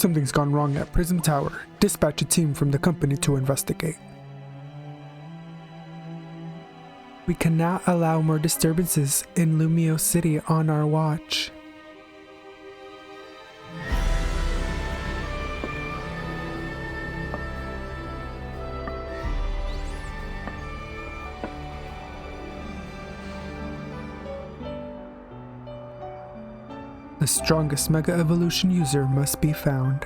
Something's gone wrong at Prism Tower. Dispatch a team from the company to investigate. We cannot allow more disturbances in Lumiose City on our watch. The strongest Mega Evolution user must be found.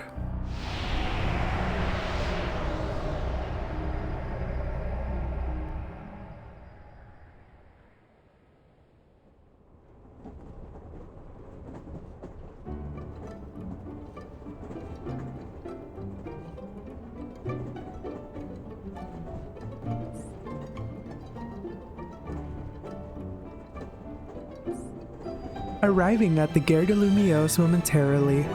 Arriving at the Gare de Lumiose momentarily.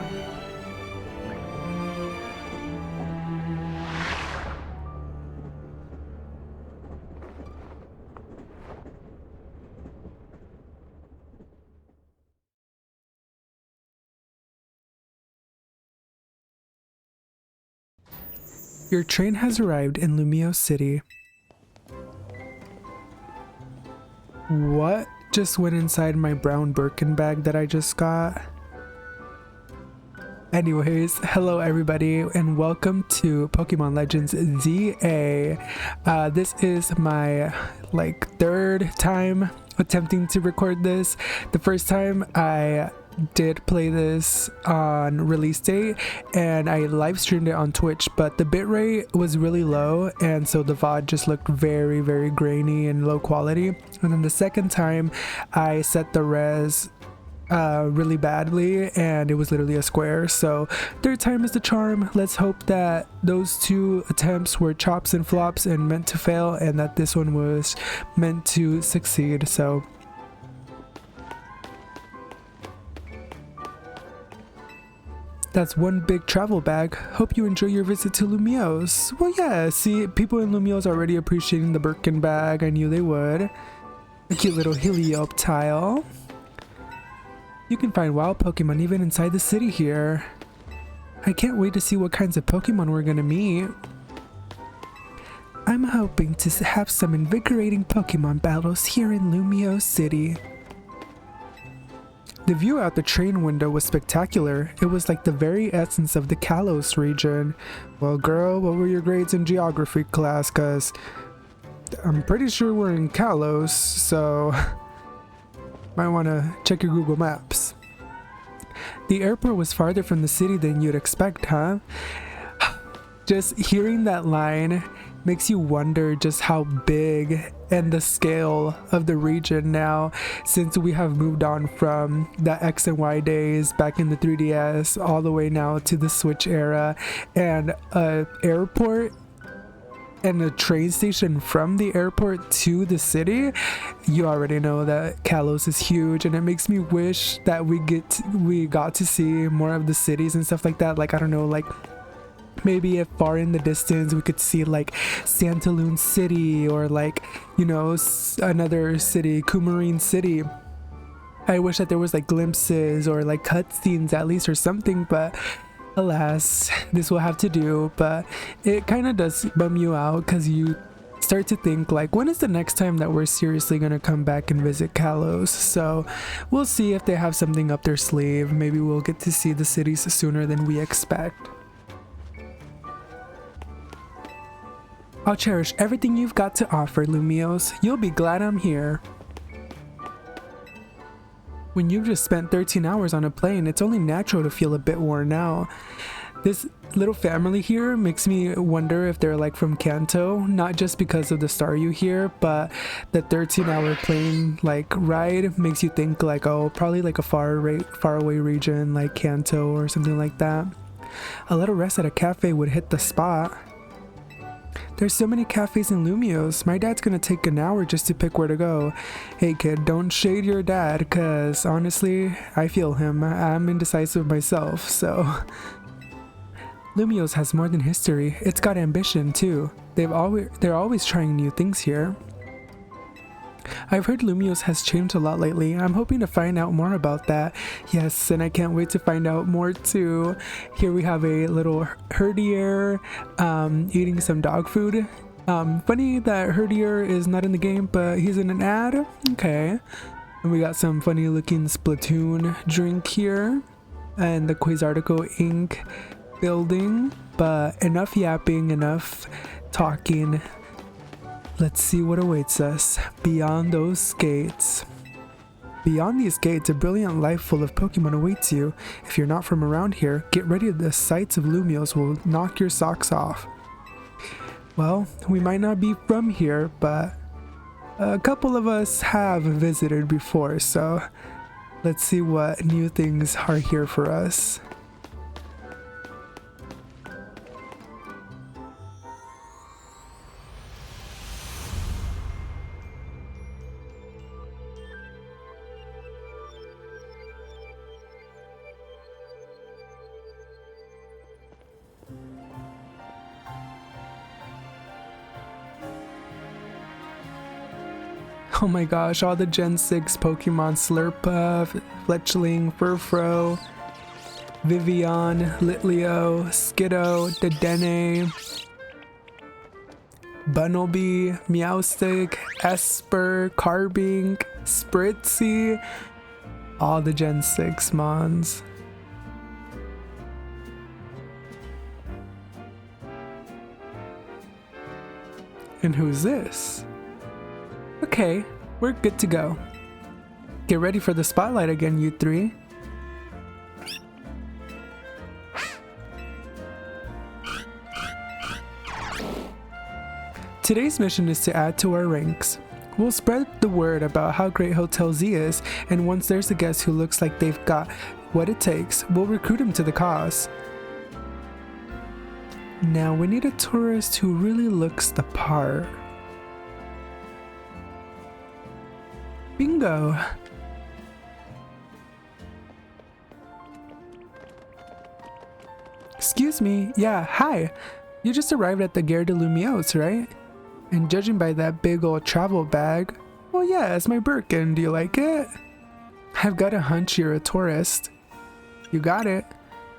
Your train has arrived in Lumiose City. What just went inside my brown Birkin bag that I just got? Anyways, hello everybody and welcome to Pokemon Legends ZA. This is my third time attempting to record this. The first time I did play this on release date and I live streamed it on Twitch, but the bitrate was really low and so the VOD just looked very grainy and low quality. And then the second time I set the res really badly and it was literally a square. So third time is the charm. Let's hope that those two attempts were chops and flops and meant to fail and that this one was meant to succeed. So that's one big travel bag. Hope you enjoy your visit to Lumiose. Well, yeah, see, people in Lumiose are already appreciating the Birkin bag. I knew they would. A cute little Helioptile. You can find wild Pokemon even inside the city here. I can't wait to see what kinds of Pokemon we're gonna meet. I'm hoping to have some invigorating Pokemon battles here in Lumiose City. The view out the train window was spectacular. It was like the very essence of the Kalos region. Well, girl, what were your grades in geography class? Cause I'm pretty sure we're in Kalos, so might want to check your Google Maps. The airport was farther from the city than you'd expect, huh? Just hearing that line makes you wonder just how big and the scale of the region now, since we have moved on from the X and Y days back in the 3DS all the way now to the Switch era. And an airport and a train station from the airport to the city, you already know that Kalos is huge, and it makes me wish that we got to see more of the cities and stuff like that. Like, I don't know, like maybe if far in the distance we could see like Santaloon City or like, you know, another city, Coumarine City. I wish that there was like glimpses or like cutscenes at least or something, but alas, this will have to do. But it kind of does bum you out because you start to think like, when is the next time that we're seriously gonna come back and visit Kalos? So we'll see if they have something up their sleeve. Maybe we'll get to see the cities sooner than we expect. I'll cherish everything you've got to offer, Lumiose. You'll be glad I'm here. When you've just spent 13 hours on a plane, it's only natural to feel a bit worn out. This little family here makes me wonder if they're like from Kanto, not just because of the star you hear, but the 13-hour plane like ride makes you think like, oh, probably like a far away region like Kanto or something like that. A little rest at a cafe would hit the spot. There's so many cafes in Lumiose. My dad's gonna take an hour just to pick where to go. Hey kid, don't shade your dad, cause honestly, I feel him. I'm indecisive myself, so. Lumiose has more than history. It's got ambition too. They're always trying new things here. I've heard Lumiose has changed a lot lately. I'm hoping to find out more about that. Yes, and I can't wait to find out more too. Here we have a little herdier eating some dog food. Funny that herdier is not in the game, but he's in an ad. Okay. And we got some funny looking Splatoon drink here. And the Quasartico Inc. building. But enough yapping, enough talking. Let's see what awaits us beyond those gates. Beyond these gates, a brilliant life full of Pokemon awaits you. If you're not from around here, get ready, the sights of Lumiose will knock your socks off. Well, we might not be from here, but a couple of us have visited before, so let's see what new things are here for us. Oh my gosh, all the Gen 6 Pokemon, Slurpuff, Fletchling, Furfrou, Vivian, Litleo, Skiddo, Dedenne, Bunnelby, Meowstic, Esper, Carbink, Spritzy, all the Gen 6 mons. And who's this? Okay, we're good to go. Get ready for the spotlight again, you three. Today's mission is to add to our ranks. We'll spread the word about how great Hotel Z is, and once there's a guest who looks like they've got what it takes, we'll recruit him to the cause. Now we need a tourist who really looks the part. Bingo! Excuse me, yeah, hi! You just arrived at the Gare de Lumiose, right? And judging by that big old travel bag, well yeah, it's my Birkin, do you like it? I've got a hunch you're a tourist. You got it.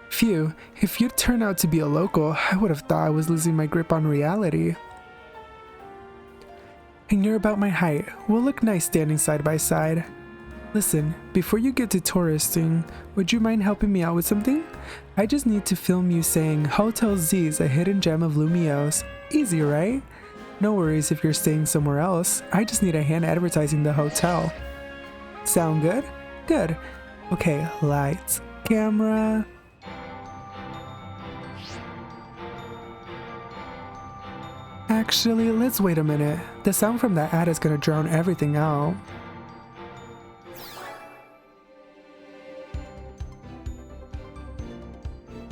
Phew, if you turn out to be a local, I would have thought I was losing my grip on reality. And you're about my height. We'll look nice standing side by side. Listen, before you get to touristing, would you mind helping me out with something? I just need to film you saying Hotel Z is a hidden gem of Lumiose. Easy, right? No worries if you're staying somewhere else. I just need a hand advertising the hotel. Sound good? Good. Okay, lights, camera. Actually, let's wait a minute. The sound from that ad is gonna drown everything out.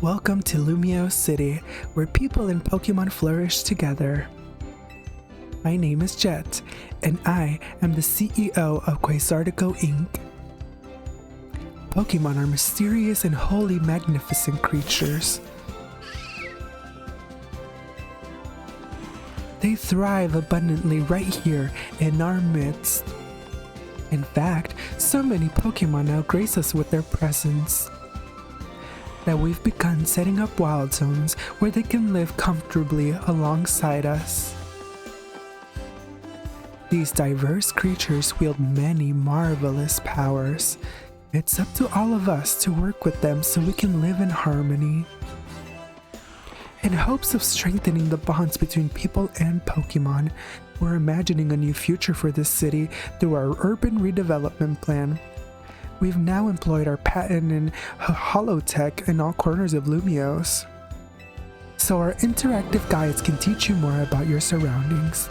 Welcome to Lumiose City, where people and Pokemon flourish together. My name is Jet, and I am the CEO of Quasartico Inc. Pokemon are mysterious and wholly magnificent creatures. They thrive abundantly right here in our midst. In fact, so many Pokemon now grace us with their presence that we've begun setting up wild zones where they can live comfortably alongside us. These diverse creatures wield many marvelous powers. It's up to all of us to work with them so we can live in harmony. In hopes of strengthening the bonds between people and Pokemon, we're imagining a new future for this city through our urban redevelopment plan. We've now employed our patented holotech in all corners of Lumiose, so our interactive guides can teach you more about your surroundings.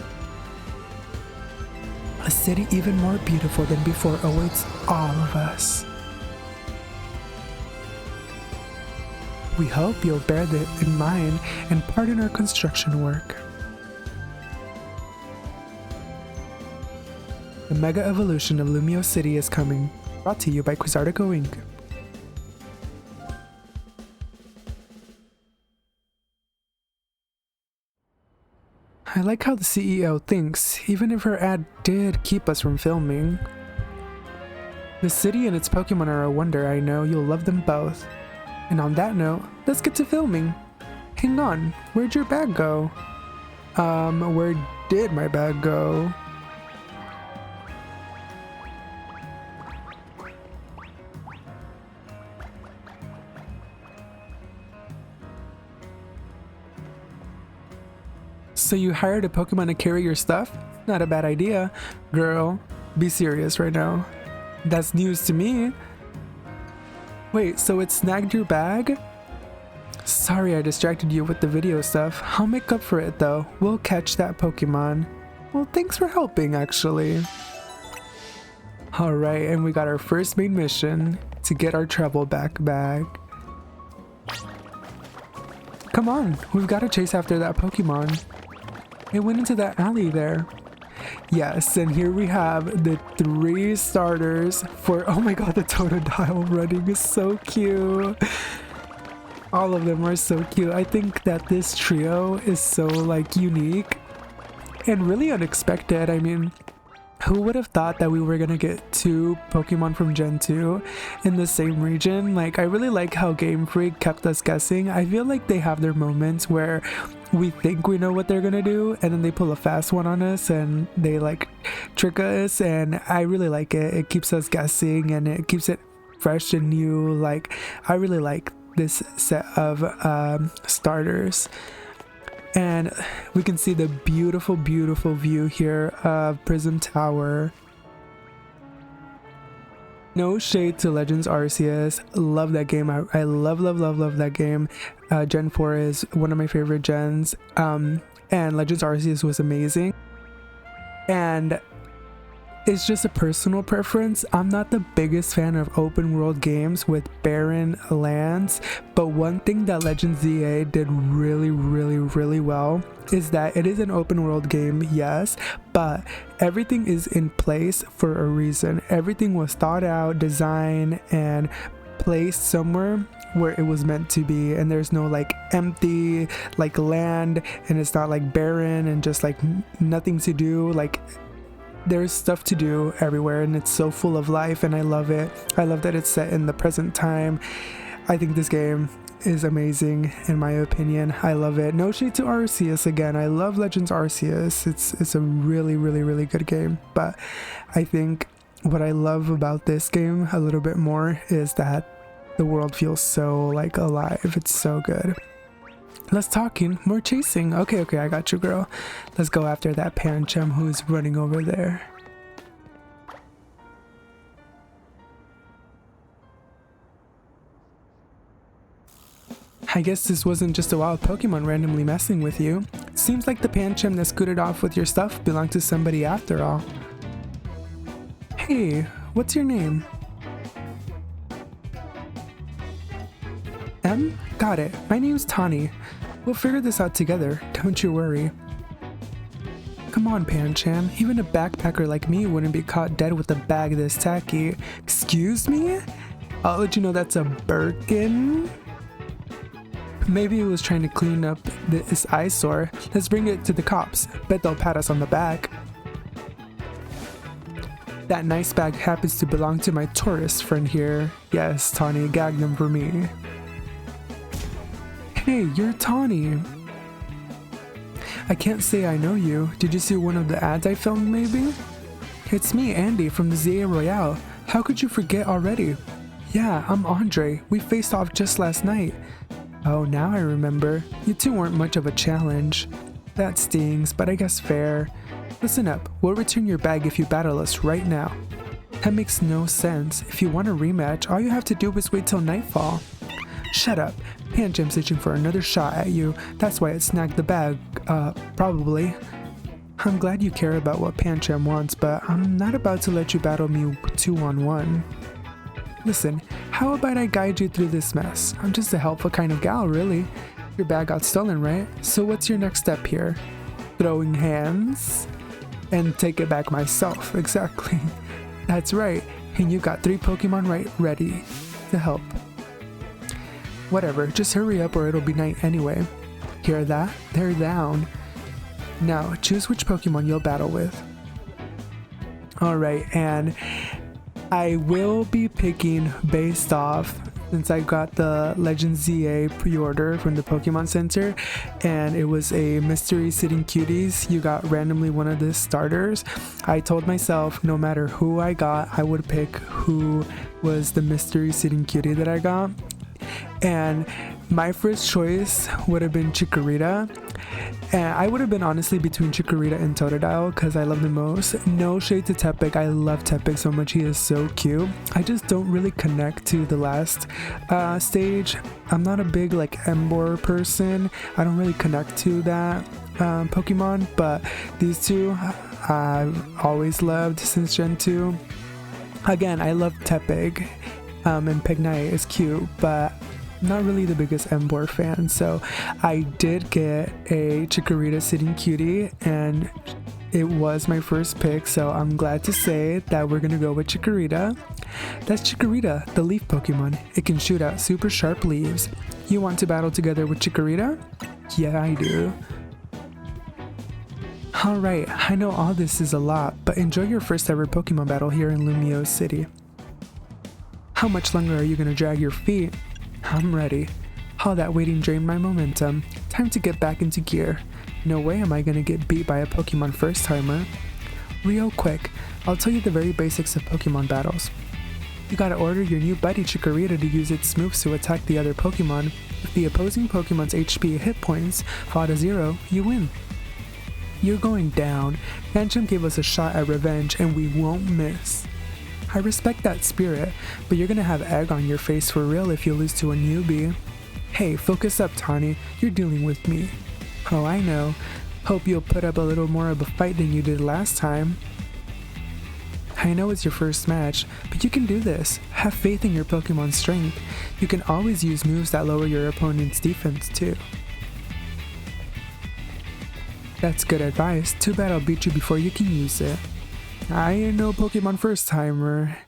A city even more beautiful than before awaits all of us. We hope you'll bear that in mind and pardon our construction work. The Mega Evolution of Lumiose City is coming, brought to you by Quasartico Inc. like how the CEO thinks, even if her ad did keep us from filming. The city and its Pokemon are a wonder, I know. You'll love them both. And on that note, let's get to filming. Hang on, where'd your bag go? Where did my bag go? So you hired a Pokemon to carry your stuff? Not a bad idea. Girl, be serious right now. That's news to me. Wait, so it snagged your bag? Sorry I distracted you with the video stuff. I'll make up for it though. We'll catch that Pokemon. Well, thanks for helping actually. Alright, and we got our first main mission to get our travel bag. Come on, we've got to chase after that Pokemon. It went into that alley there. Yes, and here we have the 3 starters for, oh my god, the Totodile running is so cute. All of them are so cute. I think that this trio is so like unique and really unexpected. I mean, who would have thought that we were gonna get 2 Pokemon from Gen 2 in the same region? Like, I really like how Game Freak kept us guessing. I feel like they have their moments where we think we know what they're gonna do and then they pull a fast one on us and they like trick us, and I really like it. It keeps us guessing and it keeps it fresh and new. Like, I really like this set of starters. And we can see the beautiful view here of Prism Tower. No shade to Legends Arceus. Love that game. I love that game. Gen 4 is one of my favorite gens. And Legends Arceus was amazing. And it's just a personal preference. I'm not the biggest fan of open world games with barren lands, but one thing that Legends ZA did really well is that it is an open world game, yes, but everything is in place for a reason. Everything was thought out, designed, and placed somewhere where it was meant to be, and there's no like empty like land, and it's not like barren and just like nothing to do. Like, there's stuff to do everywhere and it's so full of life, and I love it. I love that it's set in the present time. I think this game is amazing in my opinion. I love it. No shade to Arceus again. I love Legends Arceus. It's a really good game, but I think what I love about this game a little bit more is that the world feels so like alive. It's so good. Less talking, more chasing. Okay, I got you, girl. Let's go after that Pancham who's running over there. I guess this wasn't just a wild Pokemon randomly messing with you. Seems like the Pancham that scooted off with your stuff belonged to somebody after all. Hey, what's your name? M? Got it. My name's Tani. We'll figure this out together, don't you worry. Come on, Pancham. Even a backpacker like me wouldn't be caught dead with a bag this tacky. Excuse me? I'll let you know that's a Birkin. Maybe he was trying to clean up this eyesore. Let's bring it to the cops. Bet they'll pat us on the back. That nice bag happens to belong to my tourist friend here. Yes, Tawny, gag them for me. Hey, you're Tawny. I can't say I know you. Did you see one of the ads I filmed maybe? It's me, Andy, from the ZA Royale. How could you forget already? Yeah, I'm Andre. We faced off just last night. Oh, now I remember. You two weren't much of a challenge. That stings, but I guess fair. Listen up, we'll return your bag if you battle us right now. That makes no sense. If you want a rematch, all you have to do is wait till nightfall. Shut up. Pancham's itching for another shot at you. That's why it snagged the bag, probably. I'm glad you care about what Pancham wants, but I'm not about to let you battle me 2-on-1. Listen, how about I guide you through this mess? I'm just a helpful kind of gal, really. Your bag got stolen, right? So what's your next step here? Throwing hands? And take it back myself, exactly. That's right, and you got 3 Pokemon right ready to help. Whatever, just hurry up or it'll be night anyway. Hear that? They're down. Now, choose which Pokemon you'll battle with. Alright, and I will be picking based off, since I got the Legends ZA pre-order from the Pokemon Center, and it was a mystery sitting cuties. You got randomly one of the starters. I told myself no matter who I got, I would pick who was the mystery sitting cutie that I got. And my first choice would have been Chikorita, and I would have been honestly between Chikorita and Totodile because I love them most. No shade to Tepig, I love Tepig so much, he is so cute. I just don't really connect to the last stage. I'm not a big like Emboar person, I don't really connect to that Pokemon, but these two I've always loved since Gen 2. Again, I love Tepig, and Pignite is cute, but not really the biggest Emboar fan, so I did get a Chikorita sitting cutie and it was my first pick, so I'm glad to say that we're gonna go with Chikorita. That's Chikorita, the leaf Pokemon. It can shoot out super sharp leaves. You want to battle together with Chikorita? Yeah, I do. Alright, I know all this is a lot, but enjoy your first ever Pokemon battle here in Lumiose City. How much longer are you gonna drag your feet? I'm ready. All that waiting drained my momentum. Time to get back into gear. No way am I gonna get beat by a Pokemon first timer. Real quick, I'll tell you the very basics of Pokemon battles. You gotta order your new buddy Chikorita to use its moves to attack the other Pokemon. If the opposing Pokemon's HP hit points fall to 0, you win. You're going down. Pancham gave us a shot at revenge and we won't miss. I respect that spirit, but you're gonna have egg on your face for real if you lose to a newbie. Hey, focus up, Tawny. You're dealing with me. Oh, I know. Hope you'll put up a little more of a fight than you did last time. I know it's your first match, but you can do this. Have faith in your Pokemon's strength. You can always use moves that lower your opponent's defense too. That's good advice. Too bad I'll beat you before you can use it. I ain't no Pokemon first timer.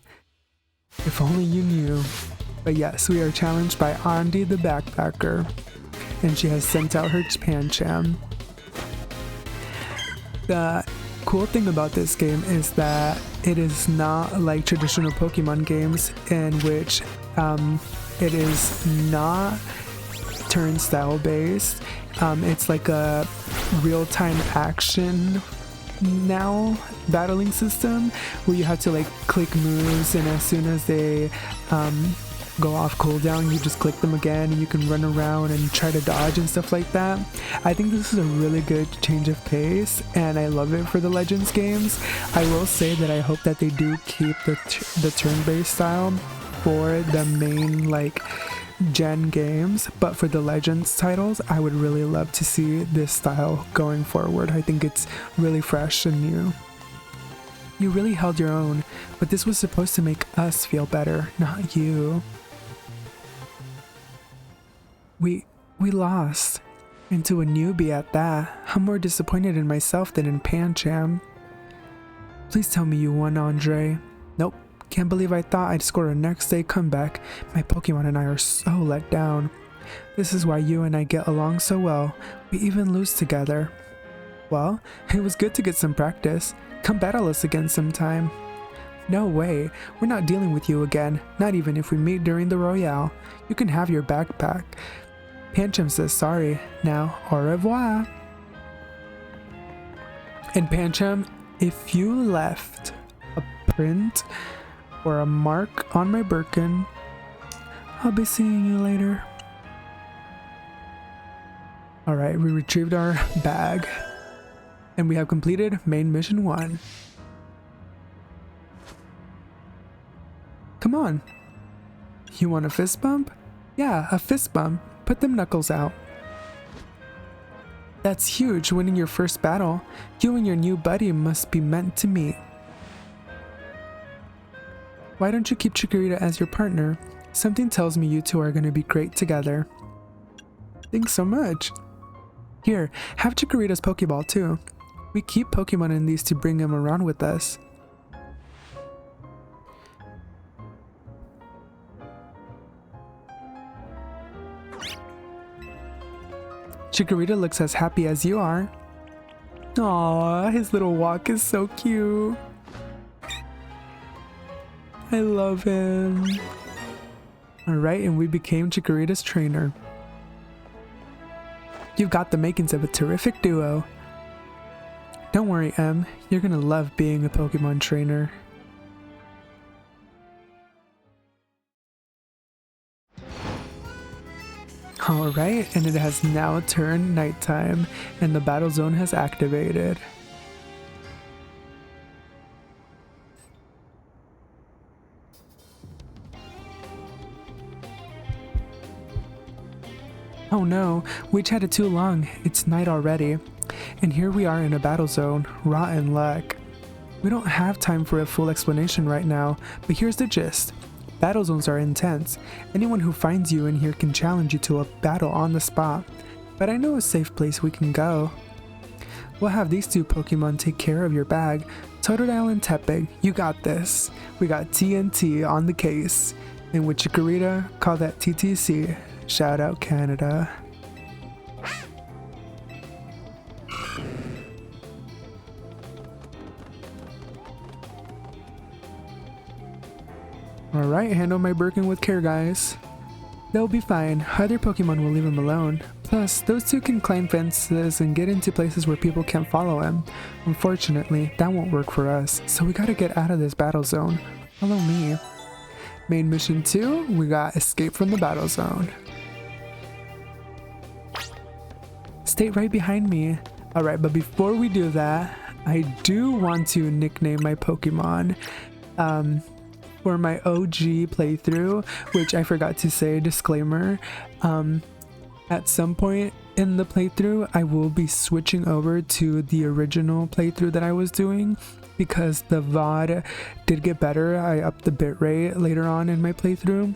If only you knew. But yes, we are challenged by Andi the Backpacker, and she has sent out her Pancham. The cool thing about this game is that it is not like traditional Pokemon games in which it is not turnstile based. It's like a real-time action now battling system where you have to like click moves, and as soon as they go off cooldown you just click them again and you can run around and try to dodge and stuff like that. I think this is a really good change of pace and I love it for the Legends games. I will say that I hope that they do keep the turn-based style for the main like gen games, but for the Legends titles I would really love to see this style going forward. I think it's really fresh and new. You really held your own, but this was supposed to make us feel better, not you. We lost, and to a newbie at that. I'm more disappointed in myself than in Pancham. Please tell me you won, Andre. Nope. Can't believe I thought I'd score a next day comeback. My Pokemon and I are so let down. This is why you and I get along so well. We even lose together. Well, it was good to get some practice. Come battle us again sometime. No way. We're not dealing with you again. Not even if we meet during the Royale. You can have your backpack. Pancham says sorry. Now, au revoir. And Pancham, if you left a print or a mark on my Birkin, I'll be seeing you later. Alright, we retrieved our bag and we have completed main mission 1. Come on. You want a fist bump? Yeah, a fist bump. Put them knuckles out. That's huge, winning your first battle. You and your new buddy must be meant to meet. Why don't you keep Chikorita as your partner? Something tells me you two are going to be great together. Thanks so much. Here, have Chikorita's Pokeball too. We keep Pokemon in these to bring them around with us. Chikorita looks as happy as you are. Aw, his little walk is so cute. I love him. Alright, and we became Chikorita's trainer. You've got the makings of a terrific duo. Don't worry, Em. You're gonna love being a Pokemon trainer. Alright, and it has now turned nighttime, and the battle zone has activated. Oh no, we chatted too long. It's night already. And here we are in a battle zone. Rotten luck. We don't have time for a full explanation right now, but here's the gist. Battle zones are intense. Anyone who finds you in here can challenge you to a battle on the spot. But I know a safe place we can go. We'll have these two Pokemon take care of your bag. Totodile and Tepig, you got this. We got TNT on the case. And with Chikorita, call that TTC. Shout out Canada. Alright, handle my Birkin with care, guys. They'll be fine. Other Pokemon will leave him alone. Plus, those two can climb fences and get into places where people can't follow him. Unfortunately, that won't work for us, so we gotta get out of this battle zone. Follow me. Main mission 2, we got escape from the battle zone. Stay right behind me. Alright, but before we do that, I do want to nickname my Pokemon. For my OG playthrough, which I forgot to say, disclaimer, at some point in the playthrough I will be switching over to the original playthrough that I was doing because the VOD did get better. I upped the bitrate later on in my playthrough,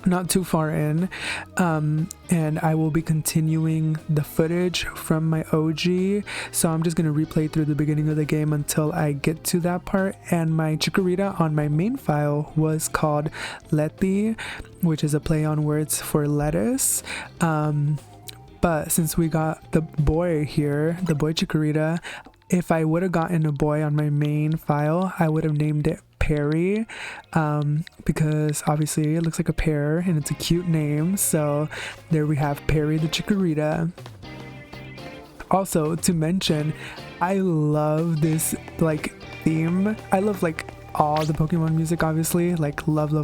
not too far in, and I will be continuing the footage from my OG, so I'm just going to replay through the beginning of the game until I get to that part. And my Chikorita on my main file was called Letty, which is a play on words for lettuce, but since we got the boy here, the boy Chikorita, if I would have gotten a boy on my main file, I would have named it Perry, because obviously it looks like a pear and it's a cute name. So there we have Perry the Chikorita. Also to mention, I love this like theme. I love like all the Pokemon music, obviously, like love the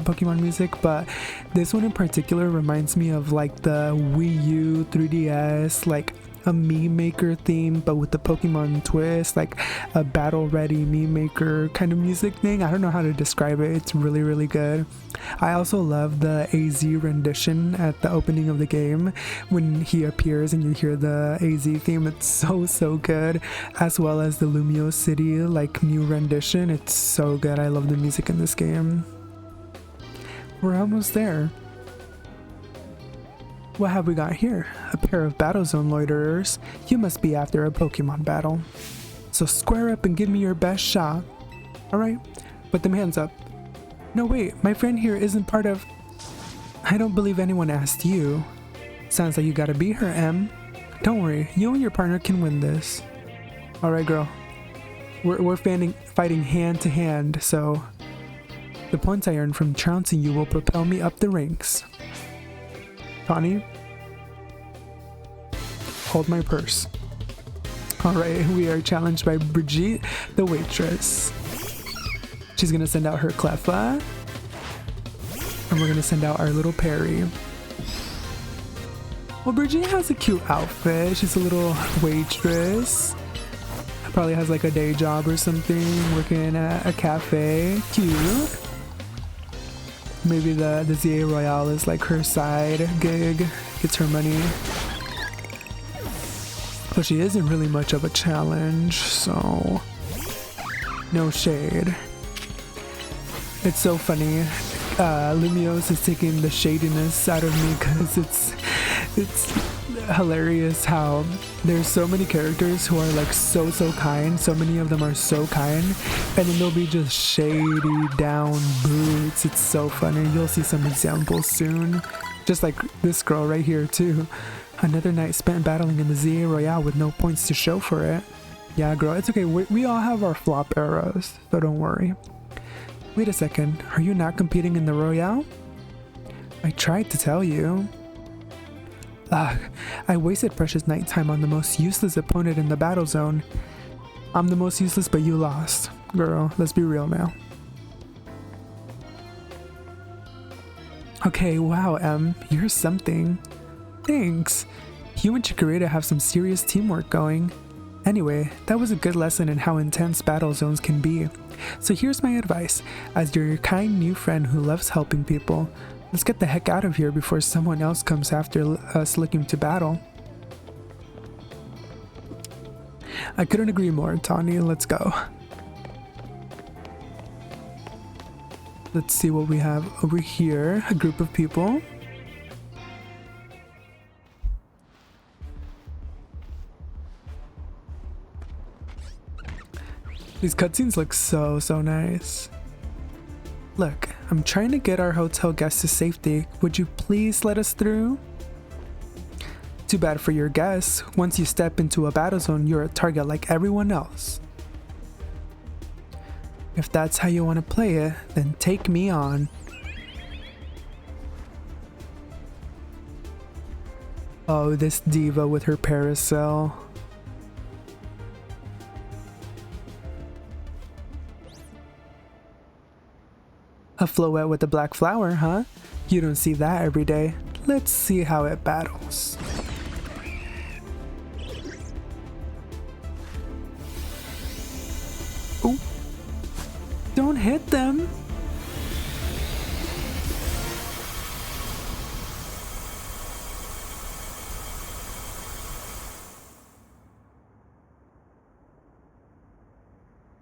Pokemon music, but this one in particular reminds me of like the Wii U 3DS, like a meme maker theme, but with the Pokemon twist, like a battle ready meme maker kind of music thing. I don't know how to describe it. It's really, really good. I also love the AZ rendition at the opening of the game when he appears and you hear the AZ theme. It's so good, as well as the Lumiose City like new rendition. It's so good. I love the music in this game. We're almost there. What have we got here? A pair of battle zone loiterers. You must be after a Pokemon battle. So square up and give me your best shot. Alright, put them hands up. No wait, my friend here isn't part of... I don't believe anyone asked you. Sounds like you gotta be her, Em. Don't worry, you and your partner can win this. Alright girl, we're fighting hand to hand, so... The points I earn from trouncing you will propel me up the ranks. Connie, hold my purse. Alright, we are challenged by Brigitte, the waitress. She's gonna send out her Cleffa, and we're gonna send out our little Perry. Well, Brigitte has a cute outfit. She's a little waitress. Probably has like a day job or something, working at a cafe. Cute. Maybe the ZA Royale is like her side gig, gets her money. But she isn't really much of a challenge, so no shade. It's so funny. Lumiose is taking the shadiness out of me because it's hilarious how there's so many characters who are like so kind. So many of them are so kind, and then they'll be just shady down boots. It's so funny. You'll see some examples soon, just like this girl right here too. Another night spent battling in the ZA Royale with no points to show for it. Yeah, girl, it's okay. We all have our flop eras, so don't worry. Wait a second, are you not competing in the Royale? I tried to tell you. Ugh, I wasted precious night time on the most useless opponent in the battle zone. I'm the most useless, but you lost. Girl, let's be real now. Okay, wow, Em, you're something. Thanks. You and Chikorita have some serious teamwork going. Anyway, that was a good lesson in how intense battle zones can be. So here's my advice. As your kind new friend who loves helping people, let's get the heck out of here before someone else comes after us looking to battle. I couldn't agree more, Tawny. Let's go. Let's see what we have over here. A group of people. These cutscenes look so nice. Look, I'm trying to get our hotel guests to safety. Would you please let us through? Too bad for your guests. Once you step into a battle zone, you're a target like everyone else. If that's how you want to play it, then take me on. Oh, this diva with her parasol. A Floette with a black flower, huh? You don't see that every day. Let's see how it battles. Oh, don't hit them.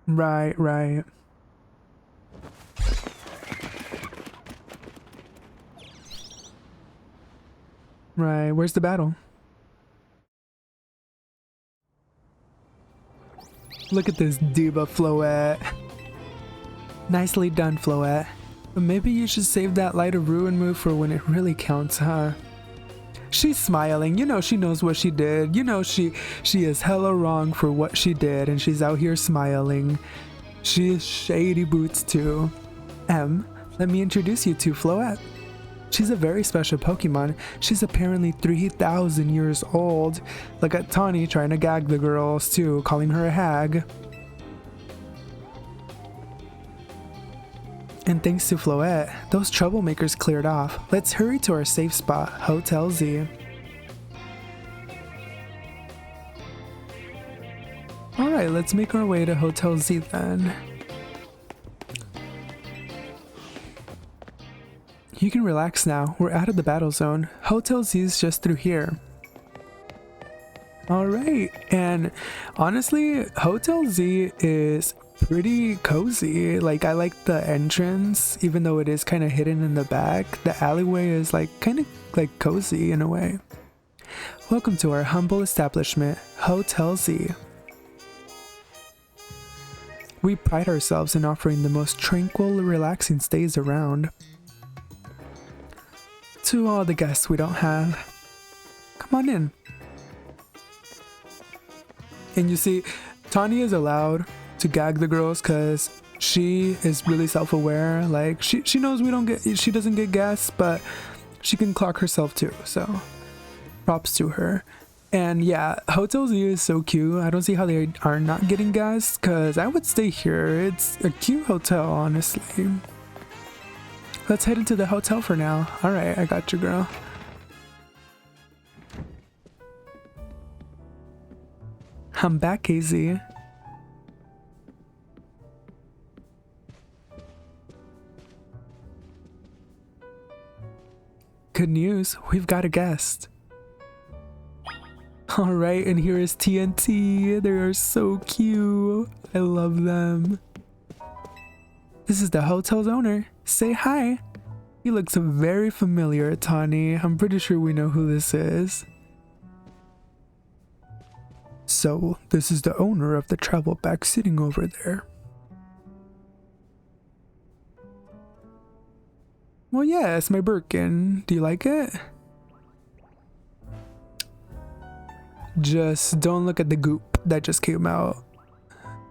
Right. Right, where's the battle? Look at this diva, Floette. Nicely done, Floette. But maybe you should save that Light of Ruin move for when it really counts, huh? She's smiling, you know she knows what she did. You know she is hella wrong for what she did, and she's out here smiling. She is shady boots too. Em, let me introduce you to Floette. She's a very special Pokemon. She's apparently 3,000 years old. Look at Tawny trying to gag the girls too, calling her a hag. And thanks to Floette, those troublemakers cleared off. Let's hurry to our safe spot, Hotel Z. Alright, let's make our way to Hotel Z then. You can relax now, we're out of the battle zone. Hotel Z is just through here. Alright, and honestly, Hotel Z is pretty cozy. Like, I like the entrance, even though it is kind of hidden in the back. The alleyway is like kind of like cozy in a way. Welcome to our humble establishment, Hotel Z. We pride ourselves in offering the most tranquil, relaxing stays around. To all the guests we don't have, come on in. And you see, Tanya is allowed to gag the girls because she is really self-aware. Like she knows she doesn't get gas, but she can clock herself too. So props to her. And yeah, Hotel Z is so cute. I don't see how they are not getting gas, because I would stay here. It's a cute hotel, honestly. Let's head into the hotel for now. Alright, I got you, girl. I'm back, AZ. Good news, we've got a guest. Alright, and here is TNT. They are so cute. I love them. This is the hotel's owner. Say hi. He looks very familiar, Tawny. I'm pretty sure we know who this is. So, this is the owner of the travel bag sitting over there. Well, yeah, it's my Birkin. Do you like it? Just don't look at the goop that just came out.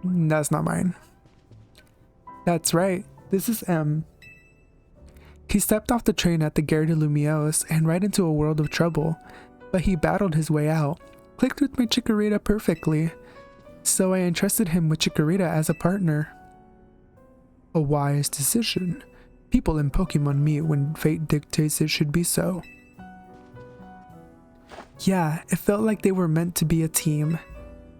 That's not mine. That's right. This is M. He stepped off the train at the Gare de Lumiose and right into a world of trouble, but he battled his way out, clicked with my Chikorita perfectly, so I entrusted him with Chikorita as a partner. A wise decision. People in Pokemon meet when fate dictates it should be so. Yeah, it felt like they were meant to be a team.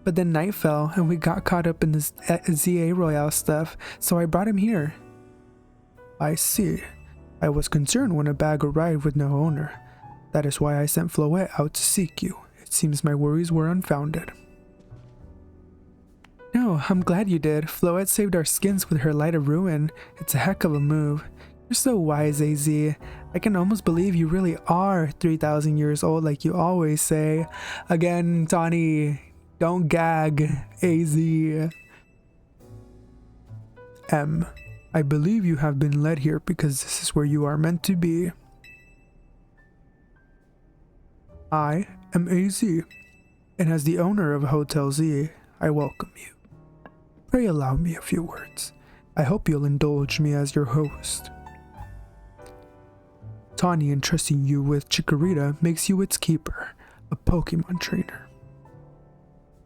But then night fell and we got caught up in this ZA Royale stuff, so I brought him here. I see. I was concerned when a bag arrived with no owner. That is why I sent Floette out to seek you. It seems my worries were unfounded. No, I'm glad you did. Floette saved our skins with her Light of Ruin. It's a heck of a move. You're so wise, AZ. I can almost believe you really are 3,000 years old like you always say. Again, Tawny, don't gag, AZ. M. I believe you have been led here because this is where you are meant to be. I am AZ, and as the owner of Hotel Z, I welcome you. Pray allow me a few words. I hope you'll indulge me as your host. Tawny entrusting you with Chikorita makes you its keeper, a Pokemon trainer.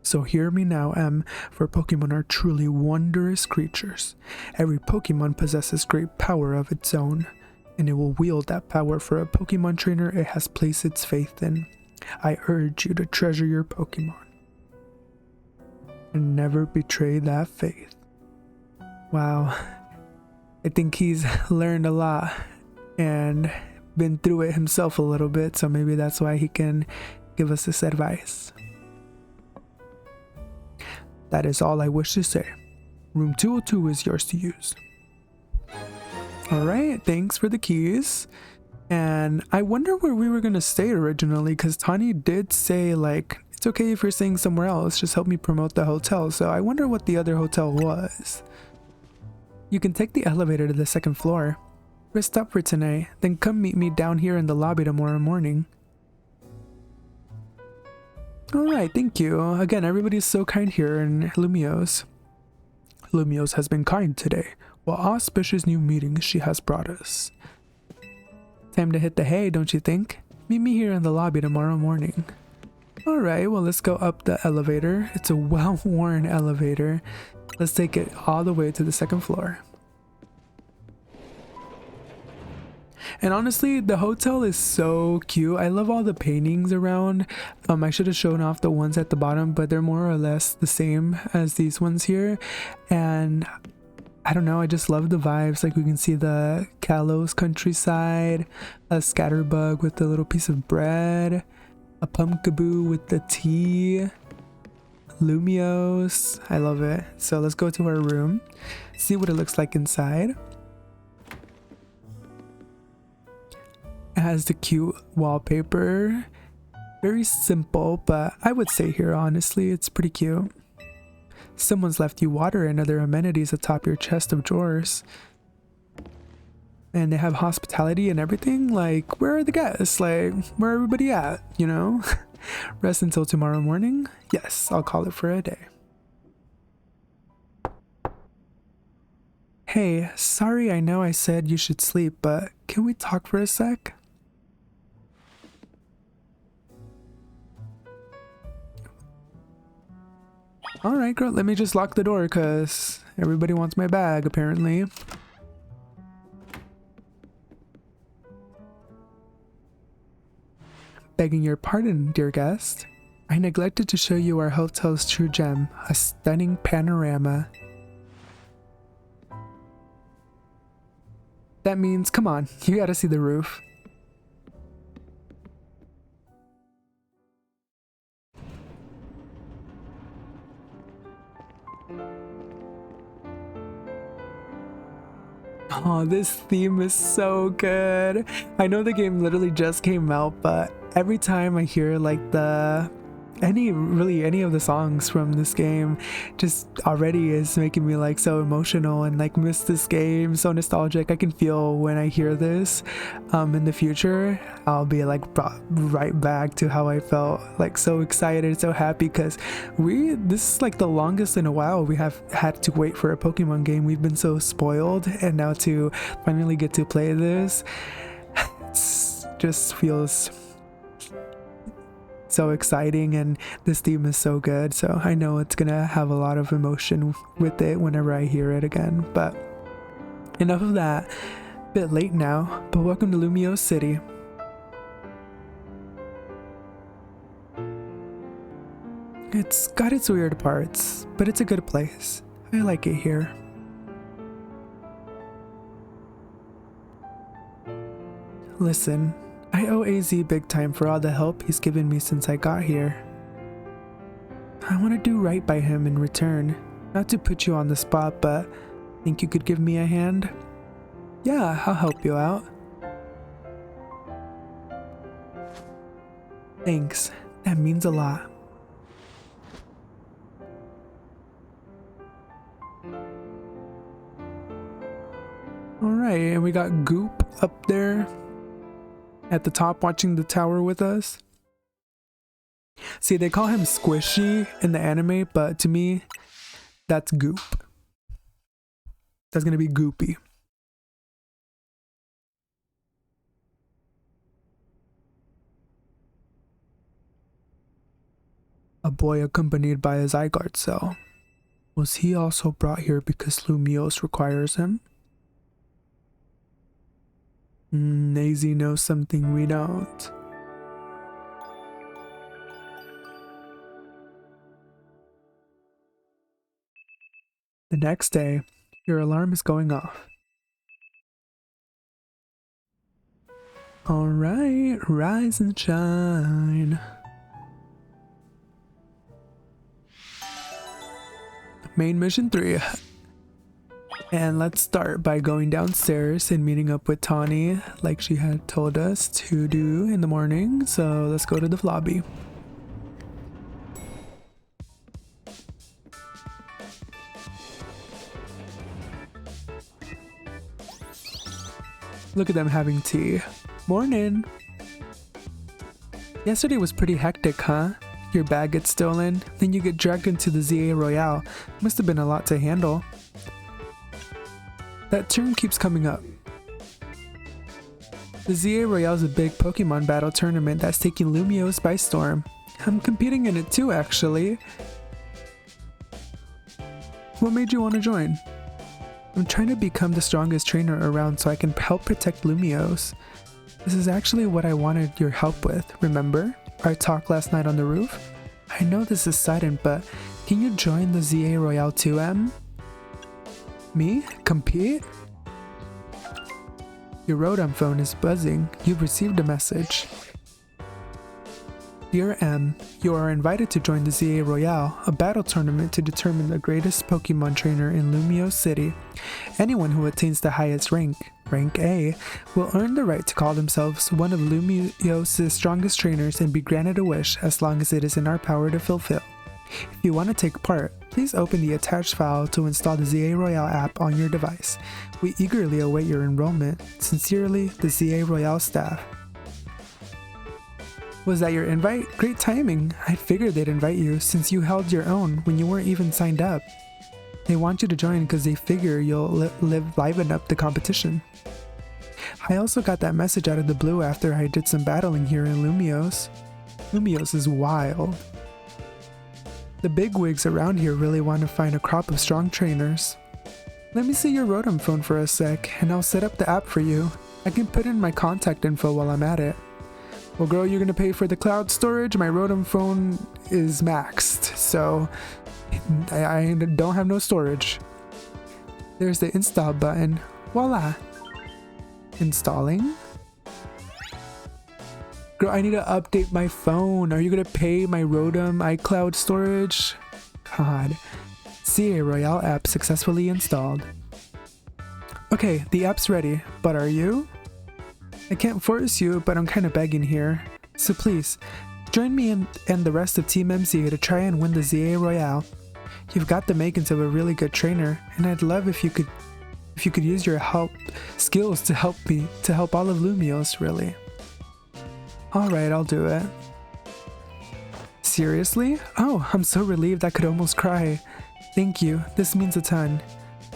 So hear me now, M, for Pokemon are truly wondrous creatures. Every Pokemon possesses great power of its own, and it will wield that power for a Pokemon trainer it has placed its faith in. I urge you to treasure your Pokemon and never betray that faith. Wow, I think he's learned a lot and been through it himself a little bit, so maybe that's why he can give us this advice. That is all I wish to say. Room 202 is yours to use. Alright, thanks for the keys. And I wonder where we were gonna stay originally, because Tawny did say, like, it's okay if you're staying somewhere else, just help me promote the hotel. So I wonder what the other hotel was. You can take the elevator to the second floor. Rest up for tonight, then come meet me down here in the lobby tomorrow morning. Alright, thank you. Again, everybody's so kind here in Lumiose. Lumiose has been kind today. What auspicious new meetings she has brought us. Time to hit the hay, don't you think? Meet me here in the lobby tomorrow morning. Alright, well, let's go up the elevator. It's a well-worn elevator. Let's take it all the way to the second floor. And honestly, the hotel is so cute. I love all the paintings around. I should have shown off the ones at the bottom, but they're more or less the same as these ones here. And I don't know, I just love the vibes. Like, we can see the Kalos countryside, a scatterbug with a little piece of bread, a pumpkaboo with the tea, Lumiose. I love it. So let's go to our room, see what it looks like inside. It has the cute wallpaper. Very simple, but I would say here, honestly, it's pretty cute. Someone's left you water and other amenities atop your chest of drawers. And they have hospitality and everything. Like, where are the guests? Like, where everybody at, you know? Rest until tomorrow morning? Yes, I'll call it for a day. Hey, sorry, I know I said you should sleep, but can we talk for a sec? Alright, girl, let me just lock the door because everybody wants my bag, apparently. Begging your pardon, dear guest. I neglected to show you our hotel's true gem, a stunning panorama. That means, come on, you gotta see the roof. Oh, this theme is so good. I know the game literally just came out, but every time I hear like the any of the songs from this game just already is making me like so emotional and like miss this game, so nostalgic. I can feel when I hear this in the future I'll be like brought right back to how I felt, like so excited, so happy, because this is like the longest in a while we have had to wait for a Pokemon game. We've been so spoiled, and now to finally get to play this, just feels so exciting, and this theme is so good, so I know it's gonna have a lot of emotion with it whenever I hear it again. But enough of that, a bit late now, but welcome to Lumiose City. It's got its weird parts, but it's a good place. I like it here. Listen, I owe AZ big time for all the help he's given me since I got here. I want to do right by him in return. Not to put you on the spot, but think you could give me a hand? Yeah, I'll help you out. Thanks, that means a lot. Alright, and we got Goop up there at the top watching the tower with us. See, they call him Squishy in the anime, but to me, that's Goop. That's gonna be Goopy. A boy accompanied by a Zygarde cell. Was he also brought here because Lumiose requires him? AZ knows something we don't. The next day, your alarm is going off. Alright, rise and shine. Main mission 3. And let's start by going downstairs and meeting up with Tawny like she had told us to do in the morning. So let's go to the lobby. Look at them having tea. Morning. Yesterday was pretty hectic, huh? Your bag gets stolen, then you get dragged into the ZA Royale. Must have been a lot to handle. That term keeps coming up. The ZA Royale is a big Pokemon battle tournament that's taking Lumiose by storm. I'm competing in it too, actually. What made you want to join? I'm trying to become the strongest trainer around so I can help protect Lumiose. This is actually what I wanted your help with, remember? Our talk last night on the roof? I know this is sudden, but can you join the ZA Royale 2M? Me? Compete? Your Rotom phone is buzzing. You've received a message. Dear M, you are invited to join the ZA Royale, a battle tournament to determine the greatest Pokemon trainer in Lumiose City. Anyone who attains the highest rank, rank A, will earn the right to call themselves one of Lumiose's strongest trainers and be granted a wish as long as it is in our power to fulfill. If you want to take part, please open the attached file to install the ZA Royale app on your device. We eagerly await your enrollment. Sincerely, the ZA Royale staff. Was that your invite? Great timing. I figured they'd invite you since you held your own when you weren't even signed up. They want you to join because they figure you'll liven up the competition. I also got that message out of the blue after I did some battling here in Lumiose. Lumiose is wild. The bigwigs around here really want to find a crop of strong trainers. Let me see your Rotom phone for a sec, and I'll set up the app for you. I can put in my contact info while I'm at it. Well, girl, you're gonna pay for the cloud storage? My Rotom phone is maxed, so I don't have no storage. There's the install button. Voila! Installing? Girl, I need to update my phone. Are you gonna pay my Rotom iCloud storage? God. ZA Royale app successfully installed. Okay, the app's ready, but are you? I can't force you, but I'm kinda begging here. So please, Join me and the rest of Team MZ to try and win the ZA Royale. You've got the makings of a really good trainer, and I'd love if you could use your skills to help all of Lumiose, really. Alright, I'll do it. Seriously? Oh, I'm so relieved I could almost cry. Thank you, this means a ton.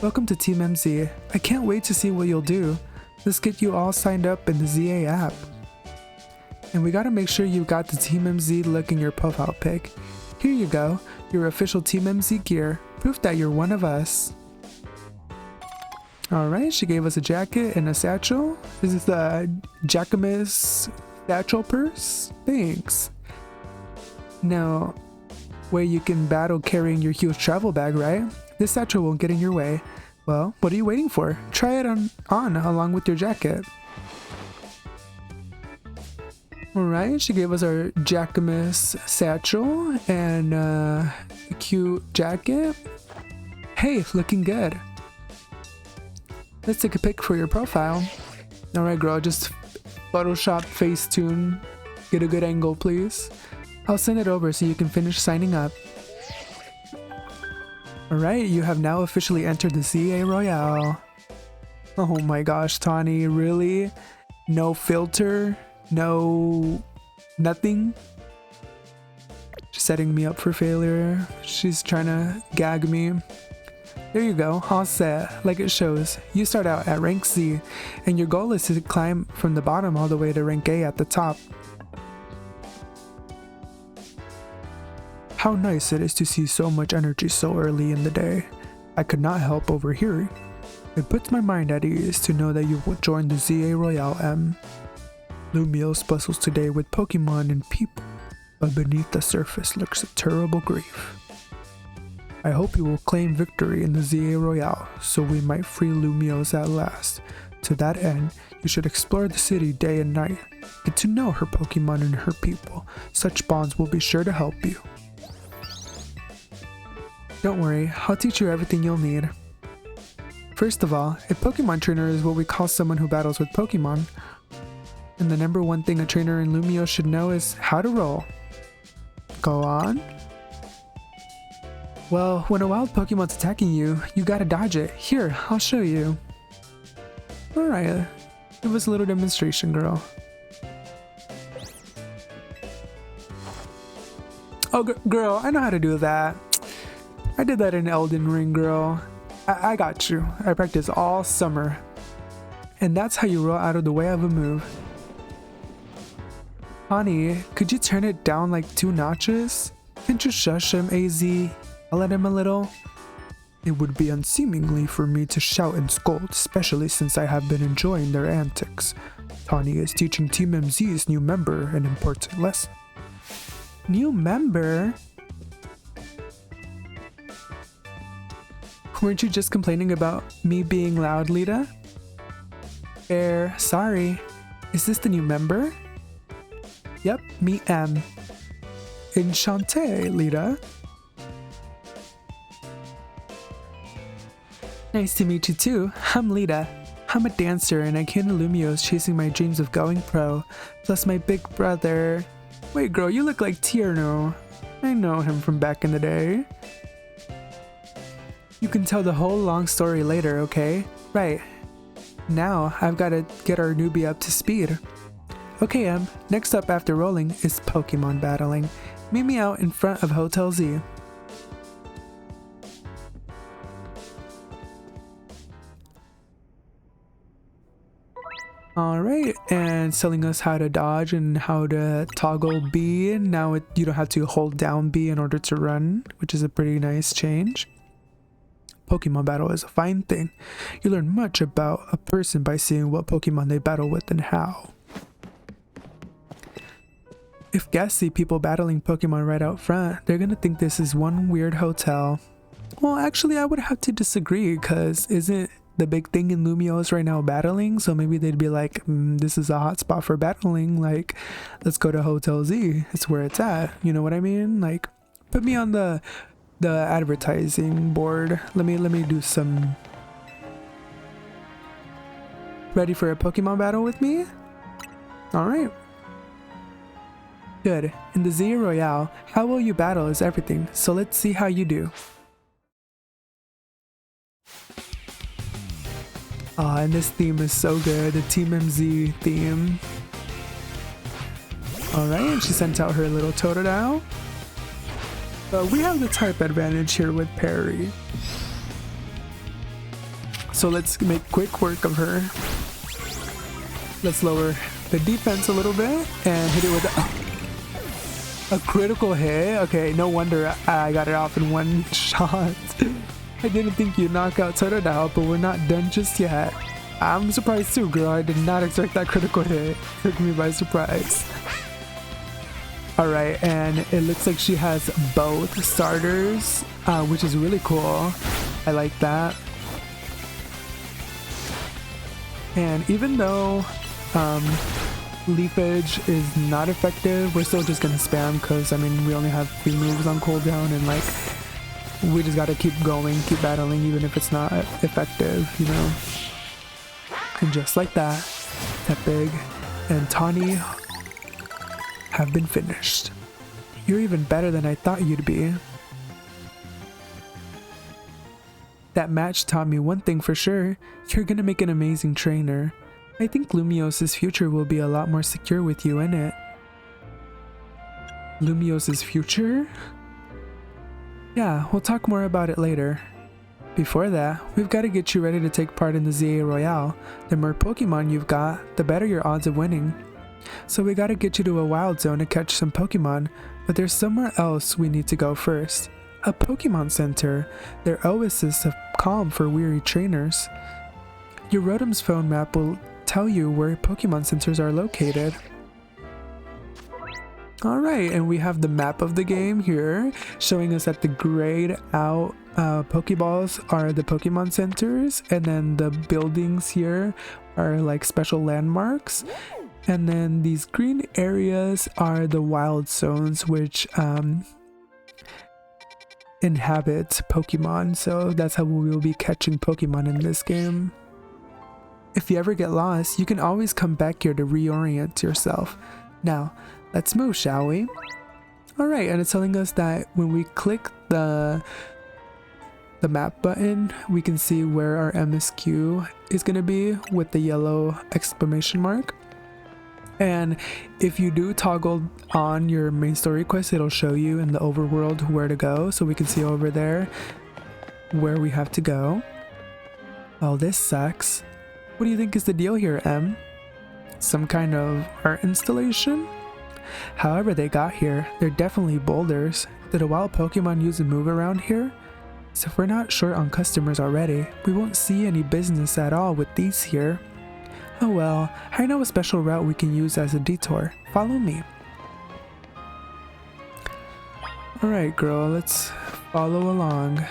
Welcome to Team MZ. I can't wait to see what you'll do. Let's get you all signed up in the ZA app. And we gotta make sure you got the Team MZ look in your profile pic. Here you go, your official Team MZ gear, proof that you're one of us. Alright, she gave us a jacket and a satchel. This is the Jackamus satchel purse? Thanks. Now, where you can battle carrying your huge travel bag, right? This satchel won't get in your way. Well, what are you waiting for? Try it on along with your jacket. Alright, she gave us our Jackamus satchel and a cute jacket. Hey, looking good. Let's take a pic for your profile. Alright girl, just Photoshop Facetune. Get a good angle, please. I'll send it over so you can finish signing up. Alright, you have now officially entered the ZA Royale. Oh my gosh, Tawny, really? No filter? No... nothing? She's setting me up for failure. She's trying to gag me. There you go, all set, like it shows. You start out at rank Z, and your goal is to climb from the bottom all the way to rank A at the top. How nice it is to see so much energy so early in the day. I could not help overhearing. It puts my mind at ease to know that you will join the ZA Royale M. Lumiose bustles today with Pokemon and people, but beneath the surface lurks a terrible grief. I hope you will claim victory in the ZA Royale, so we might free Lumiose at last. To that end, you should explore the city day and night. Get to know her Pokemon and her people. Such bonds will be sure to help you. Don't worry, I'll teach you everything you'll need. First of all, a Pokemon trainer is what we call someone who battles with Pokemon. And the number one thing a trainer in Lumiose should know is how to roll. Go on. Well, when a wild Pokemon's attacking you, you gotta dodge it. Here, I'll show you. Alright, give us a little demonstration, girl. Oh, girl, I know how to do that. I did that in Elden Ring, girl. I got you. I practiced all summer. And that's how you roll out of the way of a move. Honey, could you turn it down like 2 notches? Can't you shush him, AZ? I'll let him a little. It would be unseemly for me to shout and scold, especially since I have been enjoying their antics. Tawny is teaching Team MZ's new member an important lesson. New member? Weren't you just complaining about me being loud, Lita? Fair, sorry. Is this the new member? Yep, me M. Enchanté, Lita. Nice to meet you too. I'm Lita. I'm a dancer and I came to Lumiose chasing my dreams of going pro. Plus my big brother. Wait girl, you look like Tierno. I know him from back in the day. You can tell the whole long story later, okay? Right. Now, I've got to get our newbie up to speed. Okay, Em. Next up after rolling is Pokemon battling. Meet me out in front of Hotel Z. Alright, and telling us how to dodge and how to toggle B. Now you don't have to hold down B in order to run, which is a pretty nice change. Pokemon battle is a fine thing. You learn much about a person by seeing what Pokemon they battle with and how. If guests see people battling Pokemon right out front, they're gonna think this is one weird hotel. Well, actually I would have to disagree, because isn't the big thing in Lumiose right now battling? So maybe they'd be like, this is a hot spot for battling, like let's go to Hotel Z, it's where it's at, you know what I mean? Like, put me on the advertising board. Let me do some. Ready for a Pokemon battle with me? Alright. Good. In the Z Royale, how well you battle is everything, so let's see how you do. And this theme is so good, the Team MZ theme. Alright, she sent out her little Totodile. But we have the type advantage here with Parry. So let's make quick work of her. Let's lower the defense a little bit and hit it with a critical hit. Okay, no wonder I got it off in one shot. I didn't think you'd knock out Totodile, but we're not done just yet. I'm surprised too, girl. I did not expect that critical hit. Took me by surprise. Alright, and it looks like she has both starters, which is really cool. I like that. And even though Leafage is not effective, we're still just gonna spam because, I mean, we only have 3 moves on cooldown and, like, we just gotta keep going, keep battling even if it's not effective, you know? And just like that, Tepig and Tawny have been finished. You're even better than I thought you'd be. That match taught me one thing for sure. You're gonna make an amazing trainer. I think Lumiose's future will be a lot more secure with you in it. Lumiose's future? Yeah, we'll talk more about it later. Before that, we've got to get you ready to take part in the ZA Royale. The more Pokemon you've got, the better your odds of winning. So we gotta get you to a wild zone to catch some Pokemon, but there's somewhere else we need to go first. A Pokemon Center, their oasis of calm for weary trainers. Your Rotom's phone map will tell you where Pokemon Centers are located. Alright, and we have the map of the game here, showing us that the grayed out Pokeballs are the Pokemon Centers, and then the buildings here are like special landmarks. And then these green areas are the wild zones, which inhabit Pokemon, so that's how we will be catching Pokemon in this game. If you ever get lost, you can always come back here to reorient yourself. Now, let's move, shall we? Alright, and it's telling us that when we click the map button, we can see where our MSQ is going to be with the yellow exclamation mark. And if you do toggle on your main story quest, it'll show you in the overworld where to go, so we can see over there where we have to go. Well, this sucks. What do you think is the deal here, Em? Some kind of art installation? However they got here, they're definitely boulders. Did a wild Pokemon use a move around here? So if we're not short on customers already, we won't see any business at all with these here. Oh well, I know a special route we can use as a detour. Follow me. Alright girl, let's follow along.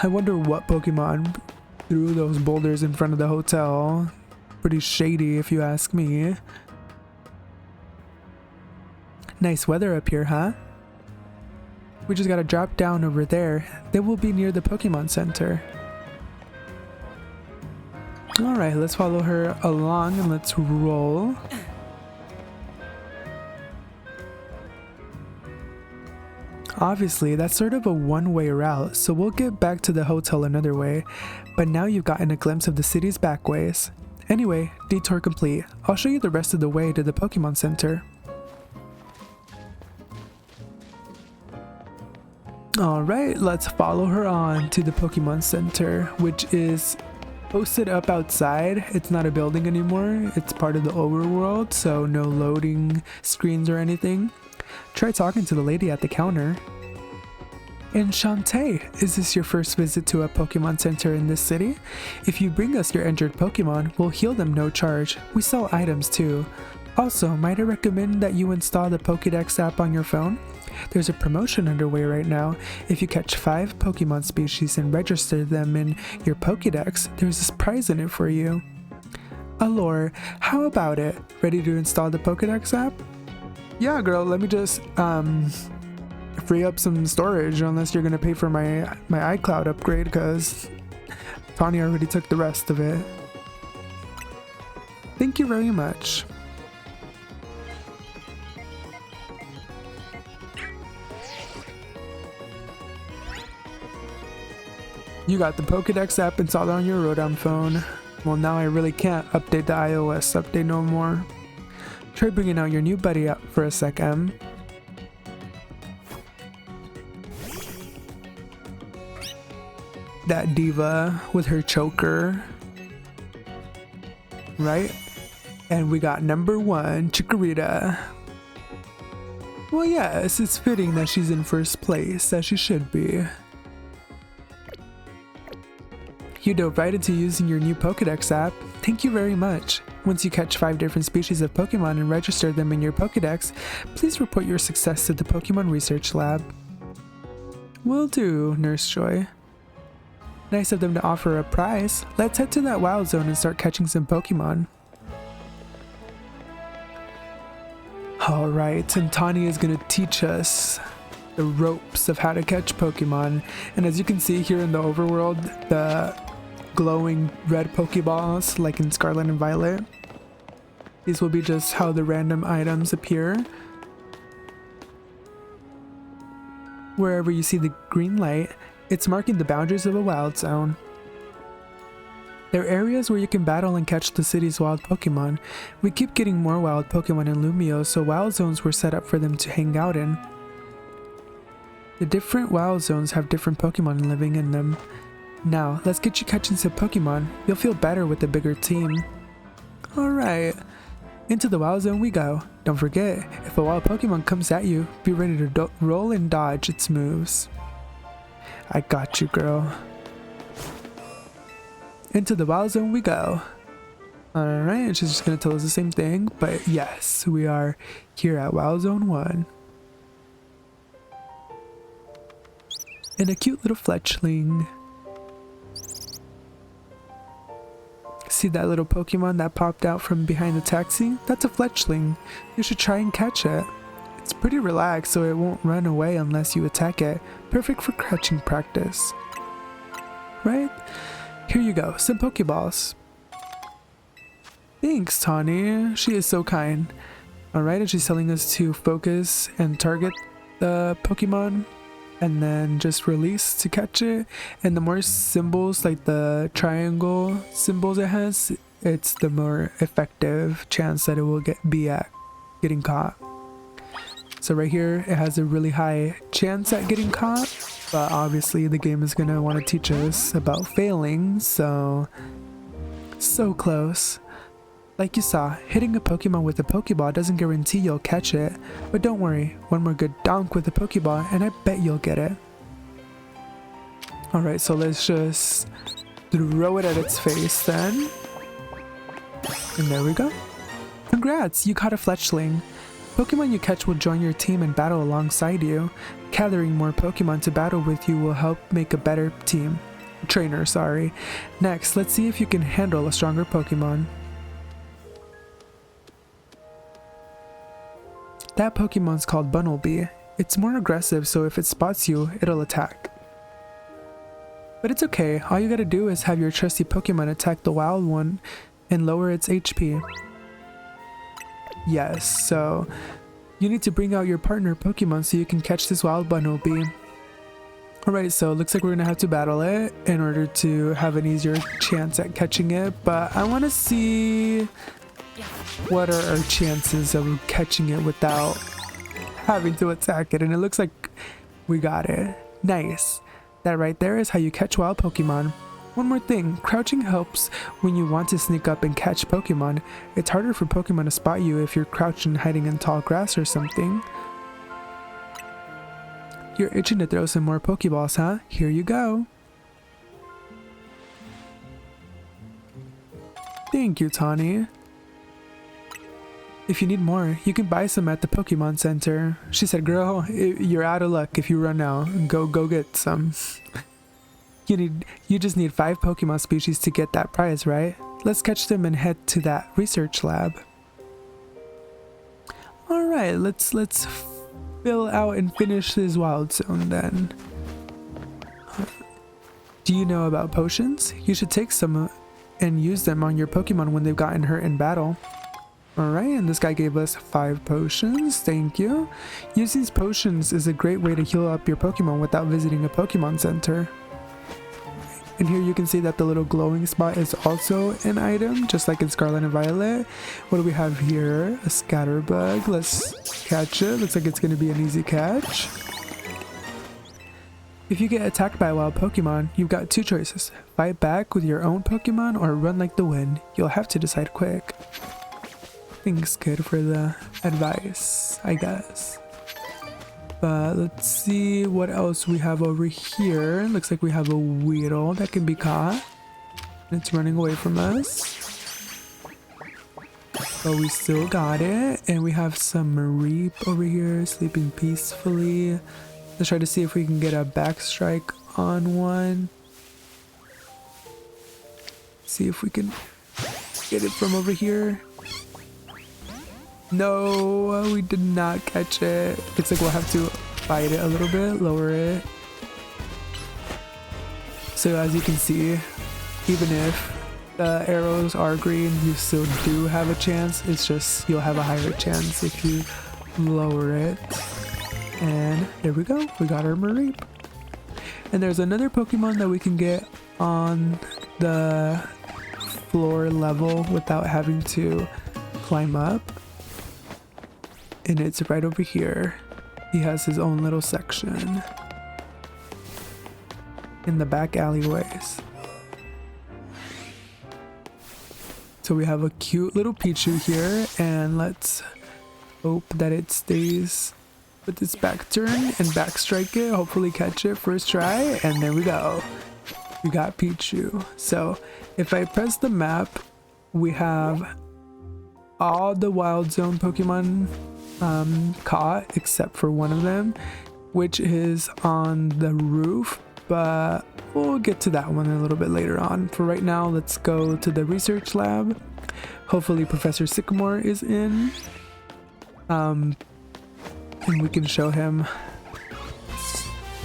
I wonder what Pokemon threw those boulders in front of the hotel. Pretty shady if you ask me. Nice weather up here, huh? We just gotta drop down over there. Then we'll be near the Pokemon Center. Alright, let's follow her along and let's roll. Obviously, that's sort of a one-way route, so we'll get back to the hotel another way. But now you've gotten a glimpse of the city's back ways. Anyway, detour complete. I'll show you the rest of the way to the Pokemon Center. Alright, let's follow her on to the Pokemon Center, which is posted up outside. It's not a building anymore, it's part of the overworld, so no loading screens or anything. Try talking to the lady at the counter. Enchanté! Is this your first visit to a Pokemon Center in this city? If you bring us your injured Pokemon, we'll heal them no charge. We sell items too. Also, might I recommend that you install the Pokédex app on your phone? There's a promotion underway right now. If you catch 5 Pokemon species and register them in your Pokédex, there's this prize in it for you. Allure, how about it? Ready to install the Pokédex app? Yeah, girl, let me just free up some storage, unless you're gonna pay for my iCloud upgrade, because Tawny already took the rest of it. Thank you very much. You got the Pokédex app installed on your Rotom phone. Well, now I really can't update the iOS update no more. Try bringing out your new buddy up for a second. That diva with her choker. Right? And we got number 1, Chikorita. Well, yes, it's fitting that she's in first place, as she should be. You dove right into using your new Pokédex app. Thank you very much. Once you catch 5 different species of Pokémon and register them in your Pokédex, please report your success to the Pokémon Research Lab. Will do, Nurse Joy. Nice of them to offer a prize. Let's head to that wild zone and start catching some Pokémon. Alright, and Tani is going to teach us the ropes of how to catch Pokemon. And as you can see here in the overworld, the glowing red Pokeballs, like in Scarlet and Violet, these will be just how the random items appear. Wherever you see the green light, it's marking the boundaries of a wild zone. There are areas where you can battle and catch the city's wild Pokemon. We keep getting more wild Pokemon in Lumiose, so wild zones were set up for them to hang out in. The different wild zones have different Pokemon living in them. Now, let's get you catching some Pokemon. You'll feel better with a bigger team. Alright, into the wild zone we go. Don't forget, if a wild Pokemon comes at you, be ready to roll and dodge its moves. I got you, girl. Into the wild zone we go. Alright, and she's just gonna tell us the same thing, but yes, we are here at Wild Zone 1. And a cute little fletchling. See that little Pokemon that popped out from behind the taxi? That's a fletchling. You should try and catch it. It's pretty relaxed, so it won't run away unless you attack it. Perfect for catching practice. Right? Here you go, some Pokeballs. Thanks, Tani. She is so kind. Alright, and she's telling us to focus and target the Pokemon and then just release to catch it. And the more symbols, like the triangle symbols it has, it's the more effective chance that it will be at getting caught. So right here, it has a really high chance at getting caught, but obviously the game is gonna want to teach us about failing, so close. Like you saw, hitting a Pokemon with a Pokeball doesn't guarantee you'll catch it, but don't worry, one more good donk with a Pokeball and I bet you'll get it. Alright, so let's just throw it at its face then. And there we go. Congrats, you caught a fletchling. Pokemon you catch will join your team and battle alongside you. Gathering more Pokemon to battle with you will help make a better trainer, sorry. Next, let's see if you can handle a stronger Pokemon. That Pokemon's called Bunnelby. It's more aggressive, so if it spots you, it'll attack. But it's okay, all you gotta do is have your trusty Pokemon attack the wild one and lower its HP. Yes, so you need to bring out your partner Pokemon so you can catch this wild Bunnelby. Alright, so it looks like we're gonna have to battle it in order to have an easier chance at catching it, but I wanna see what are our chances of catching it without having to attack it, and it looks like we got it. Nice. That right there is how you catch wild Pokemon. One more thing, crouching helps when you want to sneak up and catch Pokemon. It's harder for Pokemon to spot you if you're crouching hiding in tall grass or something. You're itching to throw some more Pokeballs, huh? Here you go. Thank you, Tani. If you need more, you can buy some at the Pokemon Center. She said, girl, you're out of luck if you run out. Go get some. You just need 5 Pokemon species to get that prize, right? Let's catch them and head to that research lab. Alright, let's fill out and finish this wild zone then. Do you know about potions? You should take some and use them on your Pokemon when they've gotten hurt in battle. Alright, and this guy gave us 5 potions, thank you. Using these potions is a great way to heal up your Pokemon without visiting a Pokemon Center. And here you can see that the little glowing spot is also an item, just like in Scarlet and Violet. What do we have here? A scatterbug. Let's catch it. Looks like it's going to be an easy catch. If you get attacked by a wild Pokemon, you've got two choices. Fight back with your own Pokemon or run like the wind. You'll have to decide quick. Thanks, kid, for the advice, I guess. But let's see what else we have over here. Looks like we have a Weedle that can be caught. It's running away from us. But we still got it. And we have some Mareep over here sleeping peacefully. Let's try to see if we can get a backstrike on one. See if we can get it from over here. No, we did not catch it. Looks like we'll have to fight it a little bit, lower it. So as you can see, even if the arrows are green, you still do have a chance. It's just you'll have a higher chance if you lower it. And there we go, we got our Mareep. And there's another Pokemon that we can get on the floor level without having to climb up. And it's right over here. He has his own little section in the back alleyways. So we have a cute little Pichu here, and let's hope that it stays with its back turn and backstrike it, hopefully catch it first try, and there we go. We got Pichu. So if I press the map, we have all the wild zone Pokemon caught except for one of them, which is on the roof, but we'll get to that one a little bit later on. For right now, let's go to the research lab. Hopefully Professor Sycamore is in, and we can show him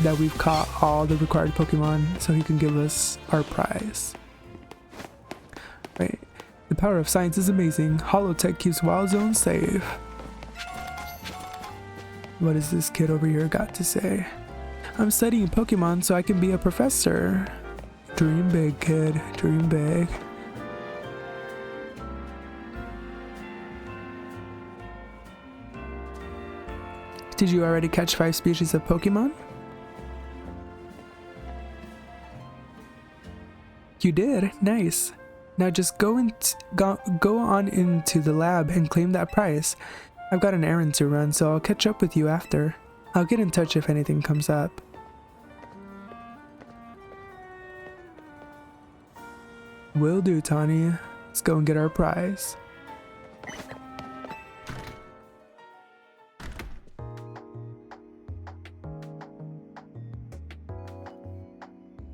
that we've caught all the required Pokemon so he can give us our prize. Right, the power of science is amazing. Holotech keeps wild zones safe. What has this kid over here got to say? I'm studying Pokemon so I can be a professor. Dream big, kid. Dream big. Did you already catch 5 species of Pokemon? You did? Nice. Now just go on into the lab and claim that prize. I've got an errand to run, so I'll catch up with you after. I'll get in touch if anything comes up. Will do, Tawny. Let's go and get our prize.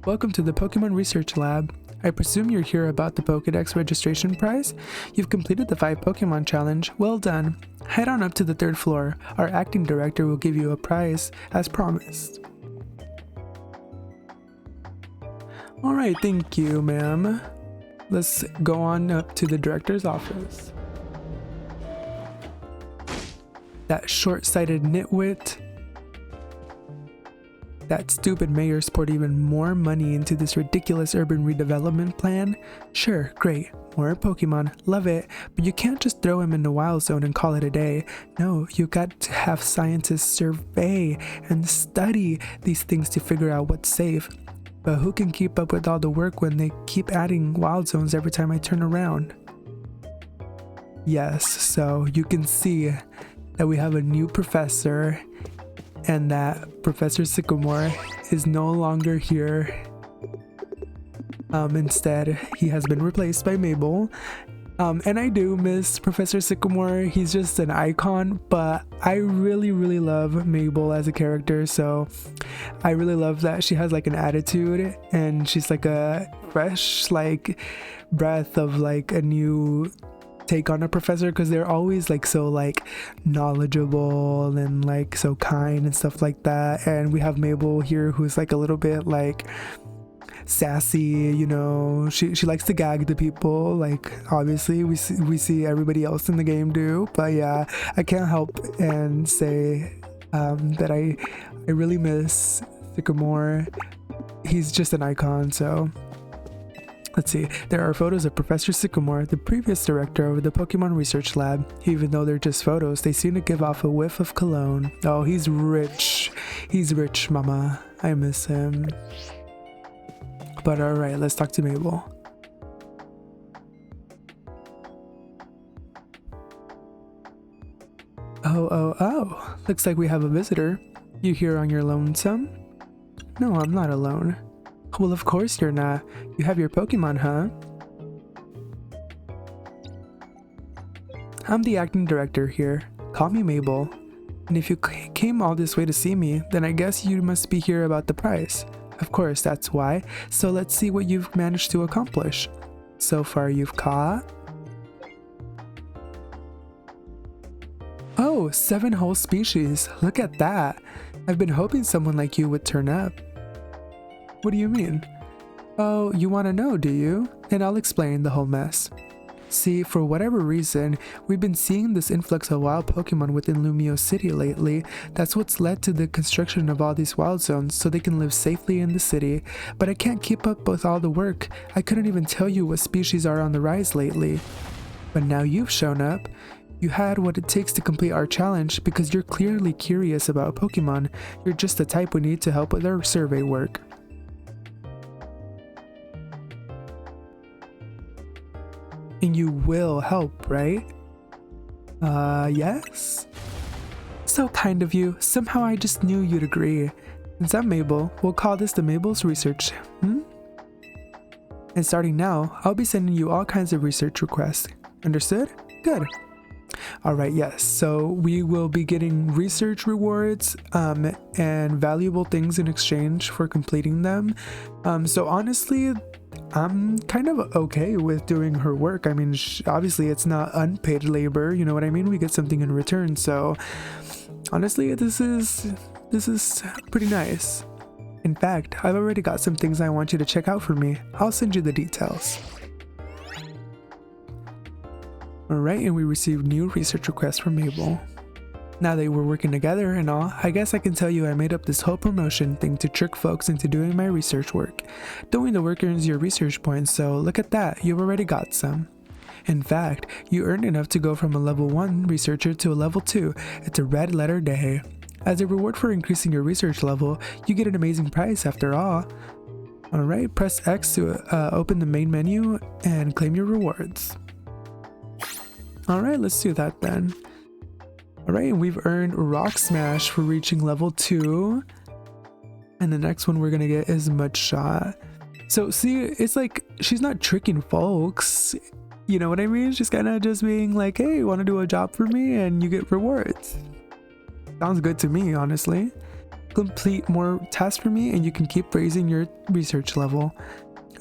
Welcome to the Pokemon Research Lab. I presume you're here about the Pokédex registration prize? You've completed the 5 Pokemon challenge. Well done. Head on up to the 3rd floor. Our acting director will give you a prize, as promised. Alright, thank you, ma'am. Let's go on up to the director's office. That short-sighted nitwit. That stupid mayor's poured even more money into this ridiculous urban redevelopment plan. Sure, great, more Pokemon, love it, but you can't just throw him in the wild zone and call it a day. No, you got to have scientists survey and study these things to figure out what's safe. But who can keep up with all the work when they keep adding wild zones every time I turn around? Yes, so you can see that we have a new professor, and that Professor Sycamore is no longer here. Instead, he has been replaced by Mabel. And I do miss Professor Sycamore. He's just an icon, but I really love Mabel as a character. So I really love that she has like an attitude, and she's like a fresh like breath of like a new take on a professor, because they're always like so like knowledgeable and like so kind and stuff like that. And we have Mabel here who's like a little bit like sassy, you know. She likes to gag the people, like obviously we see everybody else in the game do. But yeah, I can't help and say that I really miss Sycamore. He's just an icon. So Let's see, there are photos of Professor Sycamore, the previous director of the Pokemon Research Lab. Even though they're just photos, they seem to give off a whiff of cologne. Oh, he's rich. He's rich, mama. I miss him. But alright, let's talk to Mabel. Oh. Looks like we have a visitor. You here on your lonesome? No, I'm not alone. Well, of course you're not. You have your Pokemon, huh? I'm the acting director here. Call me Mabel. And if you came all this way to see me, then I guess you must be here about the prize. Of course, that's why. So let's see what you've managed to accomplish. So far you've caught... Oh, 7 whole species. Look at that. I've been hoping someone like you would turn up. What do you mean? Oh, you want to know, do you? And I'll explain the whole mess. See, for whatever reason, we've been seeing this influx of wild Pokemon within Lumiose City lately. That's what's led to the construction of all these wild zones so they can live safely in the city. But I can't keep up with all the work. I couldn't even tell you what species are on the rise lately. But now you've shown up. You had what it takes to complete our challenge because you're clearly curious about Pokemon. You're just the type we need to help with our survey work. And you will help, right? Yes? So kind of you. Somehow I just knew you'd agree. Since I'm Mabel, we'll call this the Mabel's Research, And starting now, I'll be sending you all kinds of research requests. Understood? Good. Alright, yes, so we will be getting research rewards and valuable things in exchange for completing them. So honestly, I'm kind of okay with doing her work. I mean, obviously it's not unpaid labor, you know what I mean? We get something in return, so honestly, this is pretty nice. In fact, I've already got some things I want you to check out for me. I'll send you the details. Alright, and we received new research requests from Mabel. Now that we're working together and all, I guess I can tell you I made up this whole promotion thing to trick folks into doing my research work. Doing the work earns your research points, so look at that, you've already got some. In fact, you earned enough to go from a level 1 researcher to a level 2. It's a red letter day. As a reward for increasing your research level, you get an amazing prize after all. Alright, press X to open the main menu and claim your rewards. Alright, let's do that then. Alright, and we've earned Rock Smash for reaching level 2. And the next one we're gonna get is Mud Shot. So see, it's like, she's not tricking folks. You know what I mean? She's kind of just being like, hey, you want to do a job for me? And you get rewards. Sounds good to me, honestly. Complete more tasks for me and you can keep raising your research level,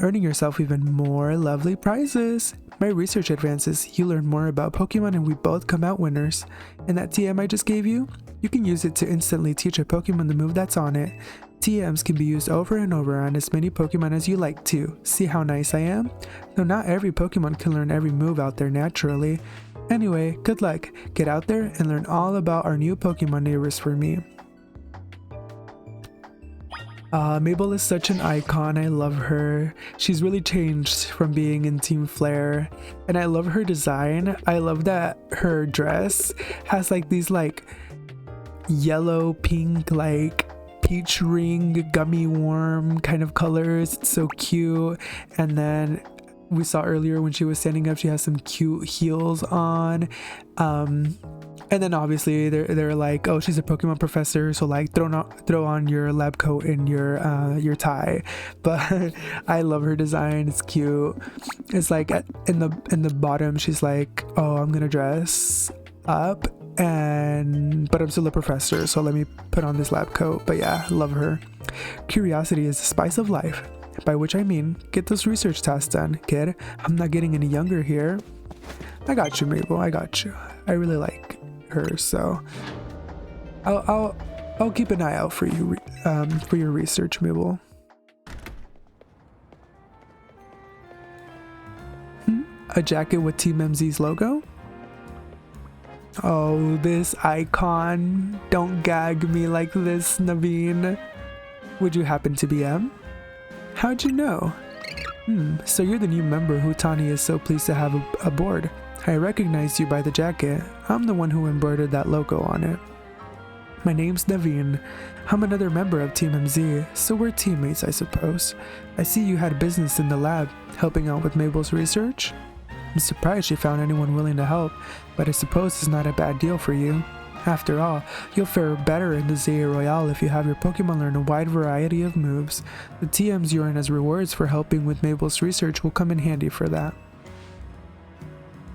earning yourself even more lovely prizes. My research advances, you learn more about Pokemon and we both come out winners. And that TM I just gave you, you can use it to instantly teach a Pokemon the move that's on it. TMs can be used over and over on as many Pokemon as you like to. See how nice I am? So not every Pokemon can learn every move out there naturally. Anyway, good luck. Get out there and learn all about our new Pokemon neighbors for me. Mabel is such an icon. I love her. She's really changed from being in Team Flare, and I love her design. I love that her dress has like these like yellow, pink, like peach ring, gummy worm kind of colors. It's so cute. And then we saw earlier when she was standing up, she has some cute heels on. And then obviously they're like, oh, she's a Pokemon professor, so like throw on your lab coat and your tie. But I love her design. It's cute. It's like in the bottom, she's like, oh, I'm gonna dress up, but I'm still a professor, so let me put on this lab coat. But yeah, love her. Curiosity is the spice of life. By which I mean, get those research tasks done, kid. I'm not getting any younger here. I got you, Mabel. I got you. I really like her, so I'll keep an eye out for you for your research, Mabel. A jacket with Team MZ's logo. Oh, this icon. Don't gag me like this, Naveen. Would you happen to be M? How'd you know? So you're the new member who Tani is so pleased to have aboard. I recognize you by the jacket. I'm the one who embroidered that logo on it. My name's Naveen. I'm another member of Team MZ, so we're teammates, I suppose. I see you had business in the lab, helping out with Mabel's research. I'm surprised she found anyone willing to help, but I suppose it's not a bad deal for you. After all, you'll fare better in the ZA Royale if you have your Pokemon learn a wide variety of moves. The TMs you earn as rewards for helping with Mabel's research will come in handy for that.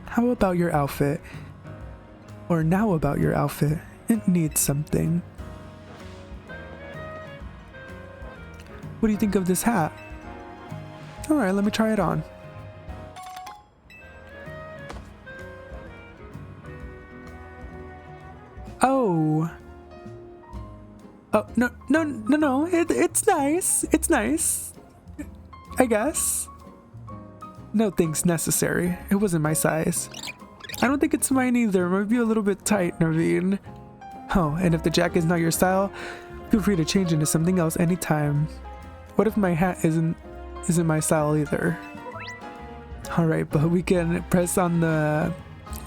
How about your outfit? Or now about your outfit. It needs something. What do you think of this hat? Alright, let me try it on. Oh. Oh, no. It's nice. It's nice. I guess. No thanks necessary. It wasn't my size. I don't think it's mine either. It might be a little bit tight, Naveen. Oh, and if the jacket is not your style, feel free to change into something else anytime. What if my hat isn't my style either? Alright, but we can press on the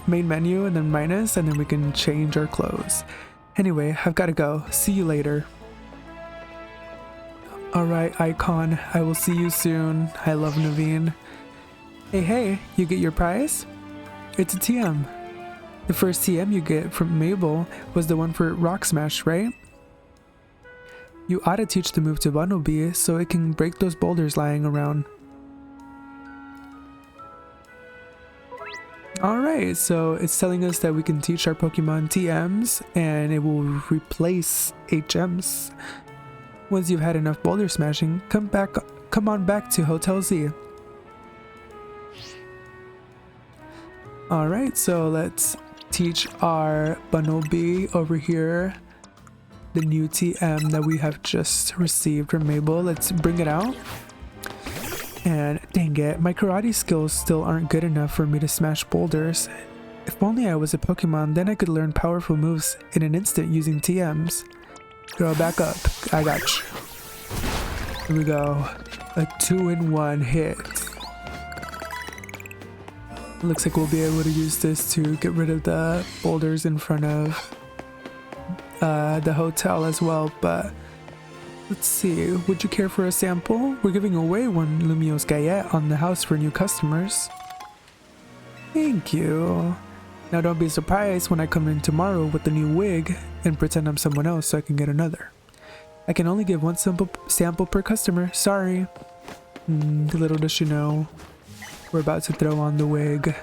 main menu and then minus, and then we can change our clothes. Anyway, I've got to go. See you later. Alright, Icon. I will see you soon. I love Naveen. Hey, you get your prize? It's a TM. The first TM you get from Mabel was the one for Rock Smash, right? You ought to teach the move to Bumblebee so it can break those boulders lying around. Alright, so it's telling us that we can teach our Pokemon TMs and it will replace HMs. Once you've had enough boulder smashing, come on back to Hotel Z. Alright, so let's teach our Bumblebee over here the new TM that we have just received from Mabel. Let's bring it out. And dang it, my karate skills still aren't good enough for me to smash boulders. If only I was a Pokemon, then I could learn powerful moves in an instant using TMs. Girl, back up. I got you. Here we go. A 2-in-1 hit. Looks like we'll be able to use this to get rid of the boulders in front of the hotel as well, but let's see. Would you care for a sample? We're giving away one Lumiose Galette on the house for new customers. Thank you. Now don't be surprised when I come in tomorrow with the new wig and pretend I'm someone else so I can get another. I can only give one sample per customer. Sorry. Little does she know, we're about to throw on the wig.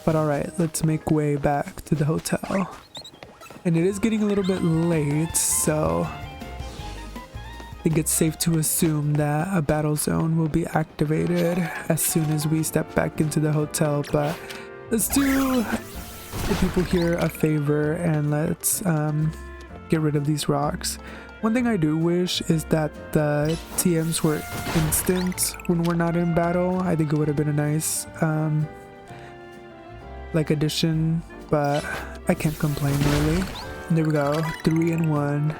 But alright, let's make way back to the hotel. And it is getting a little bit late, so I think it's safe to assume that a battle zone will be activated as soon as we step back into the hotel. But let's do the people here a favor and let's get rid of these rocks. One thing I do wish is that the TMs were instant when we're not in battle. I think it would have been a nice like addition, but I can't complain really. And there we go, 3-in-1.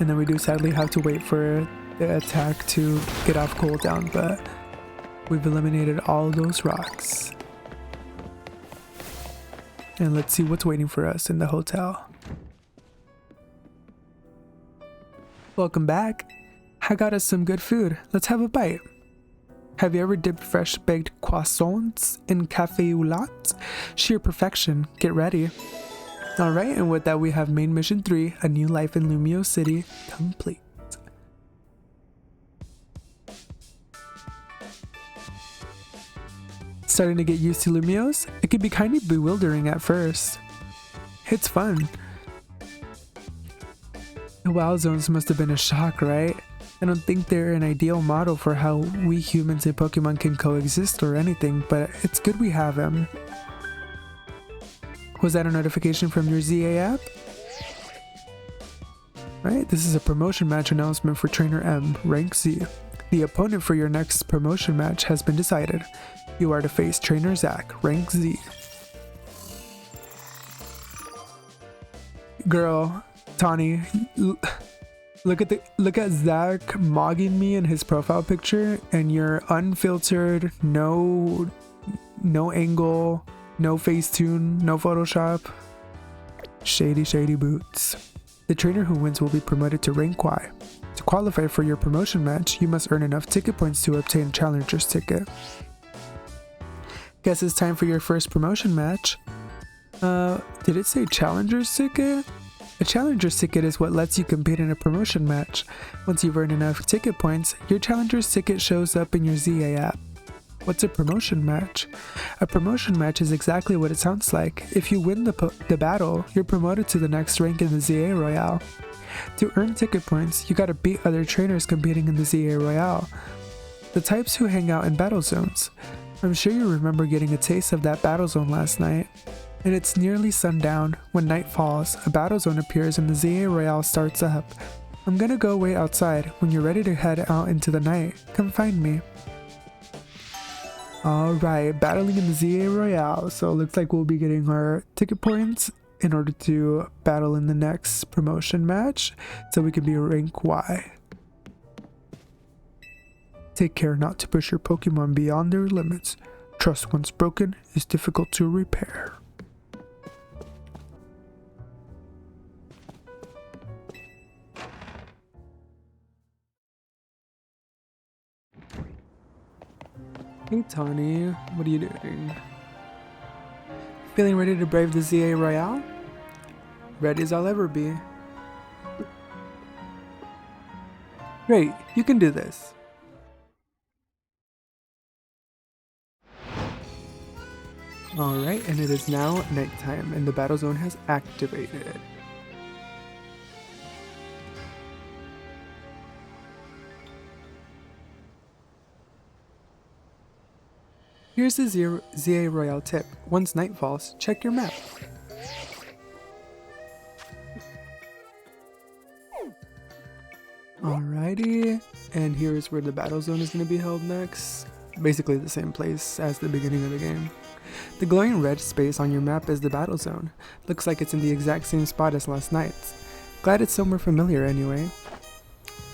And then we do sadly have to wait for the attack to get off cooldown, but we've eliminated all those rocks. And let's see what's waiting for us in the hotel. Welcome back. I got us some good food. Let's have a bite. Have you ever dipped fresh baked croissants in cafe au lait? Sheer perfection. Get ready. Alright, and with that we have main mission 3, a new life in Lumiose City, complete. Starting to get used to Lumiose? It can be kind of bewildering at first. It's fun. The WoW zones must have been a shock, right? I don't think they're an ideal model for how we humans and Pokemon can coexist or anything, but it's good we have them. Was that a notification from your ZA app? Right, this is a promotion match announcement for Trainer M, Rank Z. The opponent for your next promotion match has been decided. You are to face Trainer Zach, Rank Z. Girl, Tawny, Look at Zach mogging me in his profile picture, and you're unfiltered, no angle, no Facetune, no Photoshop. Shady boots. The trainer who wins will be promoted to rank Y. To qualify for your promotion match, you must earn enough ticket points to obtain Challenger's ticket. Guess it's time for your first promotion match. Did it say Challenger's ticket? A Challenger's ticket is what lets you compete in a promotion match. Once you've earned enough ticket points, your Challenger's ticket shows up in your ZA app. What's a promotion match? A promotion match is exactly what it sounds like. If you win the battle, you're promoted to the next rank in the ZA Royale. To earn ticket points, you gotta beat other trainers competing in the ZA Royale. The types who hang out in battle zones. I'm sure you remember getting a taste of that battle zone last night. And it's nearly sundown. When night falls, a battle zone appears and the ZA Royale starts up. I'm gonna go wait outside. When you're ready to head out into the night, come find me. Alright, battling in the ZA Royale. So it looks like we'll be getting our ticket points in order to battle in the next promotion match, so we can be rank Y. Take care not to push your Pokemon beyond their limits. Trust once broken is difficult to repair. Hey Tawny, what are you doing? Feeling ready to brave the ZA Royale? Ready as I'll ever be. Great, you can do this. Alright, and it is now nighttime and the battle zone has activated. Here's the ZA Royale tip. Once night falls, check your map. Alrighty, and here's where the battle zone is going to be held next. Basically the same place as the beginning of the game. The glowing red space on your map is the battle zone. Looks like it's in the exact same spot as last night's. Glad it's somewhere familiar anyway.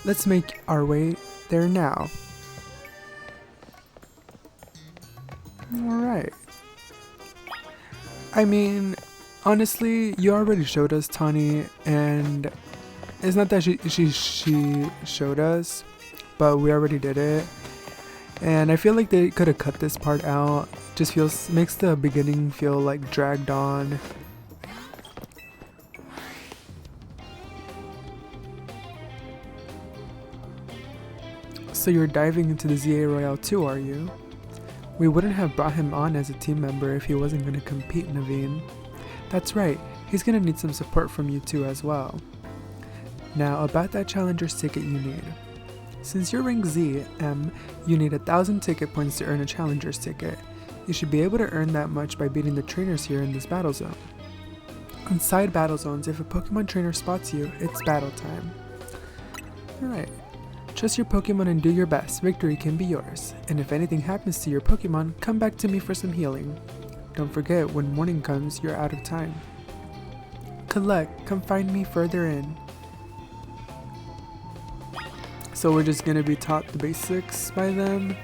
Let's make our way there now. Alright. I mean, honestly, you already showed us Tawny, and it's not that she showed us, but we already did it. And I feel like they could have cut this part out. Just makes the beginning feel like dragged on. So you're diving into the ZA Royale too, are you? We wouldn't have brought him on as a team member if he wasn't going to compete, Naveen. That's right, he's going to need some support from you too as well. Now about that Challenger's ticket you need. Since you're rank ZM, you need 1,000 ticket points to earn a Challenger's ticket. You should be able to earn that much by beating the trainers here in this battle zone. Inside battle zones, if a Pokemon trainer spots you, it's battle time. Alright. Trust your Pokemon and do your best. Victory can be yours. And if anything happens to your Pokemon, come back to me for some healing. Don't forget, when morning comes, you're out of time. Collect, come find me further in. So we're just gonna be taught the basics by them.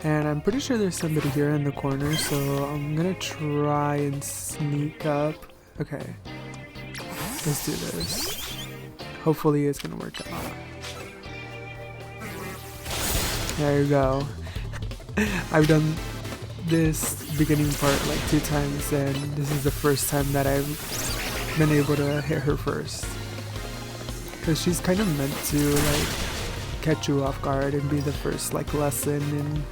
And I'm pretty sure there's somebody here in the corner, so I'm gonna try and sneak up. Okay. Let's do this. Hopefully it's gonna work out. There you go. I've done this beginning part like 2 times, and this is the first time that I've been able to hit her first. Because she's kind of meant to like catch you off guard and be the first like lesson in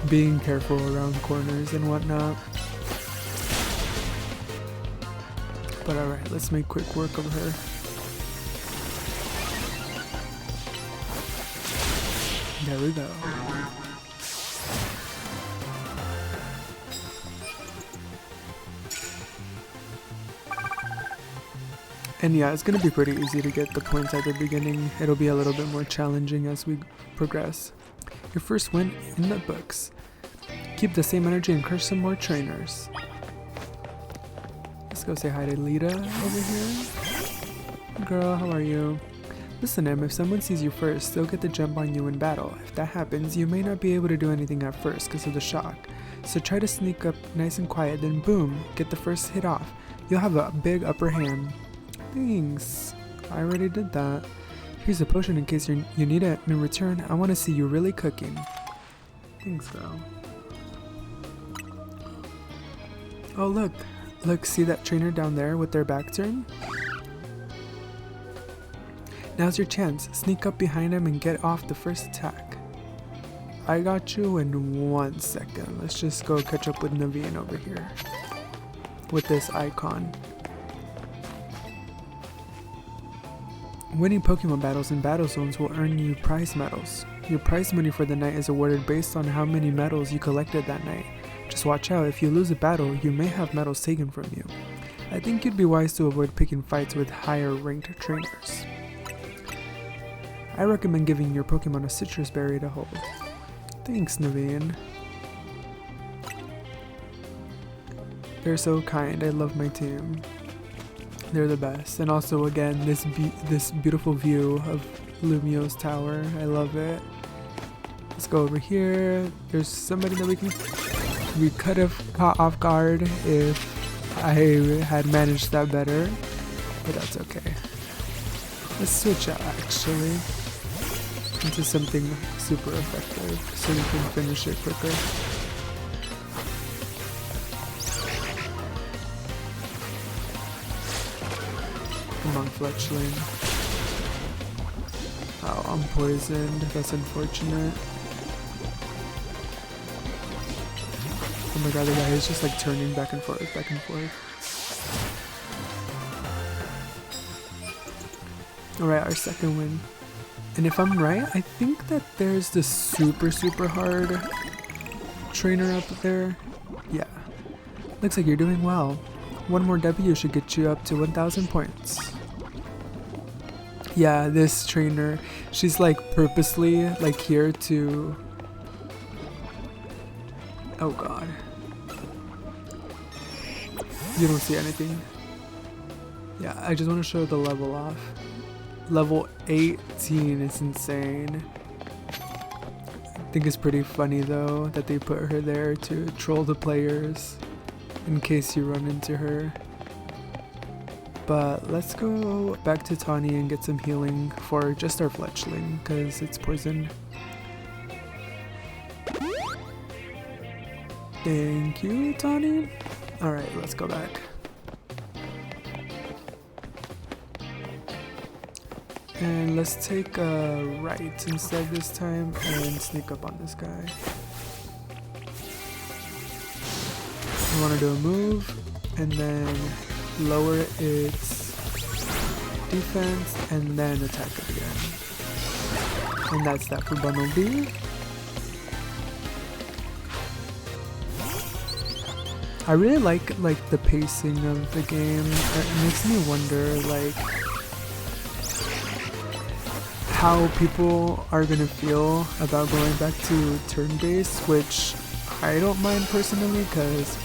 being careful around corners and whatnot. But alright, let's make quick work of her. There we go. And yeah, it's gonna be pretty easy to get the points at the beginning. It'll be a little bit more challenging as we progress. Your first win in the books. Keep the same energy and crush some more trainers. Let's go say hi to Lita over here. Girl, how are you? Listen Em, if someone sees you first, they'll get the jump on you in battle. If that happens, you may not be able to do anything at first because of the shock. So try to sneak up nice and quiet, then boom, get the first hit off. You'll have a big upper hand. Thanks. I already did that. Here's a potion in case you need it. In return, I want to see you really cooking. Thanks, girl. Oh look. Look, see that trainer down there with their back turned? Now's your chance. Sneak up behind him and get off the first attack. I got you in 1 second. Let's just go catch up with Naveen over here. With this icon. Winning Pokemon battles in battle zones will earn you prize medals. Your prize money for the night is awarded based on how many medals you collected that night. Just watch out, if you lose a battle, you may have medals taken from you. I think you'd be wise to avoid picking fights with higher ranked trainers. I recommend giving your Pokemon a citrus berry to hold. Thanks, Naveen. They're so kind. I love my team. They're the best. And also, again, this beautiful view of Lumiose Tower. I love it. Let's go over here. There's somebody that we could have caught off guard if I had managed that better, but that's okay. Let's switch out actually into something super effective so we can finish it quicker. Come on, Fletchling. Oh, I'm poisoned. That's unfortunate. Oh my god, the guy is just like turning back and forth, back and forth. Alright, our second win. And if I'm right, I think that there's this super hard trainer up there. Yeah. Looks like you're doing well. One more W should get you up to 1,000 points. Yeah, this trainer, she's like purposely like here to... Oh god. You don't see anything. Yeah, I just want to show the level off. Level 18 is insane. I think it's pretty funny though that they put her there to troll the players in case you run into her. But let's go back to Tawny and get some healing for just our Fletchling because it's poisoned. Thank you, Tawny. Alright, let's go back. And let's take a right instead this time and sneak up on this guy. I want to do a move and then lower its defense and then attack it again. And that's that for Bundle B. I really like the pacing of the game. It makes me wonder like how people are gonna feel about going back to turn-based, which I don't mind personally because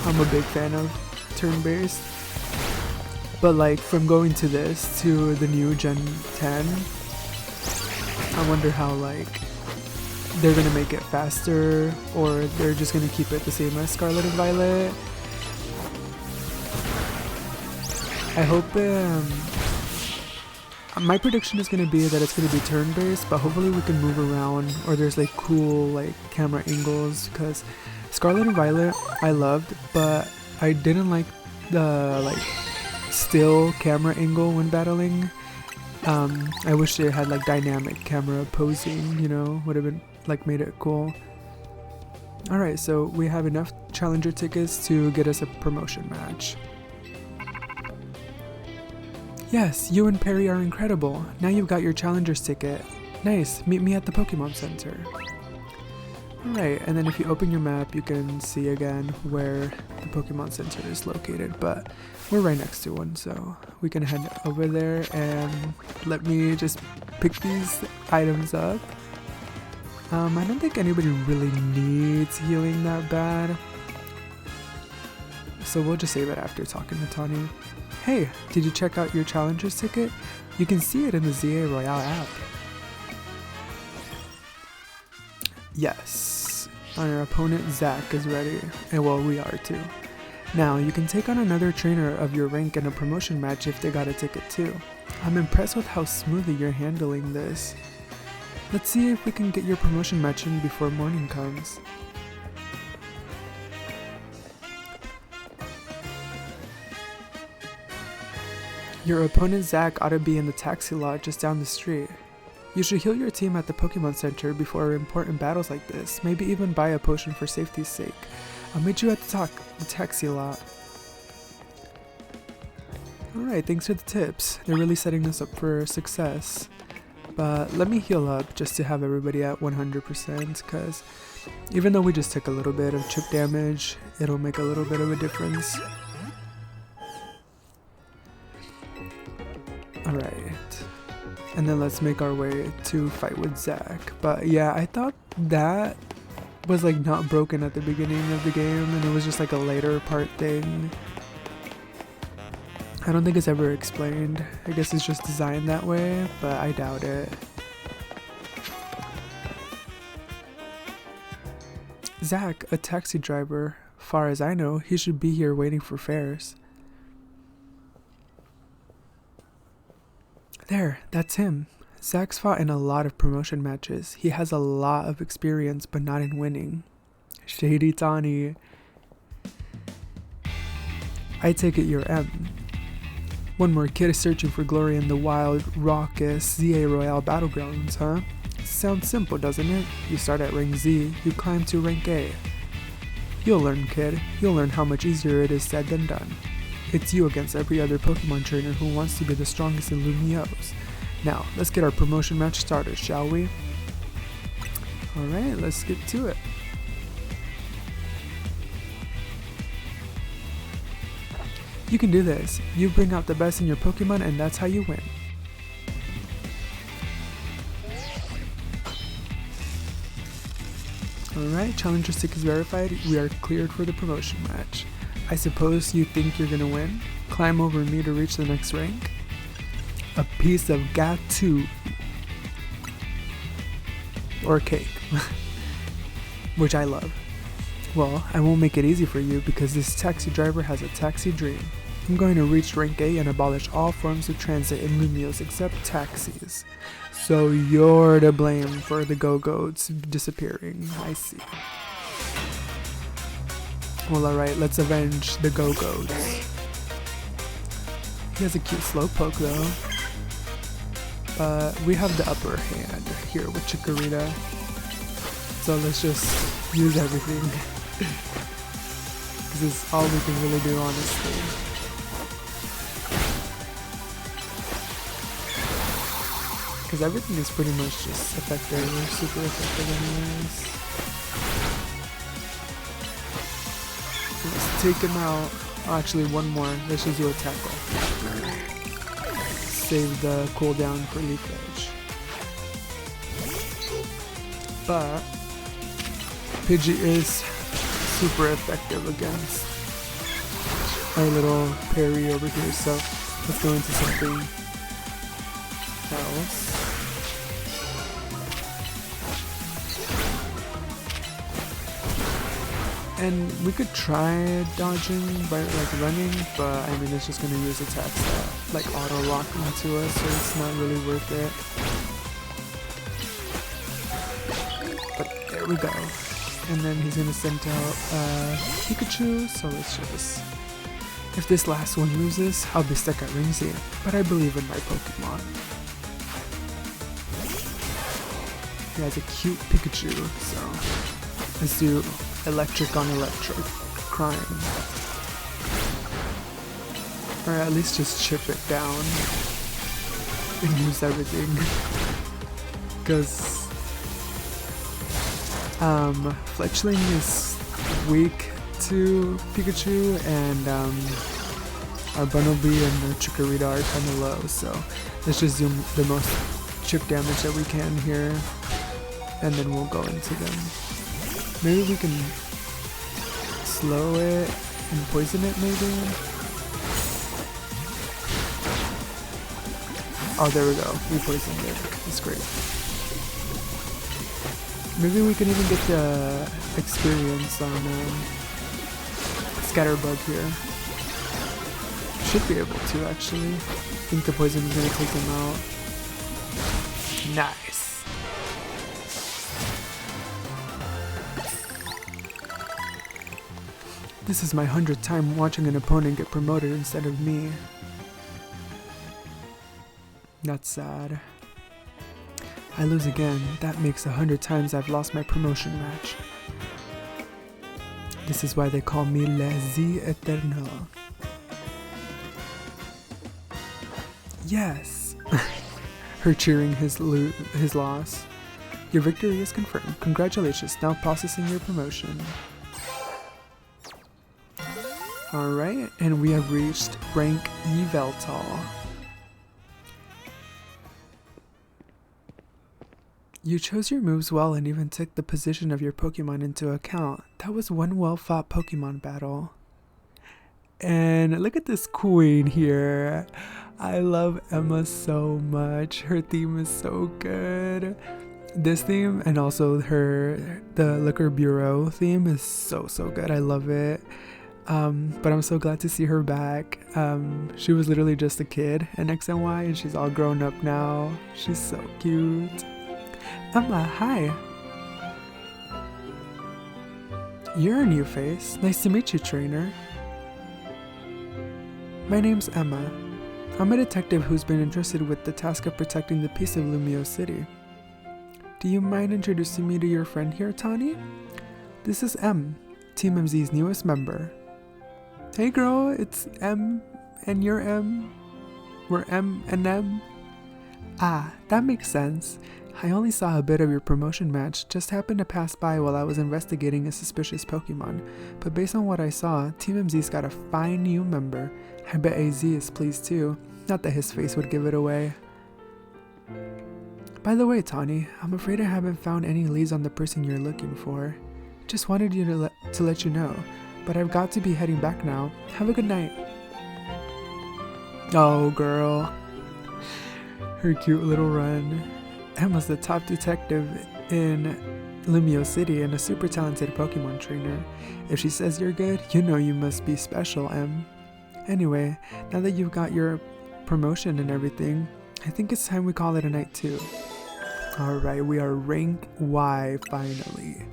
I'm a big fan of turn-based. But like from going to this to the new Gen 10, I wonder how like they're gonna make it faster or they're just gonna keep it the same as Scarlet and Violet. I hope my prediction is gonna be that it's gonna be turn-based, but hopefully we can move around or there's like cool like camera angles, because Scarlet and Violet I loved, but I didn't like the like still camera angle when battling. I wish they had like dynamic camera posing, you know, would have been like made it cool. Alright, so we have enough challenger tickets to get us a promotion match. Yes, you and Perry are incredible. Now you've got your challenger's ticket. Nice, meet me at the Pokemon Center. Alright, and then if you open your map, you can see again where the Pokemon Center is located, but we're right next to one, so we can head over there and let me just pick these items up. I don't think anybody really needs healing that bad, so we'll just save it after talking to Tawny. Hey, did you check out your challenger's ticket? You can see it in the ZA Royale app. Yes, our opponent Zach is ready, and well, we are too. Now, you can take on another trainer of your rank in a promotion match if they got a ticket too. I'm impressed with how smoothly you're handling this. Let's see if we can get your promotion match in before morning comes. Your opponent Zach ought to be in the taxi lot just down the street. You should heal your team at the Pokémon Center before important battles like this, maybe even buy a potion for safety's sake. I'll meet you at the taxi lot. Alright, thanks for the tips. They're really setting us up for success. But let me heal up just to have everybody at 100%, because even though we just took a little bit of chip damage, it'll make a little bit of a difference. Alright, and then let's make our way to fight with Zach. But yeah, I thought that was like not broken at the beginning of the game, and it was just like a later part thing. I don't think it's ever explained. I guess it's just designed that way, but I doubt it. Zach, a taxi driver. Far as I know, he should be here waiting for fares. There, that's him. Zach's fought in a lot of promotion matches. He has a lot of experience, but not in winning. Shady Tawny. I take it you're M. One more kid is searching for glory in the wild, raucous ZA Royale battlegrounds, huh? Sounds simple, doesn't it? You start at rank Z, you climb to rank A. You'll learn, kid. You'll learn how much easier it is said than done. It's you against every other Pokemon trainer who wants to be the strongest in Lumiose. Now, let's get our promotion match started, shall we? Alright, let's get to it. You can do this. You bring out the best in your Pokemon and that's how you win. Alright, Challenger Stick is verified. We are cleared for the promotion match. I suppose you think you're gonna win? Climb over me to reach the next rank? A piece of gâteau. Or cake. Which I love. Well, I won't make it easy for you because this taxi driver has a taxi dream. I'm going to reach rank A and abolish all forms of transit in Lumiose except taxis. So you're to blame for the Go-Goats disappearing. I see. Well, alright, let's avenge the Go-Goats. He has a cute Slowpoke though. But we have the upper hand here with Chikorita. So let's just use everything. This is all we can really do, honestly. Because everything is pretty much just effective, or super effective anyways. Let's take him out. Oh, actually, one more. Let's just do a tackle. Save the cooldown for Leaf Edge. But Pidgey is super effective against our little parry over here, so let's go into something else. And we could try dodging by like running, but I mean it's just gonna use attacks that like auto lock into us, so it's not really worth it. But there we go. And then he's gonna send out Pikachu, so let's just... If this last one loses, I'll be stuck at Ring Z, but I believe in my Pokemon. He has a cute Pikachu, so let's do electric on electric, crying. Or at least just chip it down and use everything. Because Fletchling is weak to Pikachu, and our Bunnelby and our Chikorita are kind of low, so let's just do the most chip damage that we can here, and then we'll go into them. Maybe we can slow it and poison it, maybe? Oh, there we go. We poisoned it. That's great. Maybe we can even get the experience on Scatterbug here. Should be able to, actually. I think the poison is going to take him out. Nice. This is my 100th time watching an opponent get promoted instead of me. That's sad. I lose again. That makes 100 times I've lost my promotion match. This is why they call me Le Z Eternal. Yes! Her cheering his loss. Your victory is confirmed. Congratulations, now processing your promotion. Alright, and we have reached rank Yveltal. You chose your moves well and even took the position of your Pokemon into account. That was one well-fought Pokemon battle. And look at this queen here. I love Emma so much. Her theme is so good. This theme and also the Liquor Bureau theme is so good. I love it. But I'm so glad to see her back. She was literally just a kid in X and Y and she's all grown up now. She's so cute. Emma, hi. You're a new face. Nice to meet you, trainer. My name's Emma. I'm a detective who's been entrusted with the task of protecting the peace of Lumiose City. Do you mind introducing me to your friend here, Tani? This is M, Team MZ's newest member. Hey girl, it's M, and you're M. We're M and M. Ah, that makes sense. I only saw a bit of your promotion match, just happened to pass by while I was investigating a suspicious Pokemon, but based on what I saw, Team MZ's got a fine new member. I bet AZ is pleased too, not that his face would give it away. By the way, Tani, I'm afraid I haven't found any leads on the person you're looking for. Just wanted you to let you know, but I've got to be heading back now. Have a good night. Oh girl. Her cute little run. Emma's the top detective in Lumiose City and a super talented Pokemon trainer. If she says you're good, you know you must be special, Em. Anyway, now that you've got your promotion and everything, I think it's time we call it a night too. Alright, we are rank Y finally.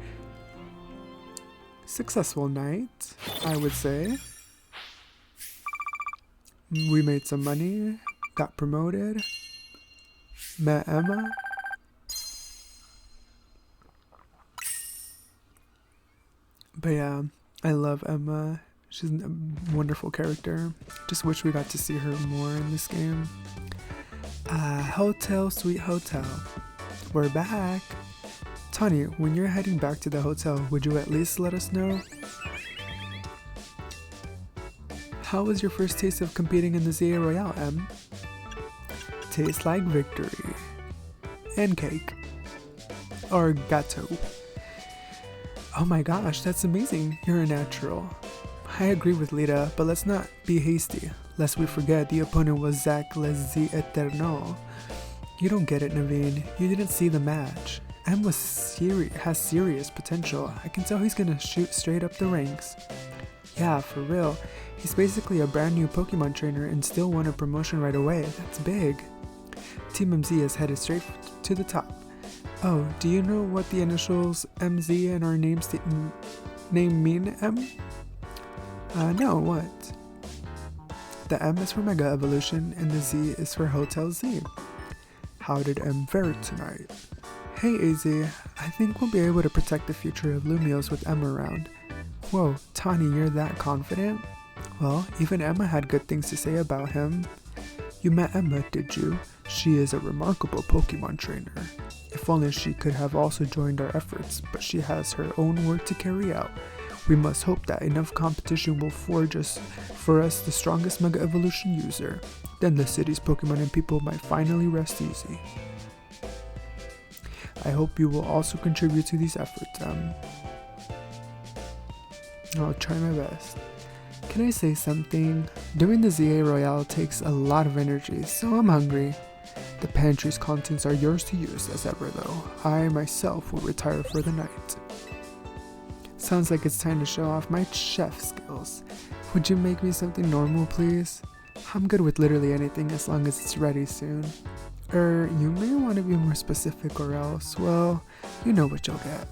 Successful night, I would say. We made some money, got promoted, met Emma. But yeah, I love Emma. She's a wonderful character. Just wish we got to see her more in this game. Hotel Sweet Hotel. We're back. Tani, when you're heading back to the hotel, would you at least let us know? How was your first taste of competing in the ZA Royale, Em? Tastes like victory. And cake. Or gâteau. Oh my gosh, that's amazing. You're a natural. I agree with Lita, but let's not be hasty, lest we forget the opponent was Zach Les Z Eternal. You don't get it, Naveen. You didn't see the match. M has serious potential. I can tell he's gonna shoot straight up the ranks. Yeah, for real. He's basically a brand new Pokemon trainer and still won a promotion right away. That's big. Team MZ is headed straight to the top. Oh, do you know what the initials MZ and our name mean, M? No, what? The M is for Mega Evolution and the Z is for Hotel Z. How did M fare tonight? Hey AZ, I think we'll be able to protect the future of Lumiose with Emma around. Whoa, Tani, you're that confident? Well, even Emma had good things to say about him. You met Emma, did you? She is a remarkable Pokemon trainer. If only she could have also joined our efforts, but she has her own work to carry out. We must hope that enough competition will forge for us the strongest Mega Evolution user. Then the city's Pokemon and people might finally rest easy. I hope you will also contribute to these efforts, I'll try my best. Can I say something? Doing the ZA Royale takes a lot of energy, so I'm hungry. The pantry's contents are yours to use as ever though. I myself will retire for the night. Sounds like it's time to show off my chef skills. Would you make me something normal, please? I'm good with literally anything as long as it's ready soon. You may want to be more specific or else, well, you know what you'll get.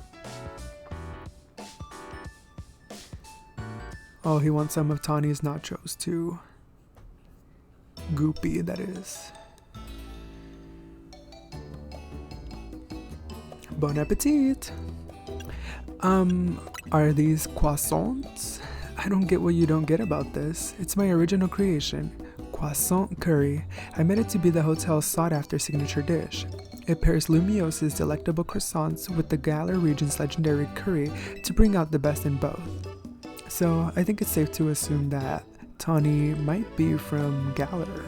Oh, he wants some of Tawny's nachos too. Goopy, that is. Bon appetit! Are these croissants? I don't get what you don't get about this. It's my original creation. Croissant curry. I made it to be the hotel's sought-after signature dish. It pairs Lumiose's delectable croissants with the Galar region's legendary curry to bring out the best in both. So I think it's safe to assume that Tawny might be from Galar.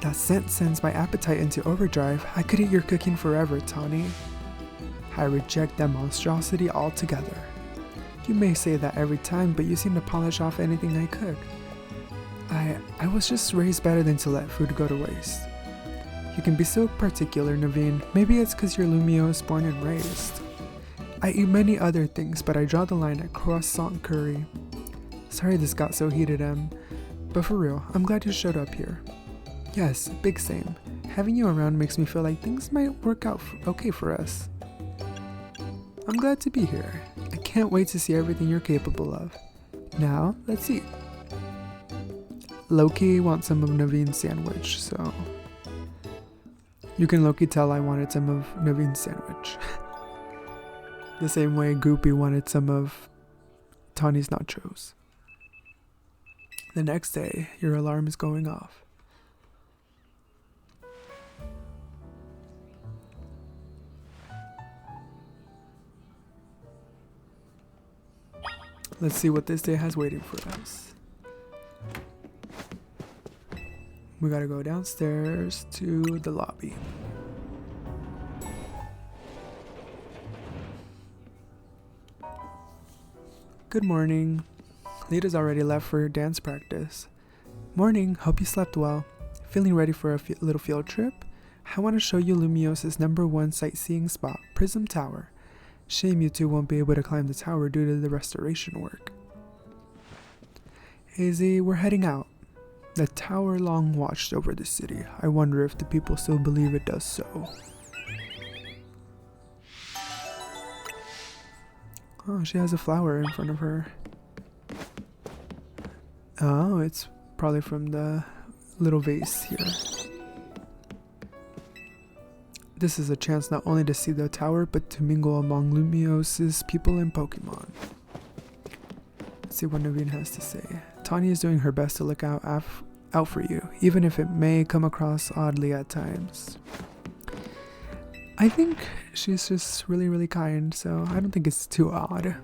That scent sends my appetite into overdrive. I could eat your cooking forever, Tawny. I reject that monstrosity altogether. You may say that every time, but you seem to polish off anything I cook. I was just raised better than to let food go to waste. You can be so particular, Naveen. Maybe it's because you're Lumiose born and raised. I eat many other things, but I draw the line at croissant curry. Sorry this got so heated, but for real, I'm glad you showed up here. Yes, big same. Having you around makes me feel like things might work out okay for us. I'm glad to be here. I can't wait to see everything you're capable of. Now, let's eat. Loki wants some of Naveen's sandwich, so... You can Loki tell I wanted some of Naveen's sandwich. The same way Goopy wanted some of Tawny's nachos. The next day, your alarm is going off. Let's see what this day has waiting for us. We gotta go downstairs to the lobby. Good morning. Lita's already left for dance practice. Morning, hope you slept well. Feeling ready for a little field trip? I want to show you Lumiose's #1 sightseeing spot, Prism Tower. Shame you two won't be able to climb the tower due to the restoration work. Hazy, we're heading out. The tower long watched over the city. I wonder if the people still believe it does so. Oh, she has a flower in front of her. Oh, it's probably from the little vase here. This is a chance not only to see the tower, but to mingle among Lumiose's people and Pokemon. Let's see what Naveen has to say. Tawny is doing her best to look out for you, even if it may come across oddly at times. I think she's just really, really kind, so I don't think it's too odd.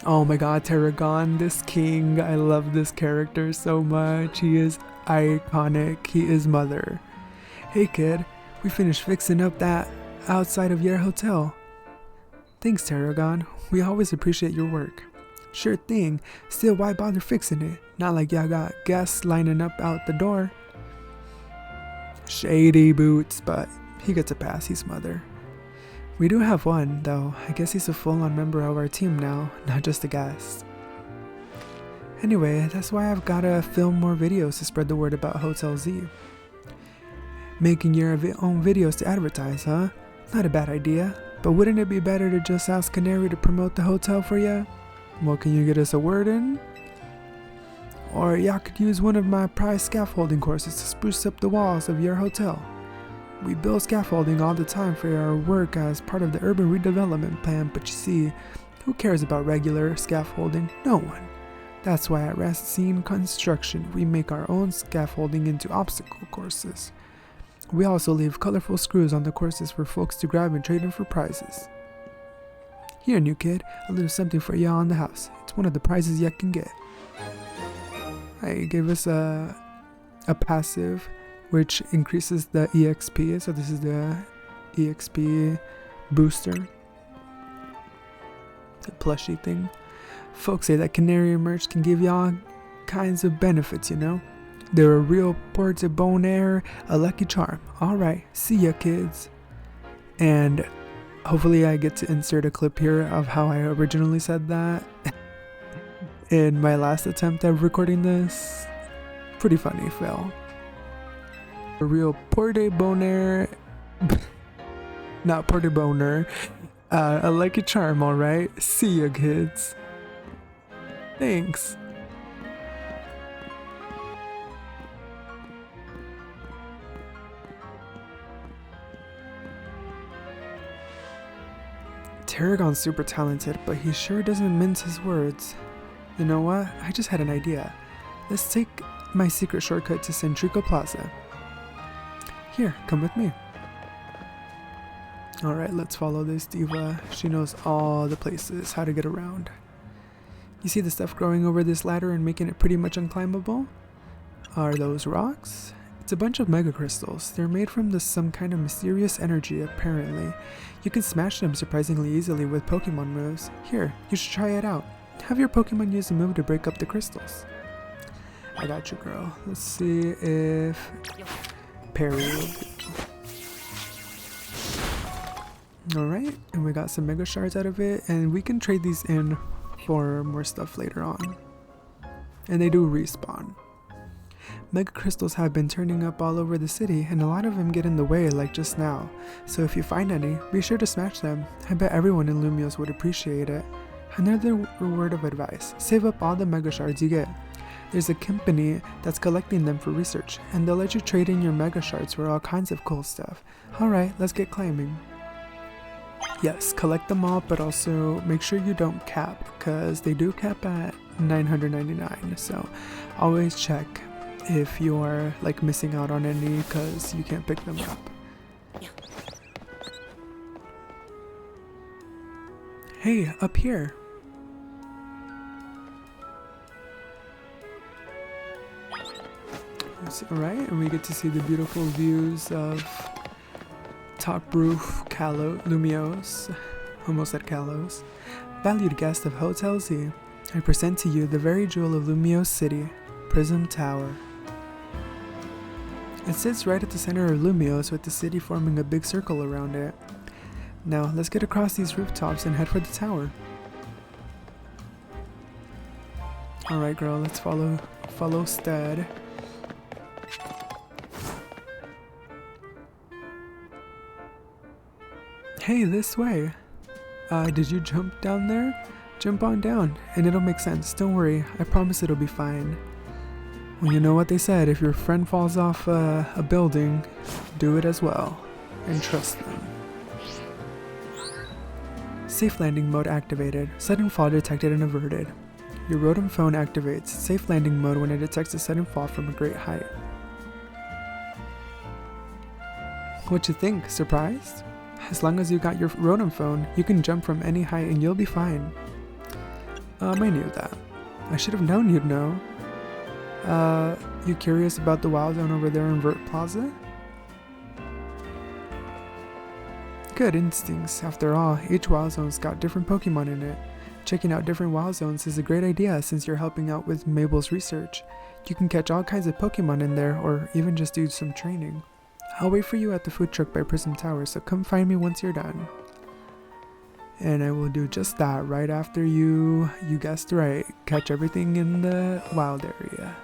Oh my god, Terragon, this king. I love this character so much. He is iconic. He is mother. Hey kid, we finished fixing up that outside of your hotel. Thanks, Terragon. We always appreciate your work. Sure thing. Still, why bother fixing it? Not like y'all got guests lining up out the door. Shady boots, but he gets a pass. He's mother. We do have one, though. I guess he's a full-on member of our team now, not just a guest. Anyway, that's why I've gotta film more videos to spread the word about Hotel Z. Making your own videos to advertise, huh? Not a bad idea. But wouldn't it be better to just ask Canary to promote the hotel for you? Well, can you get us a word in? Or y'all could use one of my prize scaffolding courses to spruce up the walls of your hotel. We build scaffolding all the time for our work as part of the urban redevelopment plan, but you see, who cares about regular scaffolding? No one. That's why at Racine Construction, we make our own scaffolding into obstacle courses. We also leave colorful screws on the courses for folks to grab and trade in for prizes. Here, new kid, a little something for y'all in the house. It's one of the prizes you can get. I gave us a passive, which increases the EXP. So this is the EXP booster, the plushie thing. Folks say that Canary merch can give y'all kinds of benefits, you know. They're a real porte-bonheur, a lucky charm. Alright, see ya kids. And hopefully I get to insert a clip here of how I originally said that in my last attempt at recording this. Pretty funny fail. A real porte-bonheur, not porte-bonheur, a lucky charm, alright? See ya kids. Thanks. Tarragon's super talented, but he sure doesn't mince his words. You know what? I just had an idea. Let's take my secret shortcut to Centrico Plaza. Here, come with me. Alright, let's follow this diva. She knows all the places, how to get around. You see the stuff growing over this ladder and making it pretty much unclimbable? Are those rocks? It's a bunch of mega crystals. They're made from some kind of mysterious energy, apparently. You can smash them surprisingly easily with Pokemon moves. Here, you should try it out. Have your Pokemon use a move to break up the crystals. I got you, girl. Let's see if Parry will be. Alright, and we got some Mega Shards out of it, and we can trade these in for more stuff later on. And they do respawn. Mega crystals have been turning up all over the city, and a lot of them get in the way like just now. So if you find any, be sure to smash them. I bet everyone in Lumiose would appreciate it. Another word of advice, save up all the Mega Shards you get. There's a company that's collecting them for research, and they'll let you trade in your Mega Shards for all kinds of cool stuff. Alright, let's get climbing. Yes, collect them all, but also make sure you don't cap, because they do cap at 999, so always check if you are like missing out on any because you can't pick them up. Hey, up here. Alright, and we get to see the beautiful views of top roof Lumiose. Almost at Kalos. Valued guest of Hotel Z, I present to you the very jewel of Lumiose City, Prism Tower. It sits right at the center of Lumiose with the city forming a big circle around it. Now, let's get across these rooftops and head for the tower. Alright girl, let's follow Stead. Hey, this way! Did you jump down there? Jump on down, and it'll make sense. Don't worry, I promise it'll be fine. Well, you know what they said, if your friend falls off a building, do it as well, and trust them. Safe landing mode activated. Sudden fall detected and averted. Your Rotom phone activates safe landing mode when it detects a sudden fall from a great height. What you think? Surprised? As long as you got your Rotom phone, you can jump from any height and you'll be fine. I knew that. I should have known you'd know. You curious about the wild zone over there in Vert Plaza? Good instincts. After all, each wild zone's got different Pokemon in it. Checking out different wild zones is a great idea since you're helping out with Mabel's research. You can catch all kinds of Pokemon in there or even just do some training. I'll wait for you at the food truck by Prism Tower, so come find me once you're done. And I will do just that right after you guessed right, catch everything in the wild area.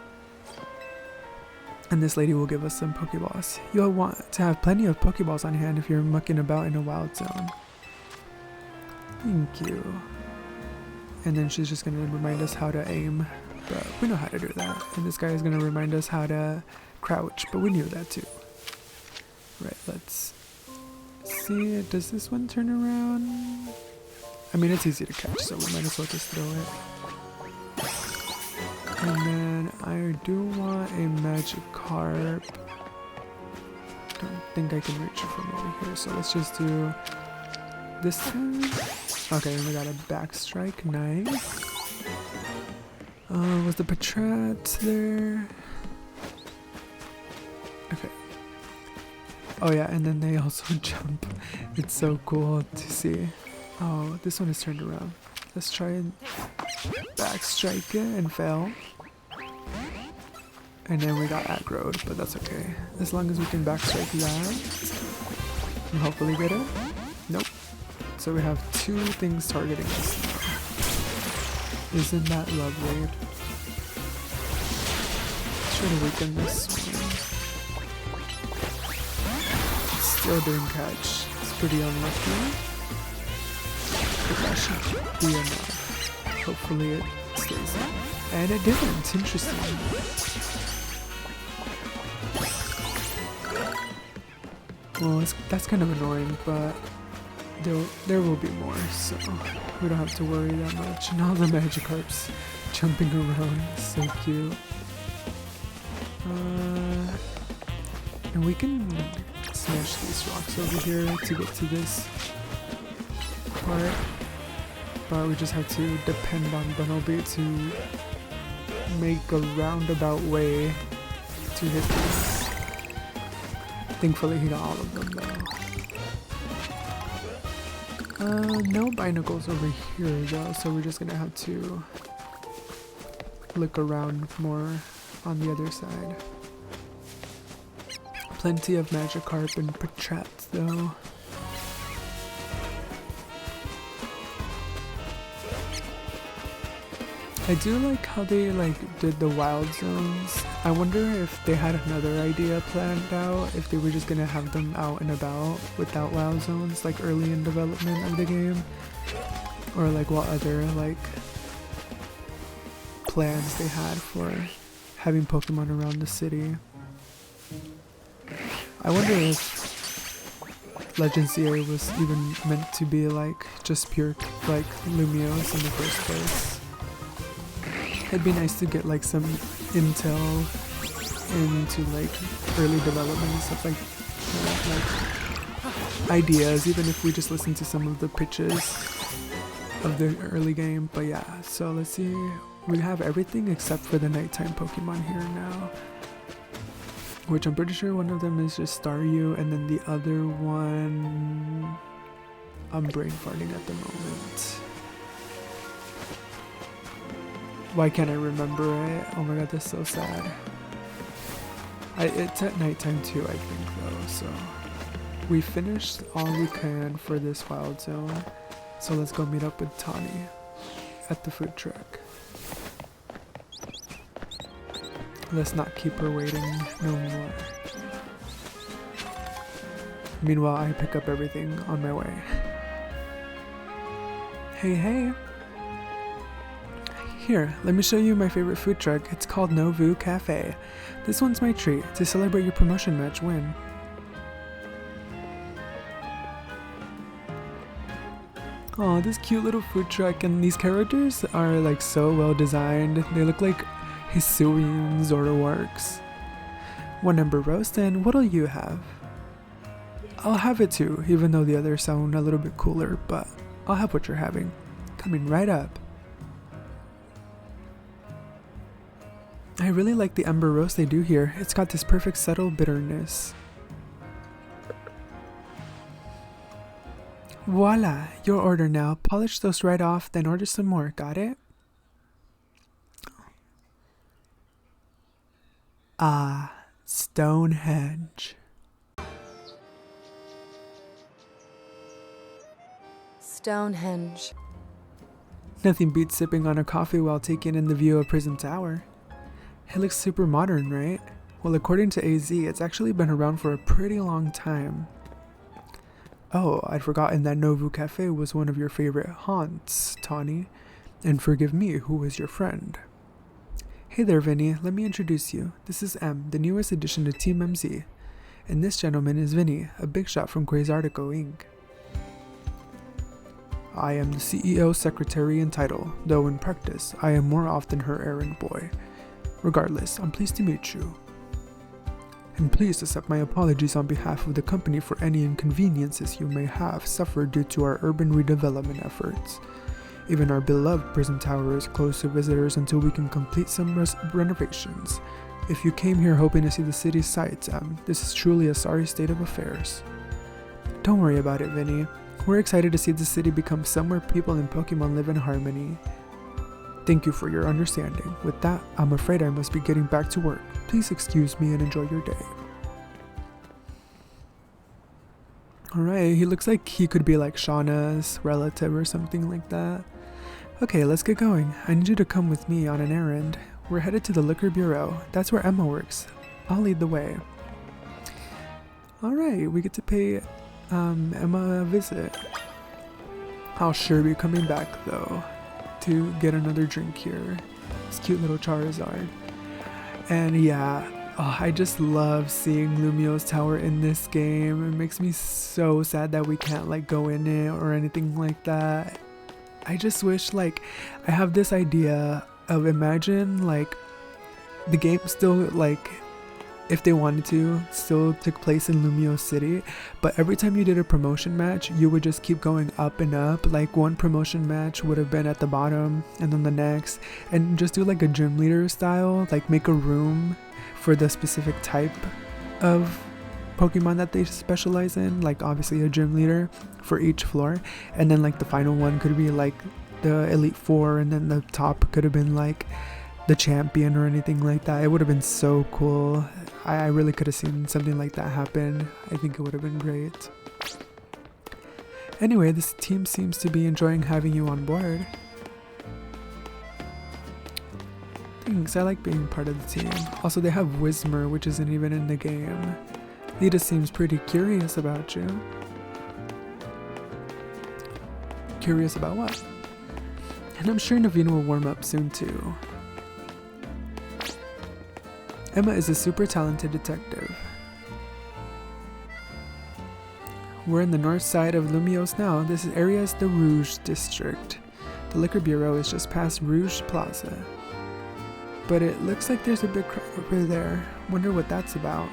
And this lady will give us some Pokeballs. You'll want to have plenty of Pokeballs on hand if you're mucking about in a wild zone. Thank you. And then she's just going to remind us how to aim, but we know how to do that. And this guy is going to remind us how to crouch, but we knew that too. Right, let's see. Does this one turn around? I mean, it's easy to catch, so we might as well just throw it. And then I do want a Magikarp. Don't think I can reach it from over here, so let's just do this one. Okay, and we got a Backstrike. Nice. Was the Patrat there? Okay. Oh yeah, and then they also jump. It's so cool to see. Oh, this one is turned around. Let's try and Backstrike it and fail. And then we got aggroed, but that's okay. As long as we can backstrike that and hopefully get it. Nope. So we have 2 things targeting us now. Isn't that lovely? Let's try to weaken this one. Still didn't catch. It's pretty unlucky. But that should be enough. Hopefully it stays up. And it didn't. Interesting. Well, that's kind of annoying, but there will be more, so we don't have to worry that much. And all the Magikarps jumping around, so cute. And we can smash these rocks over here to get to this part, but we just have to depend on Bunnelby to make a roundabout way to hit this. Thankfully he got all of them though. No binacles over here though, so we're just gonna have to look around more on the other side. Plenty of Magikarp and Patrats though. I do like how they did the wild zones. I wonder if they had another idea planned out, if they were just gonna have them out and about without wild zones early in development of the game, or what other plans they had for having Pokemon around the city. I wonder if Legends ZA was even meant to be just pure Lumiose in the first place. It'd be nice to get some intel into early development and stuff ideas, even if we just listen to some of the pitches of the early game. But yeah, so let's see. We have everything except for the nighttime Pokemon here now, which I'm pretty sure one of them is just Staryu, and then the other one, I'm brain farting at the moment. Why can't I remember it? Oh my god, that's so sad. It's at nighttime too, I think though, so we finished all we can for this wild zone. So let's go meet up with Tawny at the food truck. Let's not keep her waiting no more. Meanwhile, I pick up everything on my way. Hey. Here, let me show you my favorite food truck. It's called Novu Cafe. This one's my treat to celebrate your promotion match win. Oh, this cute little food truck, and these characters are so well designed. They look like Hisuian Zoroarks. 1 number roast, and what'll you have? I'll have it too, even though the others sound a little bit cooler, but I'll have what you're having. Coming right up. I really like the Ember roast they do here. It's got this perfect subtle bitterness. Voila! Your order now. Polish those right off, then order some more. Got it? Ah, Stonehenge. Stonehenge. Nothing beats sipping on a coffee while taking in the view of Prism Tower. It looks super modern, right? Well, according to AZ, it's actually been around for a pretty long time. Oh, I'd forgotten that Novu Cafe was one of your favorite haunts, Tawny. And forgive me, who is your friend? Hey there, Vinny. Let me introduce you. This is M, the newest addition to Team MZ. And this gentleman is Vinny, a big shot from Quasartico Inc. I am the CEO, secretary, and title, though in practice, I am more often her errand boy. Regardless, I'm pleased to meet you. And please accept my apologies on behalf of the company for any inconveniences you may have suffered due to our urban redevelopment efforts. Even our beloved Prism Tower is closed to visitors until we can complete some renovations. If you came here hoping to see the city's sights, this is truly a sorry state of affairs. Don't worry about it, Vinny. We're excited to see the city become somewhere people and Pokemon live in harmony. Thank you for your understanding. With that, I'm afraid I must be getting back to work. Please excuse me and enjoy your day. Alright, he looks like he could be like Shauna's relative or something like that. Okay, let's get going. I need you to come with me on an errand. We're headed to the liquor bureau. That's where Emma works. I'll lead the way. Alright, we get to pay Emma a visit. I'll sure be coming back though to get another drink here. This cute little Charizard. And yeah, I just love seeing Lumiose Tower in this game. It makes me so sad that we can't like go in it or anything like that. I just wish like I have this idea of imagine like the game still like if they wanted to still took place in Lumiose City, but every time you did a promotion match you would just keep going up and up. Like one promotion match would have been at the bottom and then the next, and just do like a gym leader style, like make a room for the specific type of Pokemon that they specialize in, like obviously a gym leader for each floor, and then like the final one could be like the Elite Four, and then the top could have been like the champion or anything like that. It would have been so cool. I really could have seen something like that happen. I think it would have been great. Anyway, this team seems to be enjoying having you on board. Thanks, I like being part of the team. Also, they have Whismur, which isn't even in the game. Lita seems pretty curious about you. Curious about what? And I'm sure Navina will warm up soon too. Emma is a super talented detective. We're in the north side of Lumiose now. This area is the Rouge district. The liquor bureau is just past Rouge Plaza. But it looks like there's a big crowd over there. Wonder what that's about.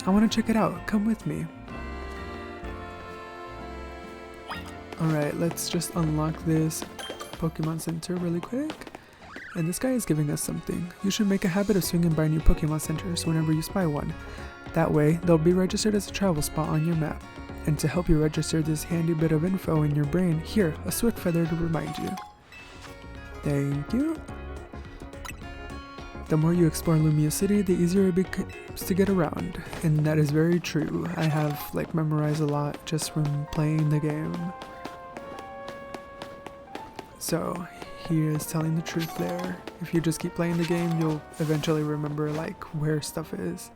I want to check it out. Come with me. Alright, let's just unlock this Pokemon Center really quick. And this guy is giving us something. You should make a habit of swinging by new Pokemon Centers whenever you spy one. That way, they'll be registered as a travel spot on your map. And to help you register this handy bit of info in your brain, here, a Swift Feather to remind you. Thank you. The more you explore Lumiose City, the easier it becomes to get around. And that is very true. I have like memorized a lot just from playing the game. So he is telling the truth there. If you just keep playing the game, you'll eventually remember like where stuff is.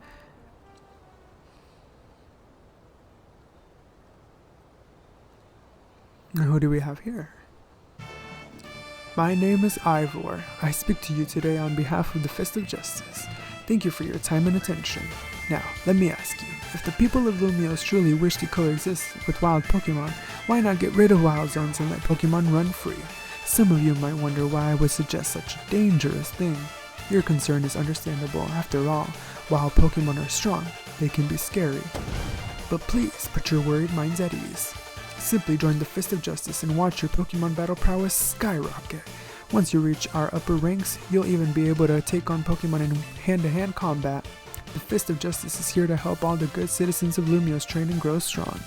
Now who do we have here? My name is Ivor. I speak to you today on behalf of the Fist of Justice. Thank you for your time and attention. Now, let me ask you, if the people of Lumiose truly wish to coexist with wild Pokemon, why not get rid of wild zones and let Pokemon run free? Some of you might wonder why I would suggest such a dangerous thing. Your concern is understandable. After all, while Pokemon are strong, they can be scary. But please put your worried minds at ease. Simply join the Fist of Justice and watch your Pokemon battle prowess skyrocket. Once you reach our upper ranks, you'll even be able to take on Pokemon in hand-to-hand combat. The Fist of Justice is here to help all the good citizens of Lumiose train and grow strong.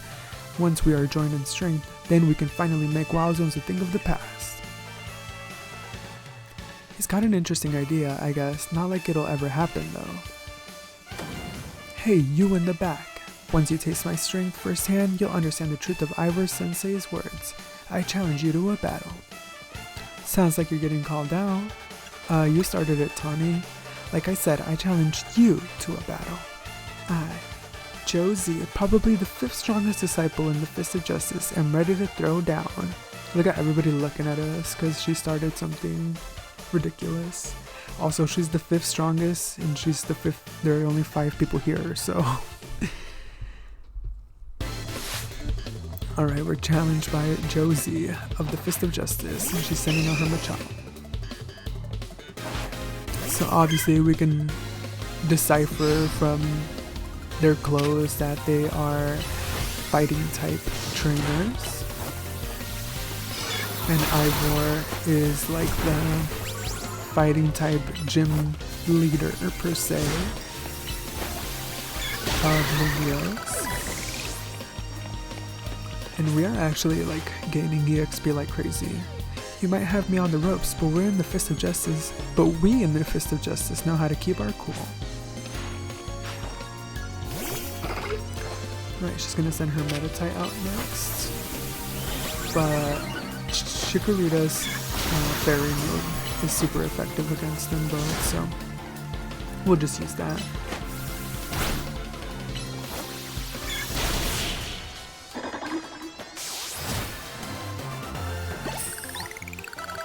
Once we are joined in strength, then we can finally make Wild Zones a thing of the past. He's got an interesting idea, I guess. Not like it'll ever happen, though. Hey, you in the back. Once you taste my strength firsthand, you'll understand the truth of Ivor Sensei's words. I challenge you to a battle. Sounds like you're getting called out. You started it, Tawny. Like I said, I challenged you to a battle. I, Josie, probably the 5th strongest disciple in the Fist of Justice, am ready to throw down. Look at everybody looking at us because she started something ridiculous. Also, she's the 5th strongest and she's the 5th. There are only 5 people here, so... Alright, we're challenged by Josie of the Fist of Justice, and she's sending out her Machop. So obviously we can decipher from their clothes that they are fighting type trainers. And Ivor is like the fighting type gym leader per se of Lumiose. And we are actually like gaining EXP like crazy. You might have me on the ropes, but we in the Fist of Justice know how to keep our cool. Right, she's gonna send her Meditite out next. But Chikorita's fairy move is super effective against them both, so we'll just use that.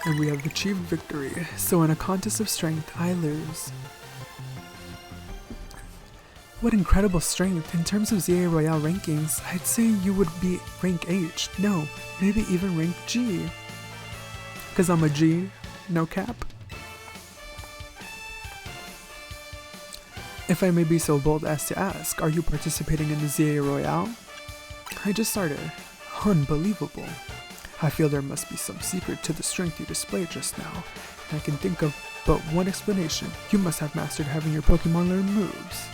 And we have achieved victory, so in a contest of strength, I lose. What incredible strength! In terms of ZA Royale rankings, I'd say you would be rank H. No, maybe even rank G. Cause I'm a G, no cap. If I may be so bold as to ask, are you participating in the ZA Royale? I just started. Unbelievable. I feel there must be some secret to the strength you displayed just now. And I can think of but one explanation. You must have mastered having your Pokemon learn moves.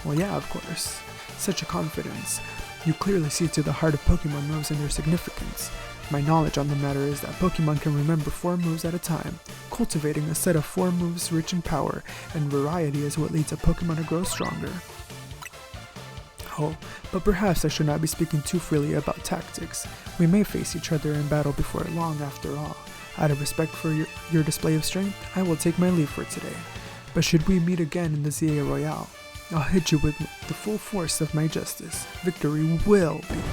Well, yeah, of course. Such a confidence. You clearly see to the heart of Pokemon moves and their significance. My knowledge on the matter is that Pokemon can remember 4 moves at a time. Cultivating a set of 4 moves rich in power and variety is what leads a Pokemon to grow stronger. Oh, but perhaps I should not be speaking too freely about tactics. We may face each other in battle before long after all. Out of respect for your display of strength, I will take my leave for today. But should we meet again in the ZA Royale, I'll hit you with the full force of my justice. Victory will be mine.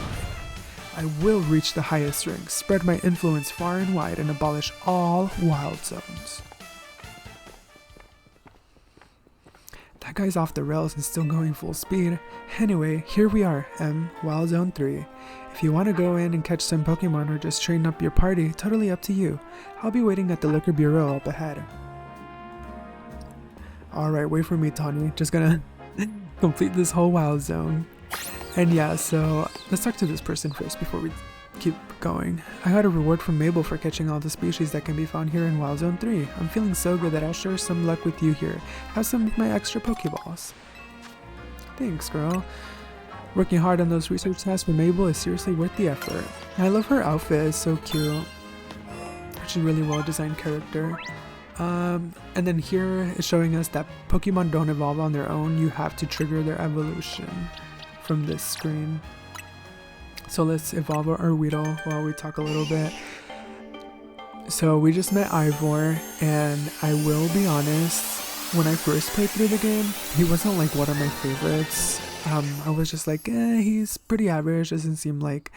I will reach the highest ranks, spread my influence far and wide, and abolish all wild zones. That guy's off the rails and still going full speed. Anyway, here we are, Wild Zone 3. If you want to go in and catch some Pokemon or just train up your party, totally up to you. I'll be waiting at the Liquor Bureau up ahead. Alright, wait for me, Tawny. Just gonna complete this whole Wild Zone. And yeah, so let's talk to this person first before we keep going. I got a reward from Mabel for catching all the species that can be found here in Wild Zone 3. I'm feeling so good that I'll share some luck with you here. Have some of my extra Pokeballs. Thanks, girl. Working hard on those research tasks for Mabel is seriously worth the effort. I love her outfit, it's so cute. She's a really well designed character. And then here it's showing us that Pokemon don't evolve on their own, you have to trigger their evolution from this screen. So let's evolve our Weedle while we talk a little bit. So we just met Ivor, and I will be honest, when I first played through the game, he wasn't like one of my favorites. I was just like, he's pretty average, doesn't seem like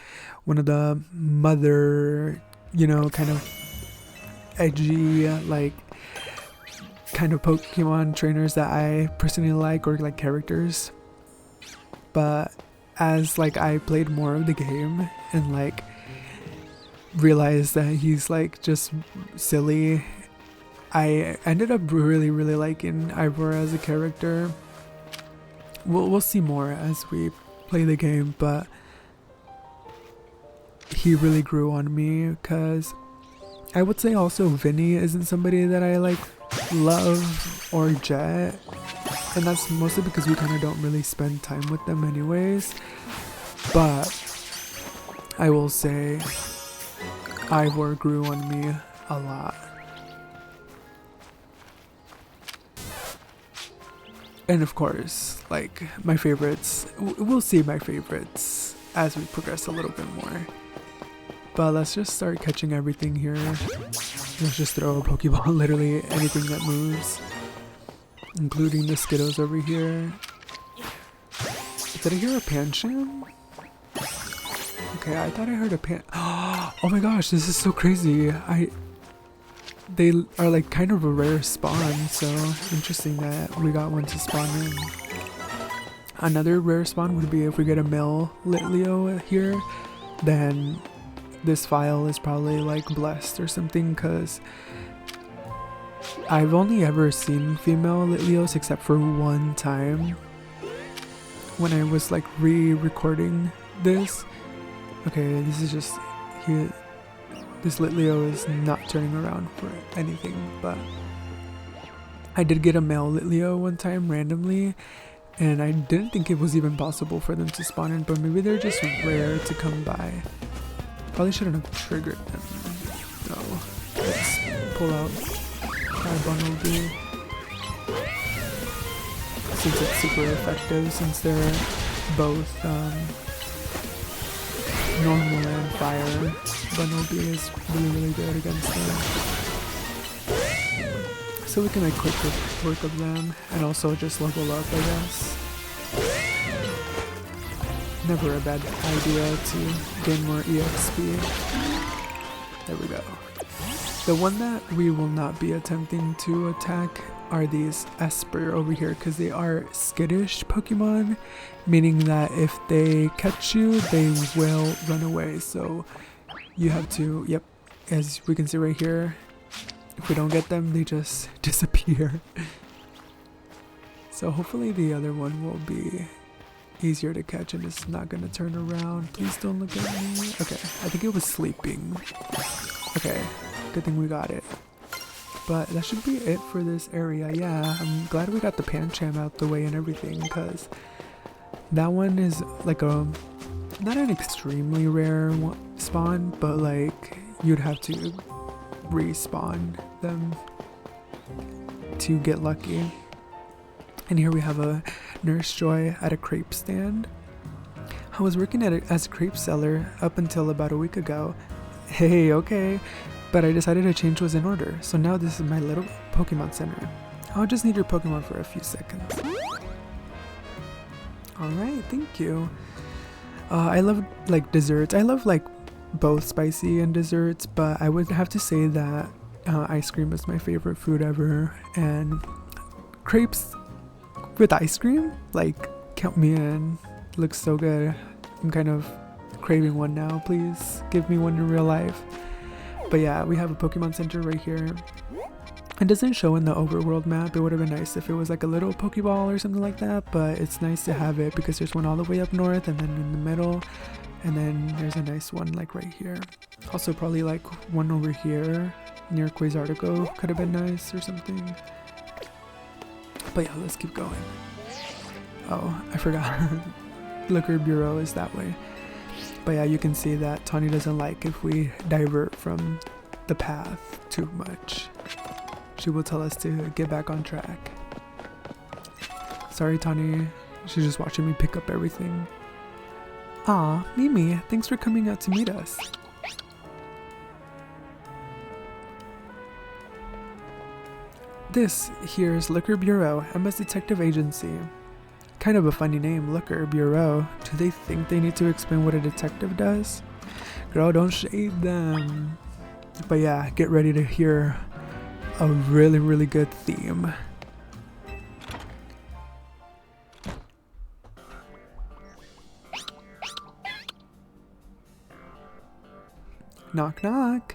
one of the mother, you know, kind of edgy, like, kind of Pokemon trainers that I personally like, or like characters. But as like I played more of the game and like realized that he's like just silly, I ended up really liking Ivor as a character. We'll see more as we play the game, but he really grew on me, because I would say also Vinny isn't somebody that I like love, or Jet, and that's mostly because we kind of don't really spend time with them anyways. But I will say Ivor grew on me a lot. And of course, like, my favorites, we'll see my favorites as we progress a little bit more. But let's just start catching everything here. Let's just throw a Pokeball, literally anything that moves, including the Skittos over here. Did I hear a Pancham? Okay, I thought I heard a Oh my gosh, this is so crazy. They are like kind of a rare spawn, so interesting that we got one to spawn in. Another rare spawn would be if we get a male Litleo here, then this file is probably like blessed or something, because I've only ever seen female Litleos except for one time when I was like re-recording this. Okay, this is just here. This Litleo is not turning around for anything, but I did get a male Litleo one time randomly, and I didn't think it was even possible for them to spawn in, but maybe they're just rare to come by. Probably shouldn't have triggered them though. Let's pull out our Bumblebee. Since it's super effective, since they're both normal and fire, Bumblebee is really good against them. So we can like quick work of them and also just level up, I guess. Never a bad idea to gain more EXP. There we go. The one that we will not be attempting to attack are these Esper over here, because they are skittish Pokemon, meaning that if they catch you, they will run away. So you have to, yep, as we can see right here, if we don't get them, they just disappear. So hopefully the other one will be easier to catch and it's not gonna turn around. Please don't look at me. Okay, I think it was sleeping. Okay, good thing we got it. But that should be it for this area. Yeah, I'm glad we got the Pancham out the way and everything, because that one is like a, not an extremely rare spawn, but like you'd have to respawn them to get lucky. And here we have a Nurse Joy at a crepe stand. I was working as a crepe seller up until about a week ago. Hey, okay. But I decided a change was in order, so now this is my little Pokemon Center. I'll just need your Pokemon for a few seconds. Alright, thank you. I love like desserts. I love like both spicy and desserts, but I would have to say that ice cream is my favorite food ever, and crepes with ice cream, like, count me in. Looks so good. I'm kind of craving one now. Please give me one in real life. But yeah, we have a Pokemon Center right here. It doesn't show in the overworld map. It would have been nice if it was like a little Pokeball or something like that, but it's nice to have it because there's one all the way up north and then in the middle, and then there's a nice one like right here. Also probably like one over here near Quasartico could have been nice or something. But yeah, let's keep going. Oh, I forgot. Liquor Bureau is that way. But yeah, you can see that Tawny doesn't like if we divert from the path too much. She will tell us to get back on track. Sorry, Tawny. She's just watching me pick up everything. Aw, Mimi, thanks for coming out to meet us. This here is Liquor Bureau, Emma's detective agency. Kind of a funny name, Liquor Bureau. Do they think they need to explain what a detective does? Girl, don't shade them. But yeah, get ready to hear a really good theme. Knock knock.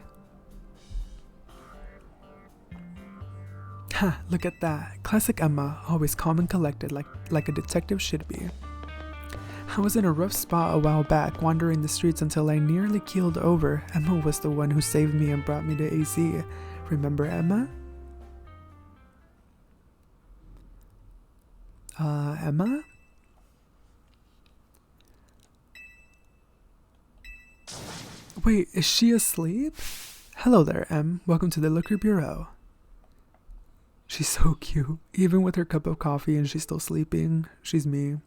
Ha, look at that. Classic Emma, always calm and collected like a detective should be. I was in a rough spot a while back, wandering the streets until I nearly keeled over. Emma was the one who saved me and brought me to AZ. Remember Emma? Emma? Wait, is she asleep? Hello there, Em. Welcome to the Liquor Bureau. She's so cute. Even with her cup of coffee and she's still sleeping. She's me.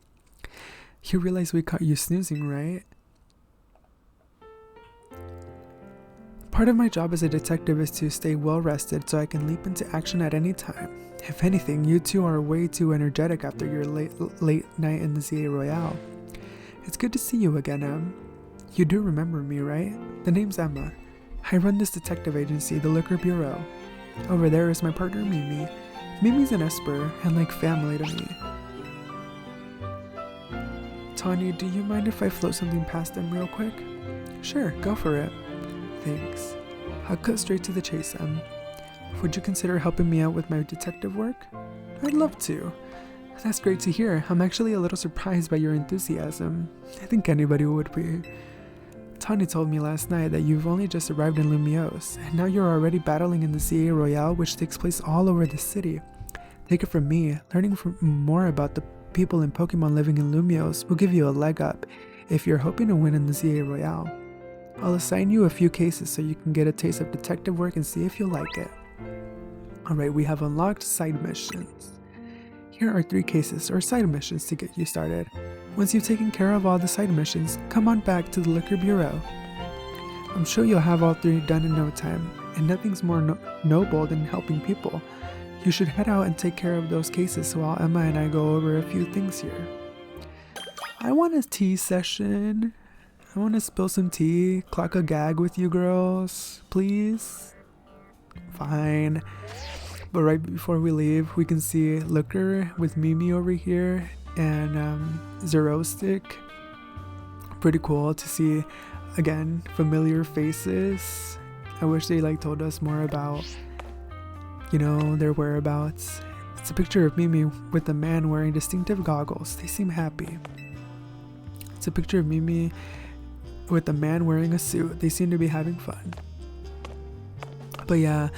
You realize we caught you snoozing, right? Part of my job as a detective is to stay well rested so I can leap into action at any time. If anything, you two are way too energetic after your late night in the ZA Royale. It's good to see you again, Em. You do remember me, right? The name's Emma. I run this detective agency, the Liquor Bureau. Over there is my partner, Mimi. Mimi's an Esper and like family to me. Tanya, do you mind if I float something past them real quick? Sure, go for it. Thanks. I'll cut straight to the chase, Em. Would you consider helping me out with my detective work? I'd love to. That's great to hear. I'm actually a little surprised by your enthusiasm. I think anybody would be. Tawny told me last night that you've only just arrived in Lumiose, and now you're already battling in the ZA Royale, which takes place all over the city. Take it from me, learning more about the people and Pokemon living in Lumiose will give you a leg up if you're hoping to win in the ZA Royale. I'll assign you a few cases so you can get a taste of detective work and see if you'll like it. Alright, we have unlocked side missions. Here are 3 cases or side missions to get you started. Once you've taken care of all the side missions, come on back to the Liquor Bureau. I'm sure you'll have all 3 done in no time, and nothing's more noble than helping people. You should head out and take care of those cases while Emma and I go over a few things here. I want a tea session. I want to spill some tea, clock a gag with you girls, please. Fine. But right before we leave, we can see Looker with Mimi over here and Zerostic. Pretty cool to see, again, familiar faces. I wish they told us more about, their whereabouts. It's a picture of Mimi with a man wearing distinctive goggles. They seem happy. It's a picture of Mimi with a man wearing a suit. They seem to be having fun. But yeah,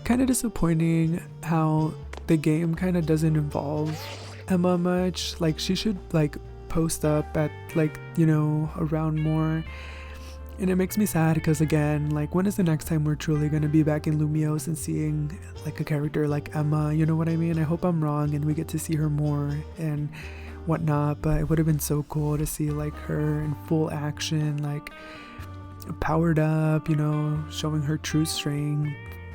kind of disappointing how the game kind of doesn't involve Emma much. She should post up at around more. And it makes me sad because again, when is the next time we're truly gonna be back in Lumiose and seeing a character like Emma, you know what I mean? I hope I'm wrong and we get to see her more and whatnot, but it would have been so cool to see her in full action, powered up, showing her true strength,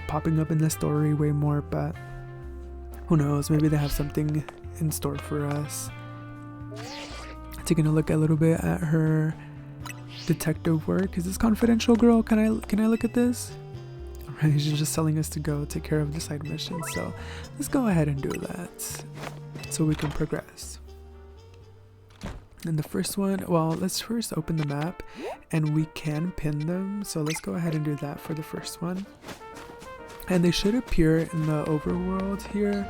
popping up in the story way more. But who knows, maybe they have something in store for us. Taking a look a little bit at her detective work. Is this confidential, girl? Can I look at this? Alright, she's just telling us to go take care of the side mission, so let's go ahead and do that so we can progress. And the first one, well, let's first open the map and we can pin them, so let's go ahead and do that for the first one. And they should appear in the overworld here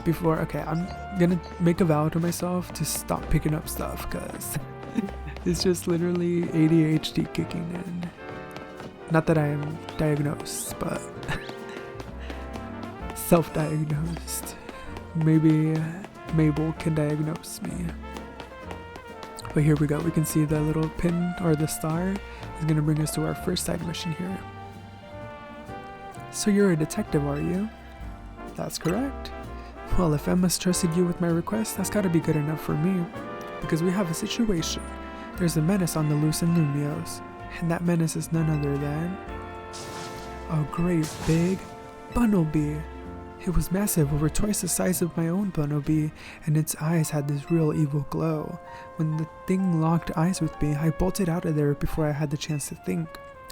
before. Okay, I'm gonna make a vow to myself to stop picking up stuff because it's just literally ADHD kicking in. Not that I am diagnosed, but self-diagnosed. Maybe Mabel can diagnose me. But here we go, we can see the little pin or the star is going to bring us to our first side mission here. So you're a detective, are you? That's correct. Well, if Emma's trusted you with my request, that's gotta be good enough for me. Because we have a situation. There's a menace on the loose in Lumiose, and that menace is none other than a great big bumblebee. It was massive, over twice the size of my own bumblebee, and its eyes had this real evil glow. When the thing locked eyes with me, I bolted out of there before I had the chance to think.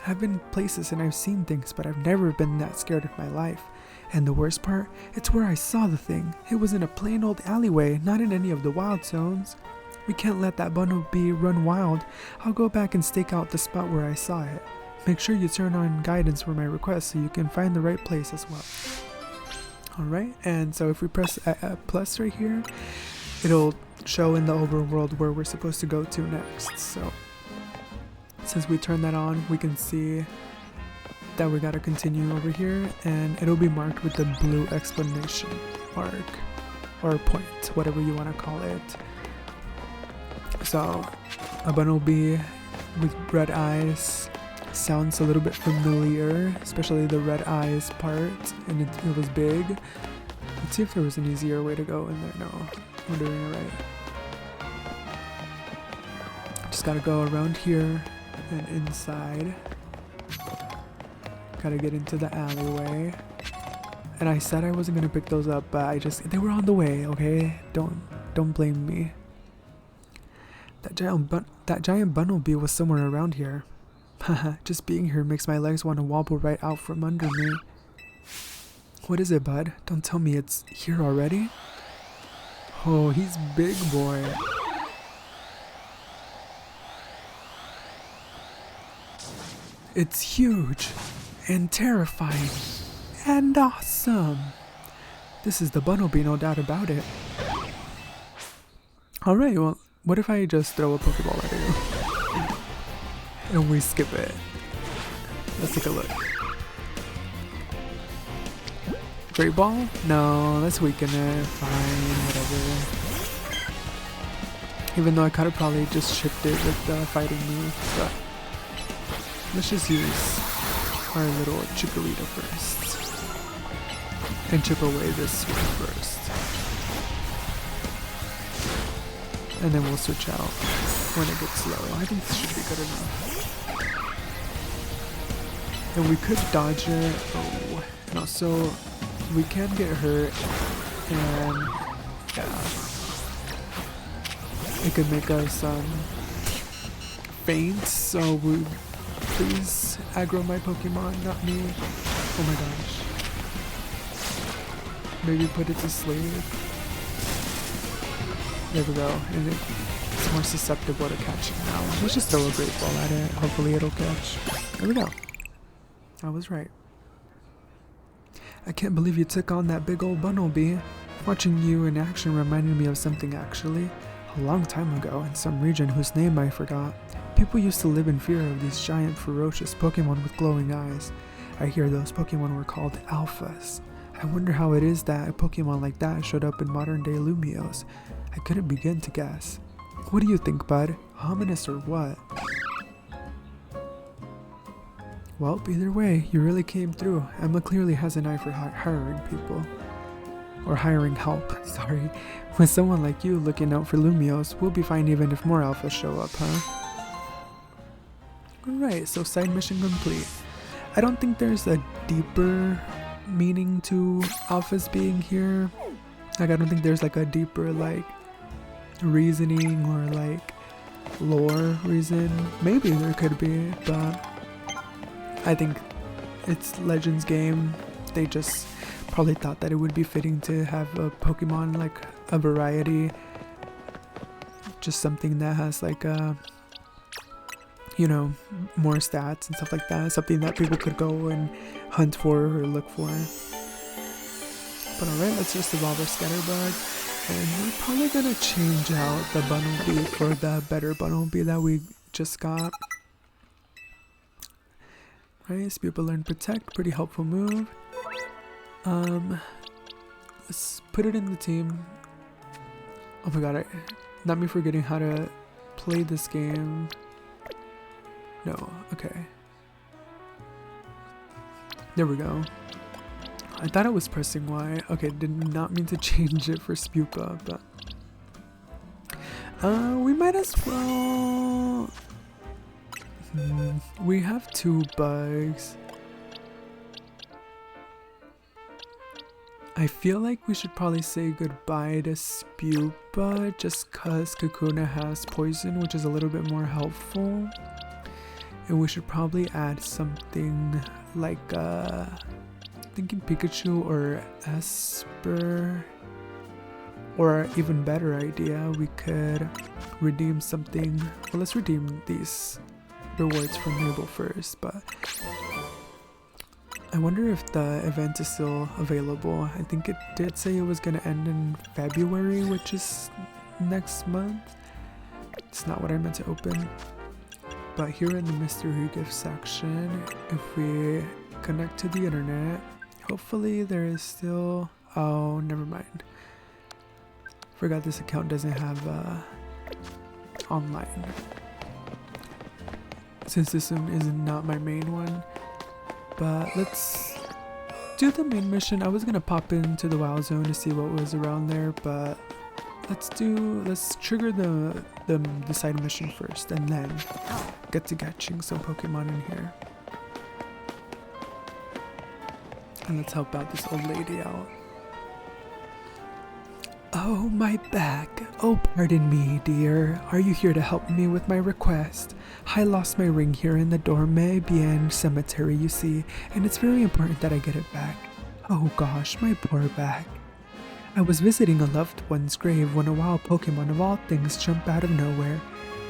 I've been places and I've seen things, but I've never been that scared in my life. And the worst part, it's where I saw the thing. It was in a plain old alleyway, not in any of the wild zones. We can't let that bumblebee run wild. I'll go back and stake out the spot where I saw it. Make sure you turn on guidance for my request so you can find the right place as well. Alright, and so if we press plus right here, it'll show in the overworld where we're supposed to go to next. So since we turn that on, we can see that we gotta continue over here, and it'll be marked with the blue exclamation mark or point, whatever you want to call it. So a bumblebee with red eyes sounds a little bit familiar, especially the red eyes part, and it was big. Let's see if there was an easier way to go in there. No, we're doing it right. Just gotta go around here and inside. Gotta get into the alleyway. And I said I wasn't gonna pick those up, but they were on the way, okay? Don't blame me. That giant bumblebee was somewhere around here. Haha, just being here makes my legs want to wobble right out from under me. What is it, bud? Don't tell me it's here already? Oh, he's big, boy. It's huge and terrifying and awesome. This is the bumblebee, no doubt about it. Alright, well, what if I just throw a Pokeball at you? And we skip it. Let's take a look. Great Ball? No, let's weaken it. Fine, whatever. Even though I could have probably just shipped it with the fighting move, but let's just use our little Chikorita first. And chip away this one first. And then we'll switch out when it gets low. I think this should be good enough. And we could dodge it. Oh, and also we can get hurt. And yeah, it could make us faint. So please aggro my Pokemon, not me. Oh my gosh. Maybe put it to sleep. There we go. And it's more susceptible to catching now. Let's just throw a great ball at it. Hopefully it'll catch. There we go. I was right. I can't believe you took on that big old Bunnelby. Watching you in action reminded me of something actually. A long time ago, in some region whose name I forgot, people used to live in fear of these giant ferocious Pokemon with glowing eyes. I hear those Pokemon were called Alphas. I wonder how it is that a Pokemon like that showed up in modern day Lumiose. I couldn't begin to guess. What do you think, bud? Ominous or what? Well, either way, you really came through. Emma clearly has an eye for hiring people. Or hiring help, sorry. With someone like you looking out for Lumiose, we'll be fine even if more alphas show up, huh? Alright, so side mission complete. I don't think there's a deeper meaning to alphas being here. Like, I don't think there's like a deeper like reasoning or like lore reason. Maybe there could be, but I think it's Legends game. They just probably thought that it would be fitting to have a Pokemon like a variety, just something that has like a, you know, more stats and stuff like that, something that people could go and hunt for or look for. But alright, let's just evolve our Scatterbug, and we're probably gonna change out the Bunnelby for the better Bunnelby that we just got. Right, Spupa learn Protect, pretty helpful move. Let's put it in the team. Oh my god, not me forgetting how to play this game. No, okay. There we go. I thought I was pressing Y. Okay, did not mean to change it for Spupa, but we might as well. We have 2 bugs. I feel like we should probably say goodbye to Spupa just cause Kakuna has poison, which is a little bit more helpful. And we should probably add something like thinking Pikachu or Esper, or even better idea, we could redeem something. Well, let's redeem these rewards from Mabel first, but I wonder if the event is still available. I think it did say it was gonna end in February, which is next month. It's not what I meant to open. But here in the mystery gift section, if we connect to the internet, hopefully there is still, oh, never mind. Forgot this account doesn't have online. Since this one is not my main one. But let's do the main mission. I was gonna pop into the WoW zone to see what was around there, but let's trigger the side mission first and then get to catching some Pokemon in here. And let's help out this old lady out. Oh, my back. Oh, pardon me, dear. Are you here to help me with my request? I lost my ring here in the Dorme Bien cemetery, you see, and it's very important that I get it back. Oh gosh, my poor back. I was visiting a loved one's grave when a wild Pokemon of all things jumped out of nowhere.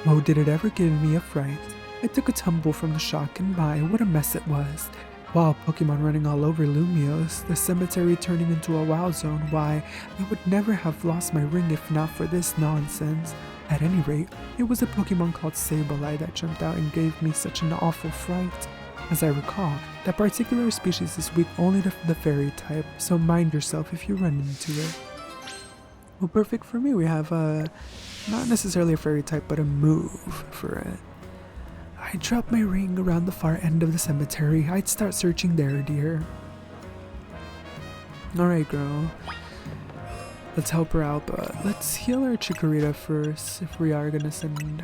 Oh, did it ever give me a fright. I took a tumble from the shock, and my, what a mess it was. Wild Pokemon running all over Lumiose, the cemetery turning into a WoW zone. Why, I would never have lost my ring if not for this nonsense. At any rate, it was a Pokemon called Sableye that jumped out and gave me such an awful fright. As I recall, that particular species is weak only to the fairy type, so mind yourself if you run into it. Well, perfect for me. We have not necessarily a fairy type, but a move for it. I dropped my ring around the far end of the cemetery. I'd start searching there, dear. Alright, girl. Let's help her out, but let's heal our Chikorita first if we are gonna send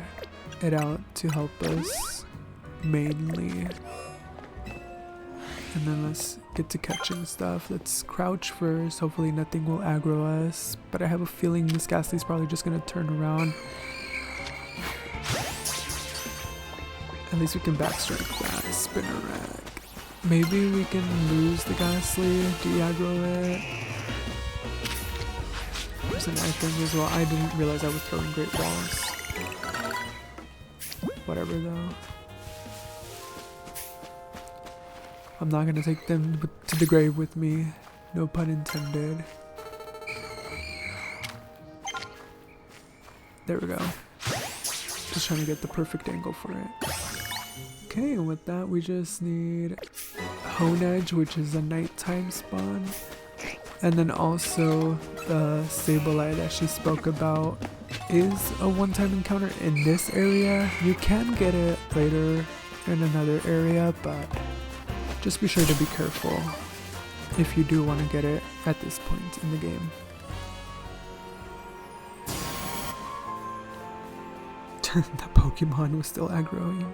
it out to help us mainly. And then let's get to catching stuff. Let's crouch first. Hopefully nothing will aggro us. But I have a feeling this Ghastly's probably just gonna turn around. At least we can backstrike that. Spinnerack. Maybe we can lose the Ghastly, de-aggro it. There's an item as well. I didn't realize I was throwing Great Balls. Whatever though. I'm not gonna take them to the grave with me. No pun intended. There we go. Just trying to get the perfect angle for it. Okay, and with that we just need Hone Edge, which is a nighttime spawn. And then also the Sableye that she spoke about is a one-time encounter in this area. You can get it later in another area, but just be sure to be careful if you do want to get it at this point in the game. The Pokemon was still aggroing.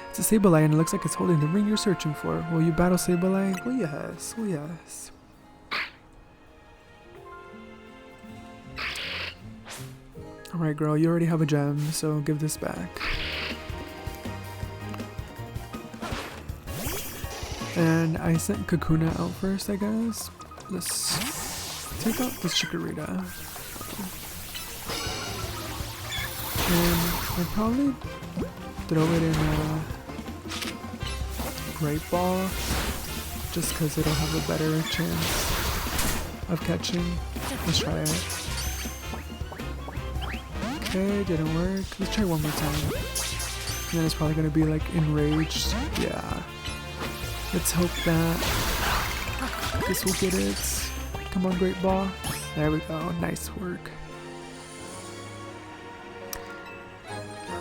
It's a Sableye and it looks like it's holding the ring you're searching for. Will you battle Sableye? Well, yes. Well, yes. Alright, girl, you already have a gem, so give this back. And I sent Kakuna out first, I guess. Let's take out this Chikorita. And I'll probably throw it in a Great Ball, just because it'll have a better chance of catching. Let's try it. Okay, didn't work. Let's try one more time. And then it's probably gonna be like enraged. Yeah. Let's hope that this will get it. Come on, Great Ball. There we go. Nice work.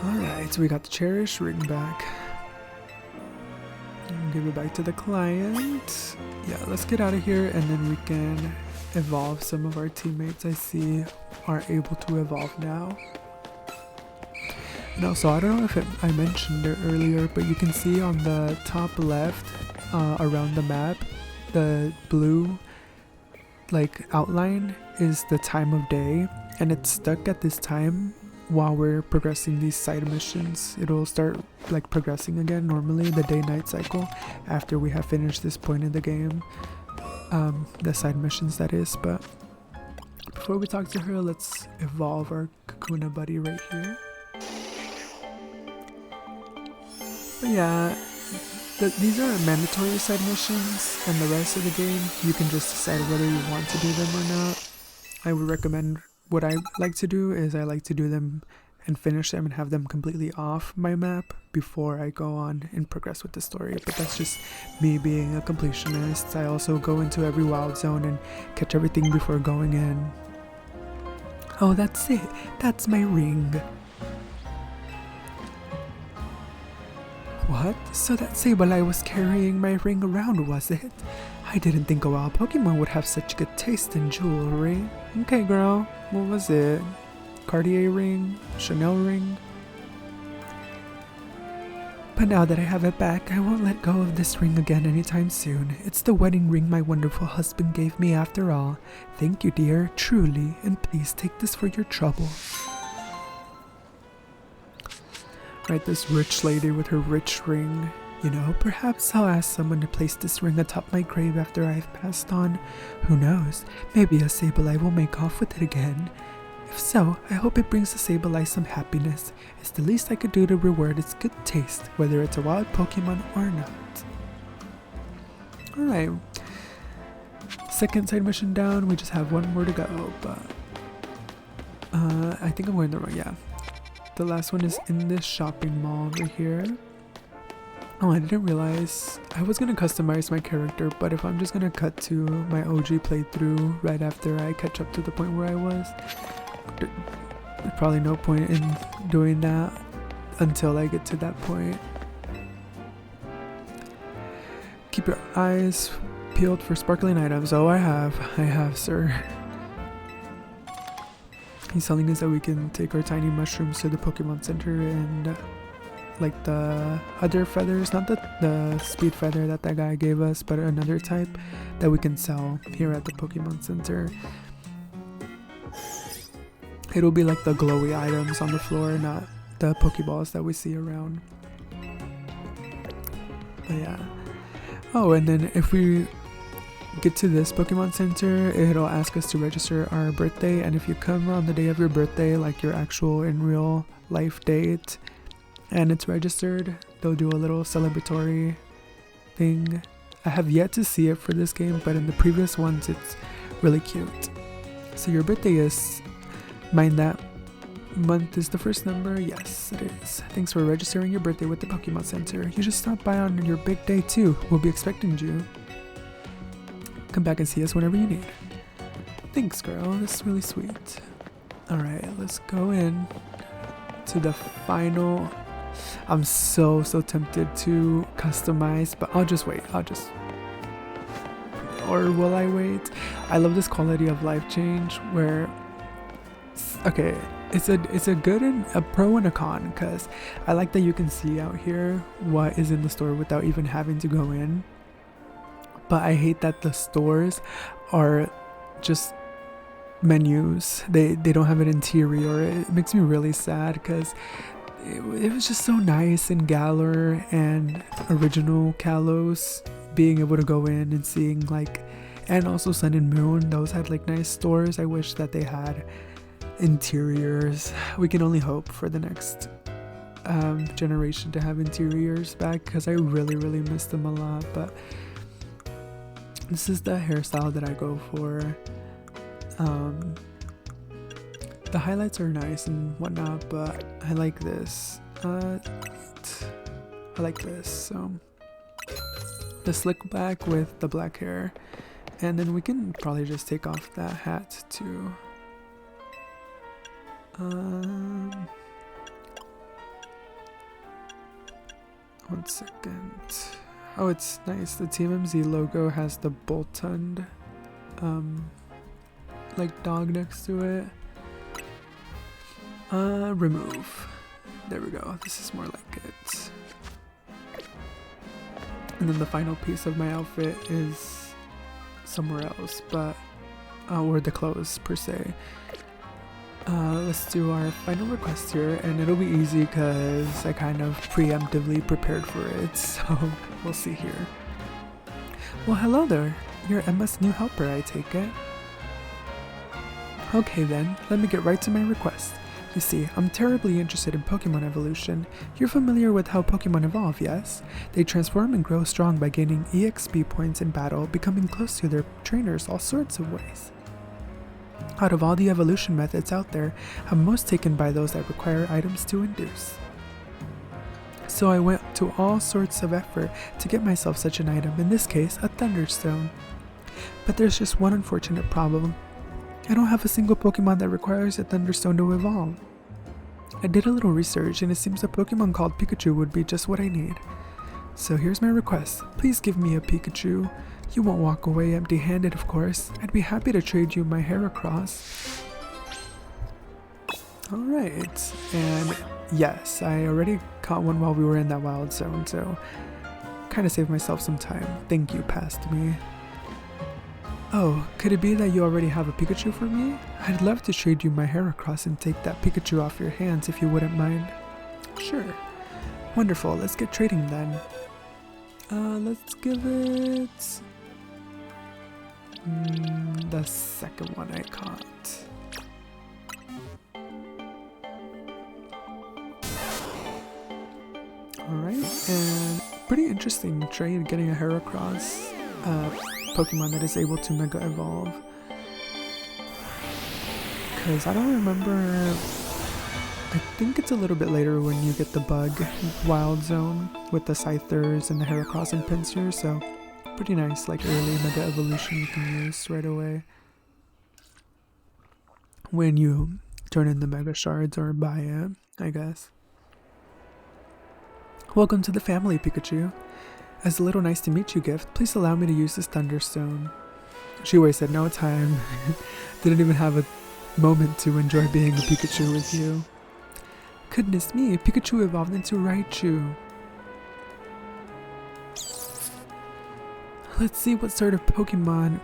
Alright, so we got the Cherish ring back. Give it back to the client. Yeah, let's get out of here and then we can evolve some of our teammates I see are able to evolve now. And also, I don't know if I mentioned it earlier, but you can see on the top left around the map, the blue like outline is the time of day, and it's stuck at this time while we're progressing these side missions. It'll start like progressing again normally, the day-night cycle, after we have finished this point in the game. The side missions, that is. But before we talk to her, let's evolve our Kakuna buddy right here. But yeah, these are mandatory side missions, and the rest of the game you can just decide whether you want to do them or not. I would recommend, what I like to do is I like to do them and finish them and have them completely off my map before I go on and progress with the story. But that's just me being a completionist. I also go into every wild zone and catch everything before going in. Oh, that's it. That's my ring. What? So that Sableye was carrying my ring around, was it? I didn't think a wild Pokemon would have such good taste in jewelry. Okay, girl. What was it? Cartier ring? Chanel ring? But now that I have it back, I won't let go of this ring again anytime soon. It's the wedding ring my wonderful husband gave me after all. Thank you, dear, truly, and please take this for your trouble. Right, this rich lady with her rich ring. You know, perhaps I'll ask someone to place this ring atop my grave after I've passed on. Who knows, maybe a Sableye will make off with it again. If so, I hope it brings the Sableye some happiness. It's the least I could do to reward its good taste, whether it's a wild Pokemon or not. Alright. Second side mission down, we just have one more to go, but I think I'm going the wrong, yeah. The last one is in this shopping mall over here. Oh, I didn't realize I was gonna customize my character, but if I'm just gonna cut to my OG playthrough right after I catch up to the point where I was, there's probably no point in doing that. until I get to that point. Keep your eyes peeled for sparkling items. Oh, I have, sir. He's telling us that we can take our tiny mushrooms to the Pokemon Center and like the other feathers, not the speed feather that guy gave us, but another type that we can sell here at the Pokemon Center. It'll be like the glowy items on the floor, not the Pokeballs that we see around. But yeah. Oh, and then if we get to this Pokemon Center, it'll ask us to register our birthday, and if you come on the day of your birthday, like your actual in real life date, and it's registered, they'll do a little celebratory thing. I have yet to see it for this game, but in the previous ones it's really cute. So your birthday is, mind that month is the first number. Yes, it is. Thanks for registering your birthday with the Pokemon Center. You just stop by on your big day too. We'll be expecting you. Come back and see us whenever you need. Thanks, girl. This is really sweet. Alright, let's go in to the final. I'm so tempted to customize, but I'll just wait. Or will I wait? I love this quality of life change where, okay, it's a good and a pro and a con, because I like that you can see out here what is in the store without even having to go in. But I hate that the stores are just menus. They don't have an interior. It makes me really sad, because it was just so nice in Galar and original Kalos, being able to go in and seeing like, and also Sun and Moon, those had like nice stores. I wish that they had interiors. We can only hope for the next generation to have interiors back, because I really miss them a lot. But this is the hairstyle that I go for. The highlights are nice and whatnot, but I like this. I like this. So the slick back with the black hair, and then we can probably just take off that hat too. One second. Oh, it's nice. The TMZ logo has the Boltund like dog next to it. Remove. There we go. This is more like it. And then the final piece of my outfit is somewhere else, but or the clothes per se. Let's do our final request here, and it'll be easy because I kind of preemptively prepared for it, so we'll see here. Well, hello there. You're Emma's new helper, I take it. Okay then, let me get right to my request. You see, I'm terribly interested in Pokemon evolution. You're familiar with how Pokemon evolve, yes? They transform and grow strong by gaining EXP points in battle, becoming close to their trainers all sorts of ways. Out of all the evolution methods out there, I'm most taken by those that require items to induce. So I went to all sorts of effort to get myself such an item, in this case, a Thunderstone. But there's just one unfortunate problem. I don't have a single Pokemon that requires a Thunderstone to evolve. I did a little research, and it seems a Pokemon called Pikachu would be just what I need. So here's my request. Please give me a Pikachu. You won't walk away empty-handed, of course. I'd be happy to trade you my Heracross. Alright, and yes, I already caught one while we were in that wild zone, so kind of saved myself some time. Thank you, past me. Oh, could it be that you already have a Pikachu for me? I'd love to trade you my Heracross and take that Pikachu off your hands if you wouldn't mind. Sure. Wonderful, let's get trading then. Let's give it the second one I caught. Alright, and pretty interesting trade getting a Heracross Pokemon that is able to Mega Evolve. Because I don't remember, I think it's a little bit later when you get the bug wild zone with the Scythers and the Heracross and Pinsir, so pretty nice, like early Mega Evolution you can use right away when you turn in the Mega Shards or buy it, I guess. Welcome to the family, Pikachu. As a little nice to meet you gift, please allow me to use this Thunderstone. She wasted no time. Didn't even have a moment to enjoy being a Pikachu with you. Goodness me, Pikachu evolved into Raichu. Let's see what sort of Pokemon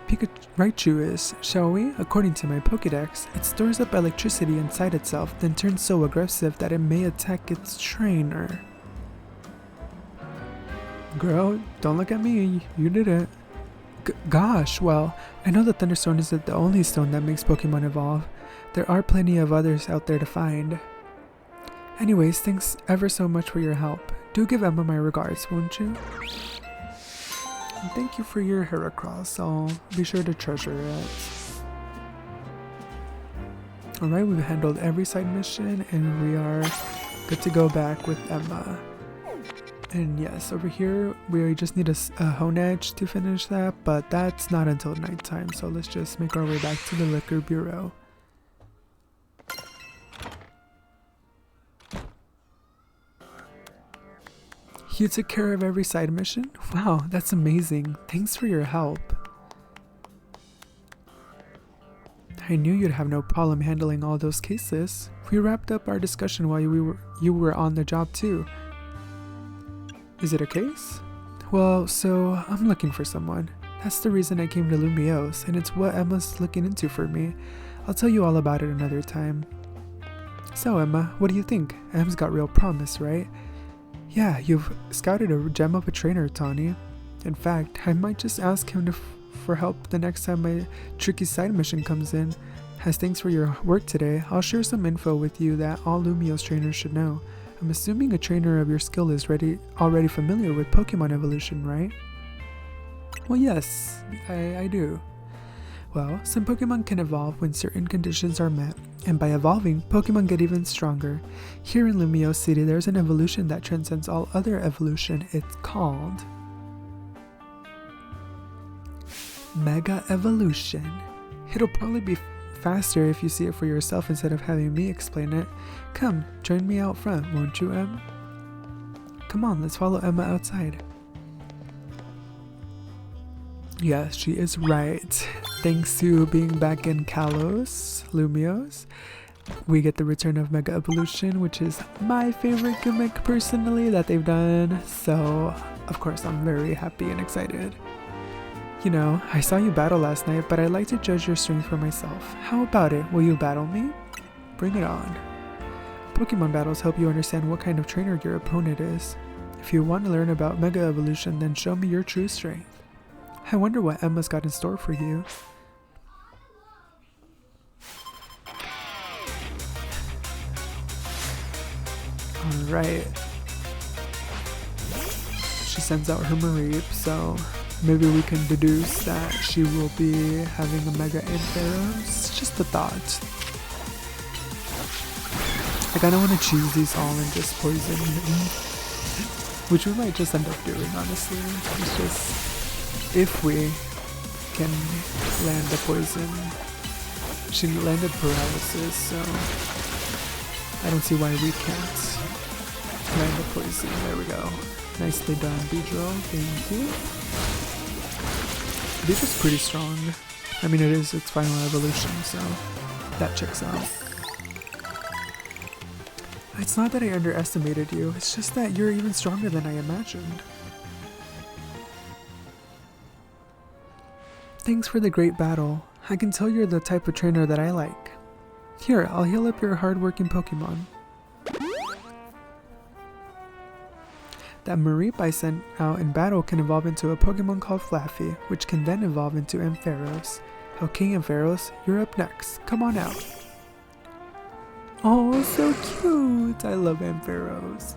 Raichu is, shall we? According to my Pokédex, it stores up electricity inside itself, then turns so aggressive that it may attack its trainer. Girl, don't look at me, you did it. Gosh, well, I know the Thunderstone isn't the only stone that makes Pokemon evolve. There are plenty of others out there to find. Anyways, thanks ever so much for your help. Do give Emma my regards, won't you? And thank you for your Heracross. I'll be sure to treasure it. Alright, we've handled every side mission and we are good to go back with Emma. And yes, over here we just need a Honedge to finish that, but that's not until nighttime, so let's just make our way back to the Liquor Bureau. You took care of every side mission? Wow, that's amazing. Thanks for your help. I knew you'd have no problem handling all those cases. We wrapped up our discussion while you were on the job too. Is it a case? Well, so I'm looking for someone. That's the reason I came to Lumiose, and it's what Emma's looking into for me. I'll tell you all about it another time. So Emma, what do you think? Em's got real promise, right? Yeah, you've scouted a gem of a trainer, Tawny. In fact, I might just ask him for help the next time my tricky side mission comes in. As thanks for your work today, I'll share some info with you that all Lumiose trainers should know. I'm assuming a trainer of your skill is already familiar with Pokemon evolution, right? Well, yes, I do. Well, some Pokemon can evolve when certain conditions are met, and by evolving, Pokemon get even stronger. Here in Lumiose City, there's an evolution that transcends all other evolution. It's called Mega Evolution. It'll probably be faster if you see it for yourself instead of having me explain it. Come, join me out front, won't you, Em? Come on, let's follow Emma outside. Yes, she is right. Thanks to being back in Kalos, Lumiose, we get the return of Mega Evolution, which is my favorite gimmick personally that they've done. So, of course, I'm very happy and excited. You know, I saw you battle last night, but I'd like to judge your strength for myself. How about it? Will you battle me? Bring it on. Pokemon battles help you understand what kind of trainer your opponent is. If you want to learn about Mega Evolution, then show me your true strength. I wonder what Emma's got in store for you. Alright. She sends out her Mareep, so maybe we can deduce that she will be having a Mega Ampharos. Just a thought. I kinda wanna choose these all and just poison them. Which we might just end up doing, honestly. It's just if we can land the poison. She landed paralysis, so I don't see why we can't land the poison. There we go. Nicely done, Beedrill. Thank you. Beedrill's pretty strong. I mean, it is its final evolution, so that checks out. It's not that I underestimated you, it's just that you're even stronger than I imagined. Thanks for the great battle. I can tell you're the type of trainer that I like. Here, I'll heal up your hard-working Pokemon. That Mareep I sent out in battle can evolve into a Pokemon called Flaffy, which can then evolve into Ampharos. Oh, King Ampharos, you're up next. Come on out. Oh, so cute! I love Ampharos.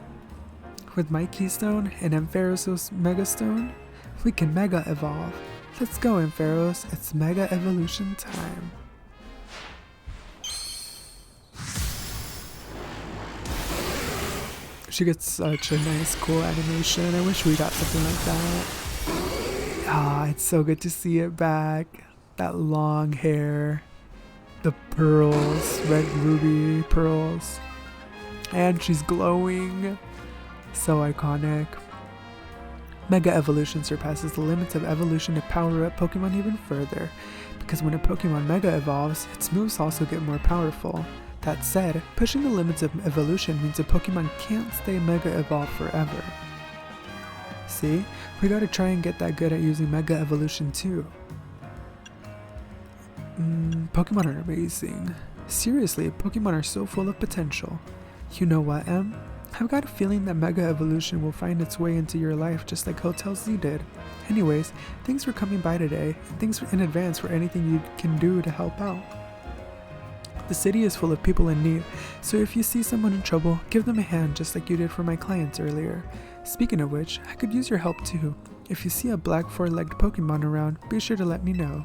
With my Keystone and Ampharos' Mega Stone, we can Mega Evolve. Let's go, Ampharos. It's Mega Evolution time. She gets such a nice, cool animation. I wish we got something like that. Ah, it's so good to see it back. That long hair. The pearls. Red ruby pearls. And she's glowing. So iconic. Mega Evolution surpasses the limits of evolution to power up Pokemon even further, because when a Pokemon Mega evolves, its moves also get more powerful. That said, pushing the limits of evolution means a Pokemon can't stay Mega evolved forever. See? We gotta try and get that good at using Mega Evolution too. Pokemon are amazing. Seriously, Pokemon are so full of potential. You know what, Em? I've got a feeling that Mega Evolution will find its way into your life just like Hotel Z did. Anyways, thanks for coming by today, and thanks in advance for anything you can do to help out. The city is full of people in need, so if you see someone in trouble, give them a hand just like you did for my clients earlier. Speaking of which, I could use your help too. If you see a black four-legged Pokemon around, be sure to let me know.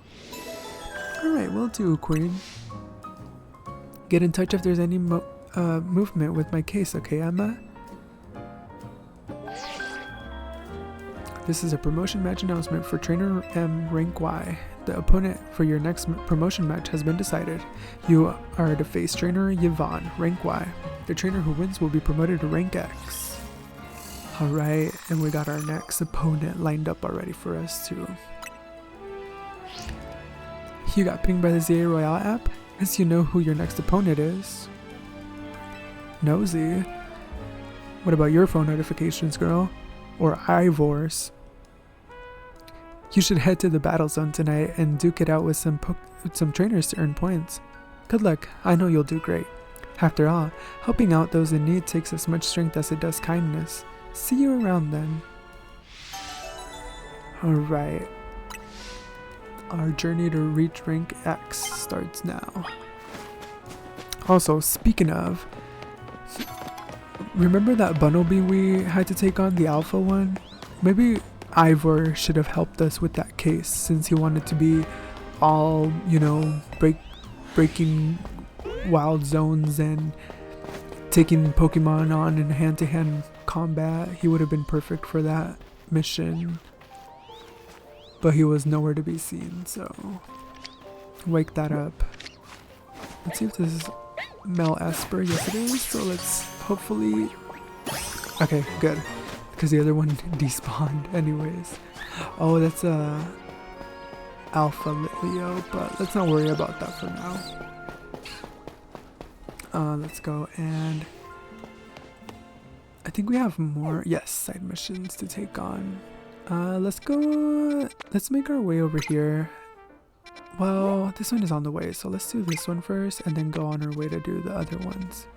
Alright, will do, Queen. Get in touch if there's any movement with my case, okay, Emma? This is a promotion match announcement for Trainer M Rank Y. The opponent for your next promotion match has been decided. You are to face Trainer Yvonne, Rank Y. The trainer who wins will be promoted to Rank X. Alright, and we got our next opponent lined up already for us too. You got pinged by the ZA Royale app? Guess you know who your next opponent is. Nosy. What about your phone notifications, girl? Or Ivor's? You should head to the battle zone tonight and duke it out with some trainers to earn points. Good luck, I know you'll do great. After all, helping out those in need takes as much strength as it does kindness. See you around then. Alright. Our journey to reach rank X starts now. Also, speaking of, remember that Bunnelby we had to take on, the alpha one? Maybe Ivor should have helped us with that case, since he wanted to be all, you know, breaking wild zones and taking Pokemon on in hand-to-hand combat. He would have been perfect for that mission. But he was nowhere to be seen, so wake that up. Let's see if this is Mel Esper. Yes it is, so let's hopefully... Okay, good. Because the other one despawned anyways. Oh, that's a Alpha Leo, but let's not worry about that for now. Let's go, and I think we have more, yes, side missions to take on. Let's make our way over here. Well, this one is on the way, so let's do this one first and then go on our way to do the other ones.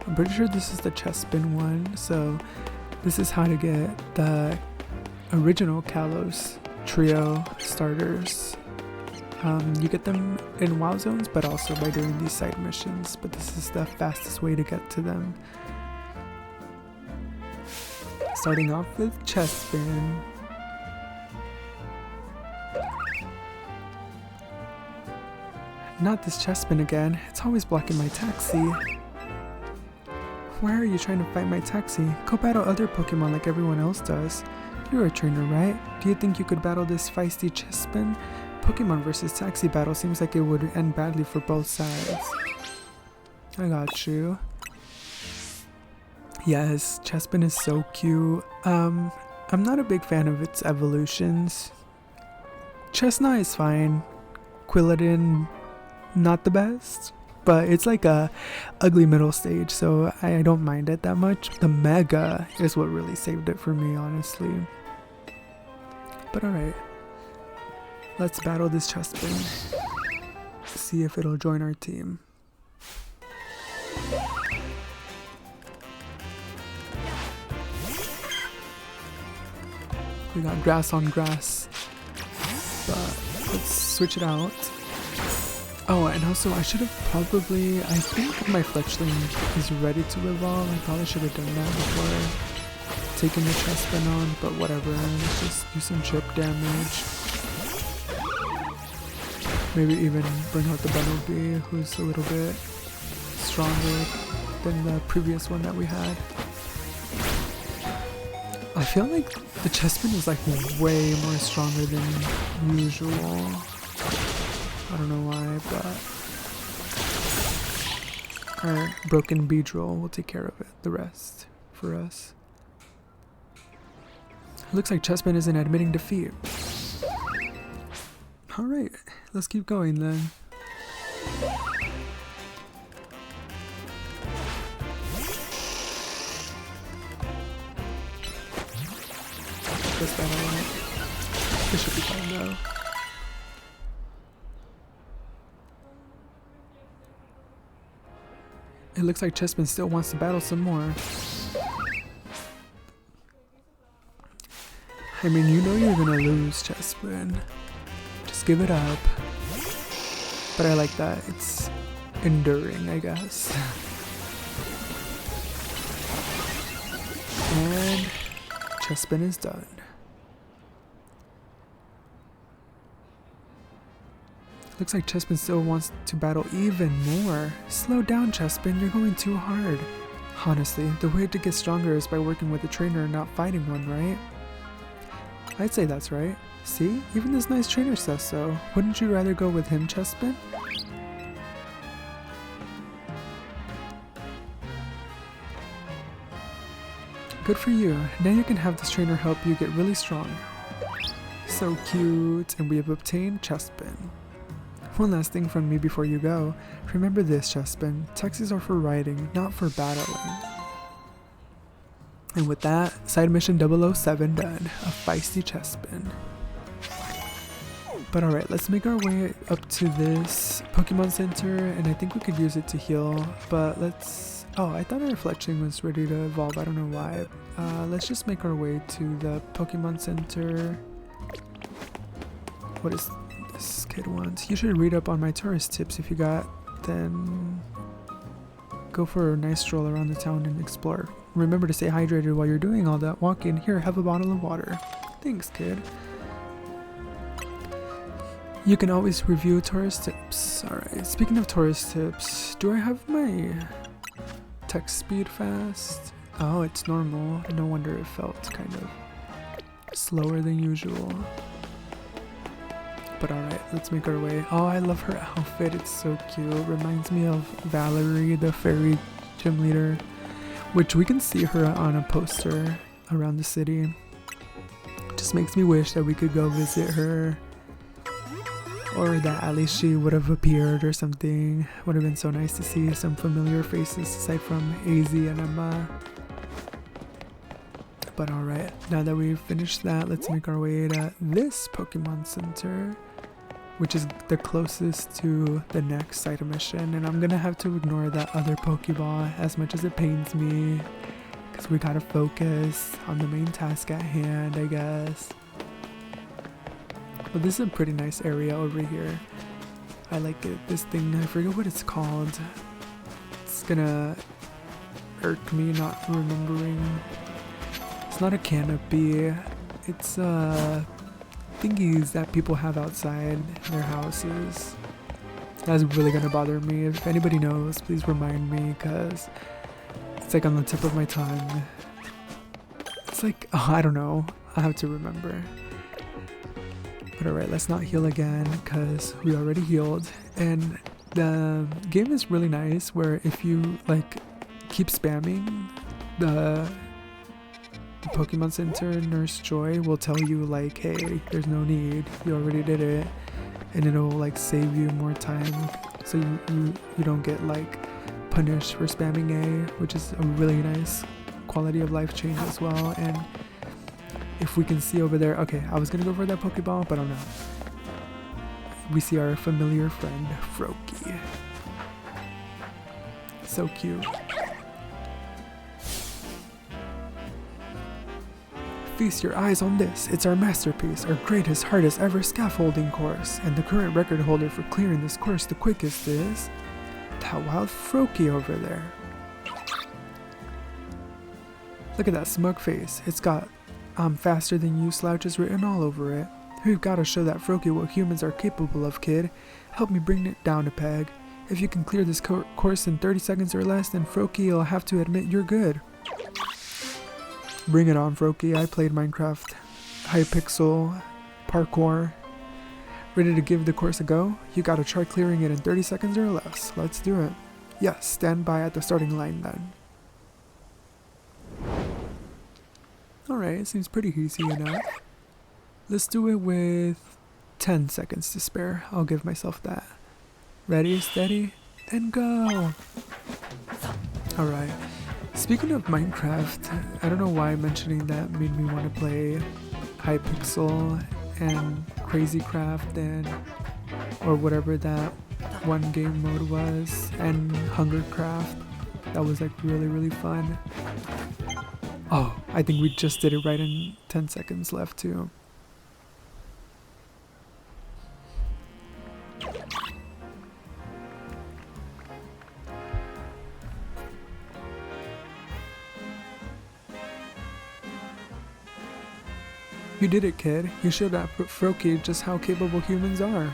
I'm pretty sure this is the chest spin one, so this is how to get the original Kalos trio starters. You get them in wild zones, but also by doing these side missions, but this is the fastest way to get to them. Starting off with chest spin. Not this chest spin again, it's always blocking my taxi. Why are you trying to fight my taxi? Go battle other Pokemon like everyone else does. You're a trainer, right? Do you think you could battle this feisty chest spin? Pokemon versus taxi battle seems like it would end badly for both sides. I got you. Yes, Chespin is so cute. I'm not a big fan of its evolutions. Chestnut is fine. Quilladin, not the best. But it's like a ugly middle stage, so I don't mind it that much. The Mega is what really saved it for me, honestly. But alright. Let's battle this Chespin. See if it'll join our team. We got grass on grass, but let's switch it out. Oh, and also I should have probably, I think my fletchling is ready to evolve. I probably should have done that before taking the Chespin on, but whatever, let's just do some chip damage. Maybe even bring out the Bunnelby, who's a little bit stronger than the previous one that we had. I feel like the Chespin is like way more stronger than usual. I don't know why, but our broken Beedrill will take care of it, the rest. for us. Looks like Chespin isn't admitting defeat. Alright, let's keep going then. Just that I want. This should be fine though. It looks like Chespin still wants to battle some more. I mean, you know you're gonna lose, Chespin. Just give it up. But I like that. It's enduring, I guess. And Chespin is done. Looks like Chespin still wants to battle even more. Slow down, Chespin, you're going too hard. Honestly, the way to get stronger is by working with a trainer and not fighting one, right? I'd say that's right. See? Even this nice trainer says so. Wouldn't you rather go with him, Chespin? Good for you. Now you can have this trainer help you get really strong. So cute. And we have obtained Chespin. One last thing from me before you go. Remember this, Chespin. Taxis are for riding, not for battling. And with that, side mission 007 done. A feisty Chespin. But alright, let's make our way up to this Pokemon Center, and I think we could use it to heal, but let's... Oh, I thought our Fletchling was ready to evolve, I don't know why. Let's just make our way to the Pokemon Center. What is this kid wants? You should read up on my tourist tips if you got, then go for a nice stroll around the town and explore. Remember to stay hydrated while you're doing all that walking. Here, have a bottle of water. Thanks, kid. You can always review tourist tips. Alright, speaking of tourist tips, do I have my text speed fast? Oh, it's normal. No wonder it felt kind of slower than usual. But alright, let's make our way. Oh, I love her outfit. It's so cute. Reminds me of Valerie, the fairy gym leader, which we can see her on a poster around the city. Just makes me wish that we could go visit her. Or that at least she would have appeared or something. Would have been so nice to see some familiar faces aside from AZ and Emma. But alright, now that we've finished that, let's make our way to this Pokemon Center, which is the closest to the next side mission. And I'm gonna have to ignore that other Pokeball as much as it pains me, because we gotta focus on the main task at hand, I guess. But this is a pretty nice area over here. I like it. This thing, I forget what it's called. It's gonna irk me not remembering. It's not a canopy. It's thingies that people have outside their houses. That's really gonna bother me. If anybody knows, please remind me, because it's like on the tip of my tongue. It's like, oh, I don't know. I have to remember. But alright, let's not heal again because we already healed. And the game is really nice where if you like keep spamming the Pokemon Center, Nurse Joy will tell you like, hey, there's no need, you already did it, and it'll like save you more time so you don't get like punished for spamming A, which is a really nice quality of life change as well. And if we can see over there, okay, I was gonna go for that Pokeball, but I'm not. We see our familiar friend, Froakie. So cute. Feast your eyes on this. It's our masterpiece, our greatest, hardest ever scaffolding course. And the current record holder for clearing this course the quickest is that wild Froakie over there. Look at that smug face. It's got "I'm faster than you" slouches written all over it. We've got to show that Froakie what humans are capable of, kid. Help me bring it down a peg. If you can clear this course in 30 seconds or less, then Froakie will have to admit you're good. Bring it on, Froakie. I played Minecraft Hypixel Parkour. Ready to give the course a go? You gotta try clearing it in 30 seconds or less. Let's do it. Yes, stand by at the starting line then. Alright, seems pretty easy enough. Let's do it with 10 seconds to spare. I'll give myself that. Ready, steady, and go! Alright. Speaking of Minecraft, I don't know why mentioning that made me want to play Hypixel and Crazy Craft and or whatever that one game mode was, and Hungercraft. That was like really fun. Oh, I think we just did it right in 10 seconds left too. You did it, kid. You showed that Froakie just how capable humans are.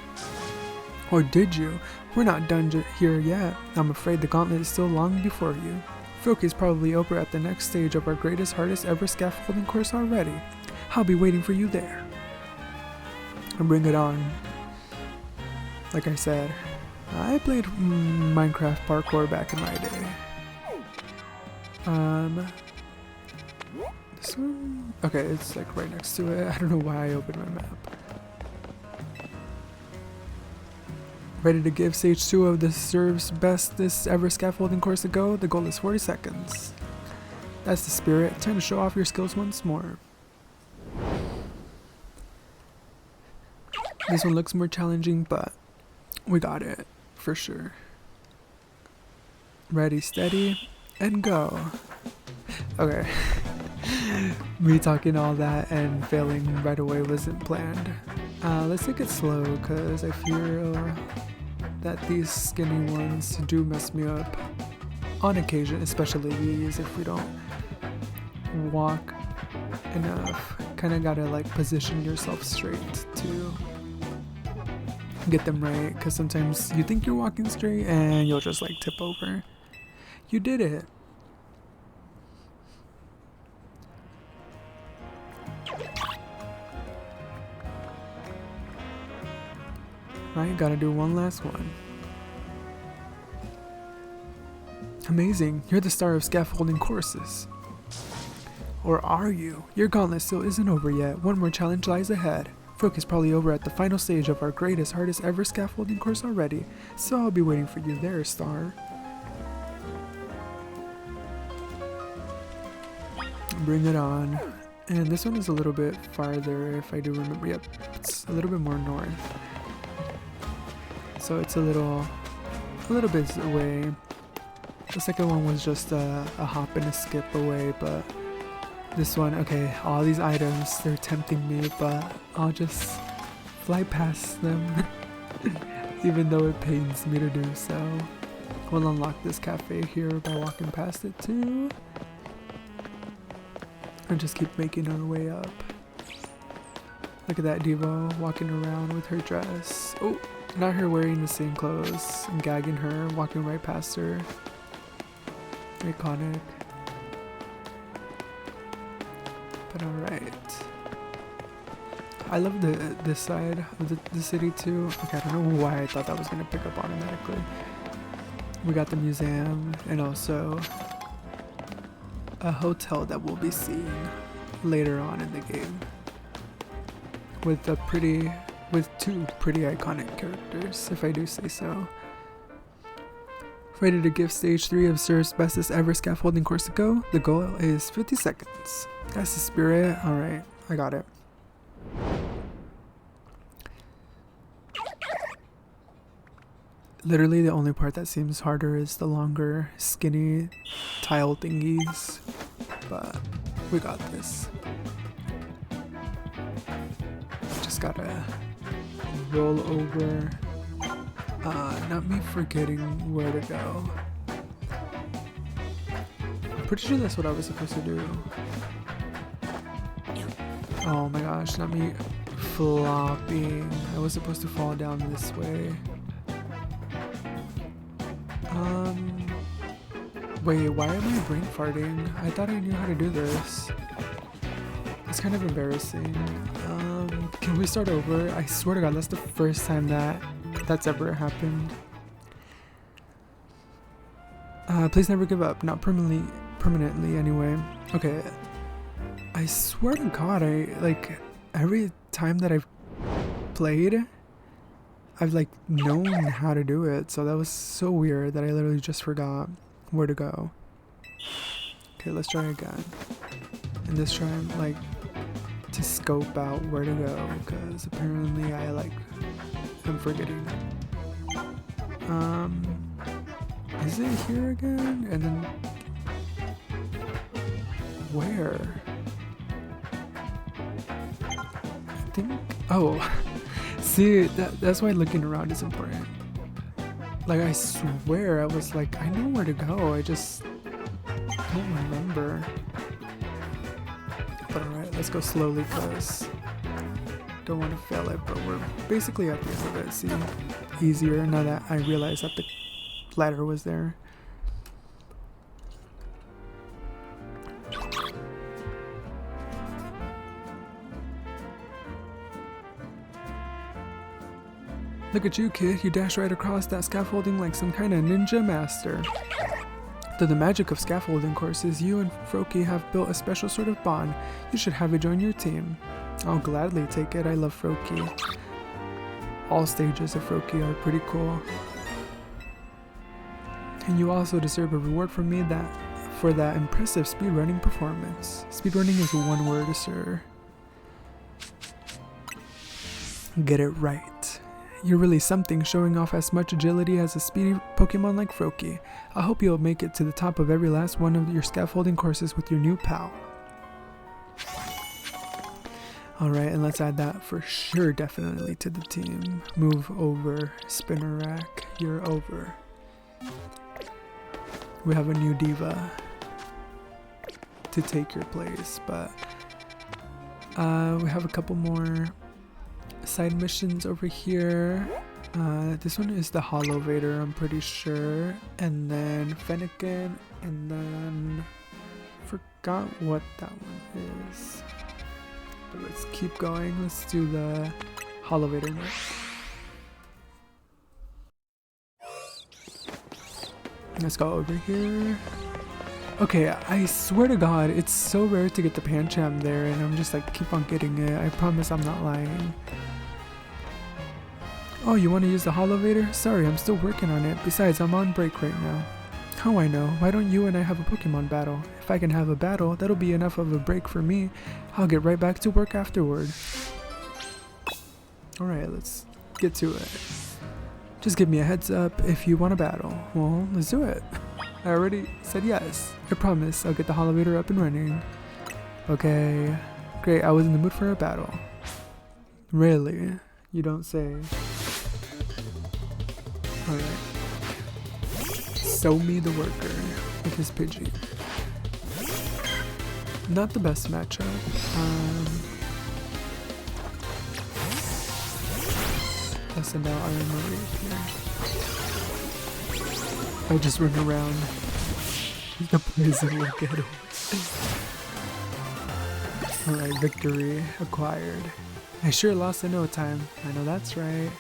Or did you? We're not done here yet. I'm afraid the gauntlet is still long before you. Froakie's probably over at the next stage of our greatest, hardest ever scaffolding course already. I'll be waiting for you there. And bring it on. Like I said, I played Minecraft parkour back in my day. This one? Okay, it's like right next to it. I don't know why I opened my map. Ready to give stage 2 of the serves bestest ever scaffolding course a go? The goal is 40 seconds. That's the spirit. Time to show off your skills once more. This one looks more challenging, but we got it for sure. Ready, steady, and go. Okay. Me talking all that and failing right away wasn't planned. Let's take it slow because I feel that these skinny ones do mess me up on occasion, especially these if we don't walk enough. Kind of gotta like position yourself straight to get them right, because sometimes you think you're walking straight and you'll just like tip over. You did it. Right, gotta do one last one. Amazing, you're the star of scaffolding courses. Or are you? Your gauntlet still isn't over yet. One more challenge lies ahead. Froak is probably over at the final stage of our greatest, hardest ever scaffolding course already, so I'll be waiting for you there, star. Bring it on. And this one is a little bit farther if I do remember. Yep, it's a little bit more north. So it's a little bit away. The second one was just a hop and a skip away, but this one, okay, all these items, they're tempting me, but I'll just fly past them, even though it pains me to do so. We'll unlock this cafe here by walking past it too, and just keep making our way up. Look at that Devo walking around with her dress. Oh, not her wearing the same clothes. I'm gagging her, walking right past her. Iconic. But alright. I love this side of the city too. Okay, I don't know why I thought that was going to pick up automatically. We got the museum and also a hotel that we'll be seeing later on in the game. With two pretty iconic characters, if I do say so. Ready to give stage 3 of Sir's bestest ever scaffolding course a go? The goal is 50 seconds. That's the spirit. Alright, I got it. Literally the only part that seems harder is the longer, skinny tile thingies. But we got this. Just gotta roll over. Not me forgetting where to go. I'm pretty sure that's what I was supposed to do. Oh my gosh, not me flopping. I was supposed to fall down this way. Wait, why am I brain farting? I thought I knew how to do this. It's kind of embarrassing. Can we start over? I swear to God, that's the first time that's ever happened. Please never give up. Not permanently anyway. Okay. I I swear to God, every time that I've played, I've like known how to do it, so that was so weird that I literally just forgot where to go. Okay, let's try again. And this time, like, to scope out where to go, because apparently I'm forgetting. Is it here again? And then where? I think, oh, see, that's why looking around is important. Like, I swear I was like, I know where to go, I just don't remember. But alright, let's go slowly because don't want to fail it, but we're basically at the end of it. See, easier now that I realized that the ladder was there. Look at you, kid. You dash right across that scaffolding like some kind of ninja master. Through the magic of scaffolding courses, you and Froakie have built a special sort of bond. You should have it join your team. I'll gladly take it. I love Froakie. All stages of Froakie are pretty cool. And you also deserve a reward from me for that impressive speedrunning performance. Speedrunning is one word, sir. Get it right. You're really something, showing off as much agility as a speedy Pokemon like Froakie. I hope you'll make it to the top of every last one of your scaffolding courses with your new pal. Alright, and let's add that for sure, definitely, to the team. Move over, Spinner Rack, you're over. We have a new diva to take your place, but we have a couple more side missions over here. This one is the Hollow Vader, I'm pretty sure, and then Fennekin, and then forgot what that one is. But let's keep going. Let's do the Hollow Vader next. Let's go over here. Okay, I swear to God, it's so rare to get the Pancham there, and I'm just like keep on getting it. I promise I'm not lying. Oh, you want to use the Hollow Vader? Sorry, I'm still working on it. Besides, I'm on break right now. How I know? Why don't you and I have a Pokemon battle? If I can have a battle, that'll be enough of a break for me. I'll get right back to work afterward. Alright, let's get to it. Just give me a heads up if you want a battle. Well, let's do it. I already said yes. I promise I'll get the Hollow Vader up and running. Okay. Great, I was in the mood for a battle. Really? You don't say. Alright. Show me the worker with his Pidgey. Not the best matchup. Let's send out Iron Marie here. I just run around. The poison will get away. Alright, victory acquired. I sure lost in no time. I know that's right.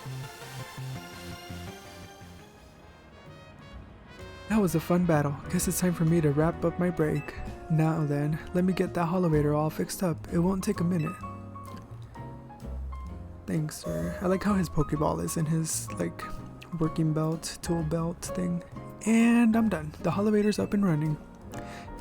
That was a fun battle. Guess it's time for me to wrap up my break. Now then, let me get that Hollow Vader all fixed up. It won't take a minute. Thanks, sir. I like how his Pokeball is in his, like, working belt, tool belt thing. And I'm done. The Hollow Vader's up and running.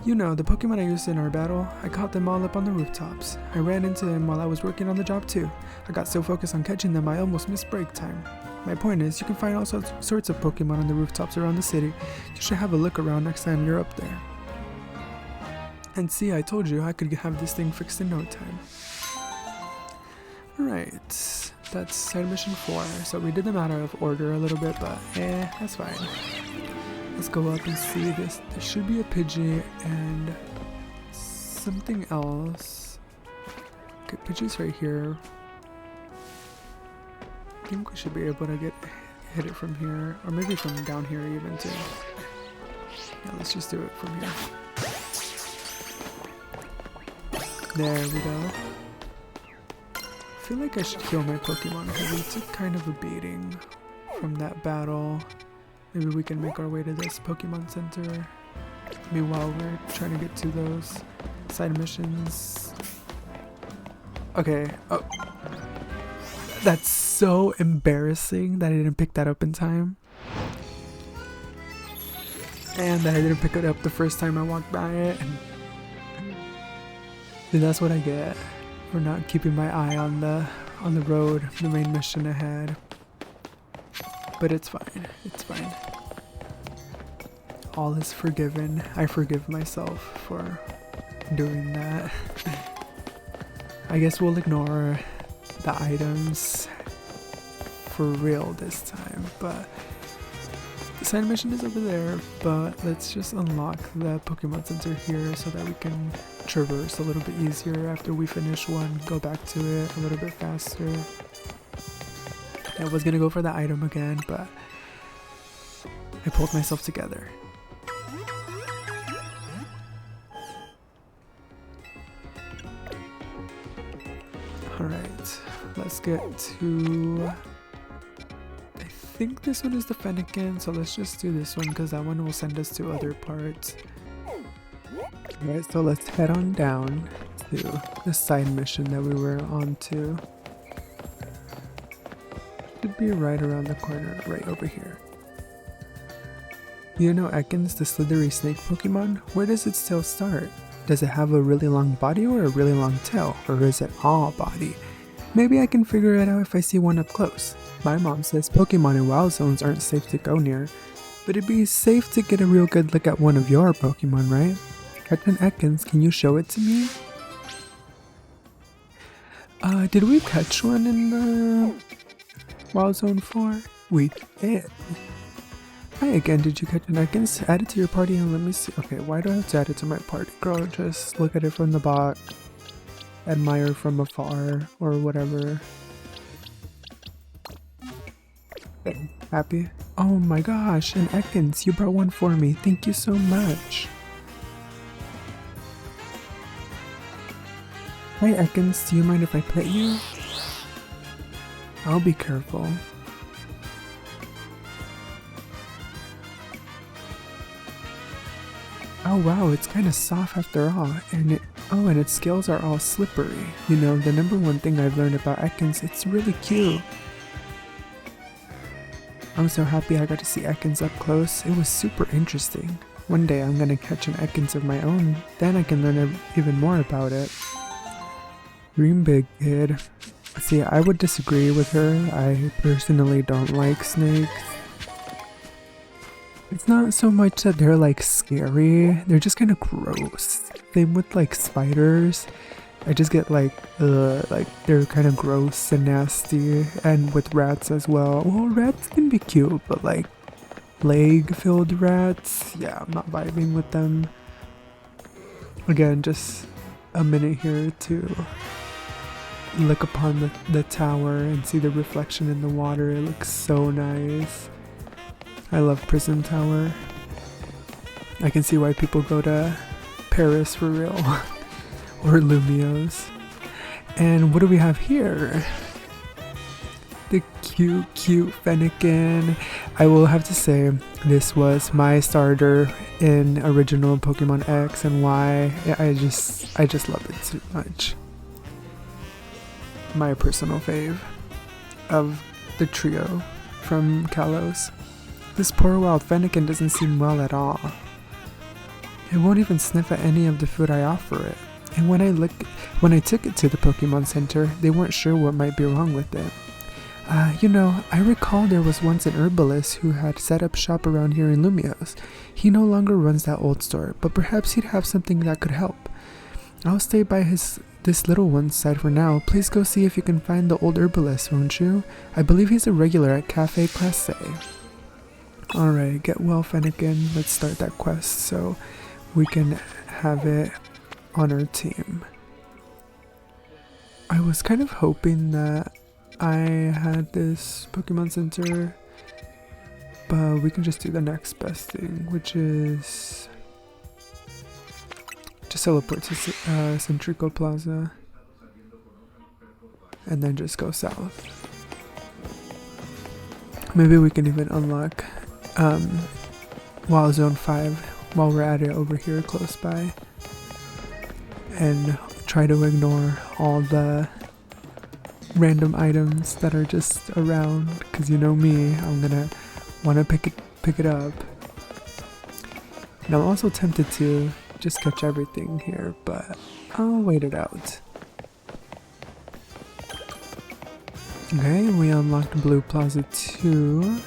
You know, the Pokemon I used in our battle, I caught them all up on the rooftops. I ran into them while I was working on the job too. I got so focused on catching them I almost missed break time. My point is, you can find all sorts of Pokemon on the rooftops around the city. You should have a look around next time you're up there. And see, I told you I could have this thing fixed in no time. Alright, that's side mission 4. So we did them out of order a little bit, but that's fine. Let's go up and see this. There should be a Pidgey and something else. Okay, Pidgey's right here. I think we should be able to hit it from here, or maybe from down here even too. Yeah, let's just do it from here. There we go. I feel like I should heal my Pokemon because we took kind of a beating from that battle. Maybe we can make our way to this Pokemon Center. Meanwhile, we're trying to get to those Side missions. Okay. Oh. That's so embarrassing that I didn't pick that up in time. And that I didn't pick it up the first time I walked by it. And that's what I get for not keeping my eye on the road, the main mission ahead. But it's fine. It's fine. All is forgiven. I forgive myself for doing that. I guess we'll ignore the items for real this time, but the side mission is over there. But let's just unlock the Pokemon Center here so that we can traverse a little bit easier after we finish one, go back to it a little bit faster. I was gonna go for the item again, but I pulled myself together. Alright, let's get to... I think this one is the Fennekin, so let's just do this one because that one will send us to other parts. Alright, so let's head on down to the side mission that we were on to. Should be right around the corner, right over here. You know Ekans, the slithery snake Pokemon? Where does its tail start? Does it have a really long body or a really long tail? Or is it all body? Maybe I can figure it out if I see one up close. My mom says Pokemon in wild zones aren't safe to go near, but it'd be safe to get a real good look at one of your Pokemon, right? Captain Ekans, can you show it to me? Did we catch one in the Wild Zone 4? We did. Hi again, did you catch an Ekans? Add it to your party and let me see. Okay, why do I have to add it to my party? Girl, just look at it from the box. Admire from afar, or whatever. Okay, happy? Oh my gosh, an Ekans, you brought one for me. Thank you so much. Hi Ekans, do you mind if I pet you? I'll be careful. Oh wow, it's kind of soft after all, and its scales are all slippery. You know, the number one thing I've learned about Ekans, it's really cute. I'm so happy I got to see Ekans up close. It was super interesting. One day I'm gonna catch an Ekans of my own, then I can learn even more about it. Dream big, kid. See, I would disagree with her. I personally don't like snakes. It's not so much that they're like scary, they're just kind of gross. Same with like spiders. I just get like they're kind of gross and nasty. And with rats as well. Well, rats can be cute, but like plague-filled rats, yeah, I'm not vibing with them. Again, just a minute here to look upon the tower and see the reflection in the water. It looks so nice. I love Prism Tower. I can see why people go to Paris for real. Or Lumiose. And what do we have here? The cute Fennekin. I will have to say this was my starter in original Pokemon X and Y. I just love it too much. My personal fave of the trio from Kalos. This poor wild Fennekin doesn't seem well at all. It won't even sniff at any of the food I offer it. And when I took it to the Pokemon Center, they weren't sure what might be wrong with it. You know, I recall there was once an herbalist who had set up shop around here in Lumiose. He no longer runs that old store, but perhaps he'd have something that could help. I'll stay by this little one's side for now. Please go see if you can find the old herbalist, won't you? I believe he's a regular at Cafe Classe. Alright, get well Fennekin. Let's start that quest so we can have it on our team. I was kind of hoping that I had this Pokemon Center, but we can just do the next best thing, which is just teleport to Centrico Plaza and then just go south. Maybe we can even unlock Wild Zone 5 while we're at it over here close by. and try to ignore all the random items that are just around, because you know me, I'm gonna want to pick it up. And I'm also tempted to just catch everything here, but I'll wait it out. Okay, we unlocked Blue Plaza 2.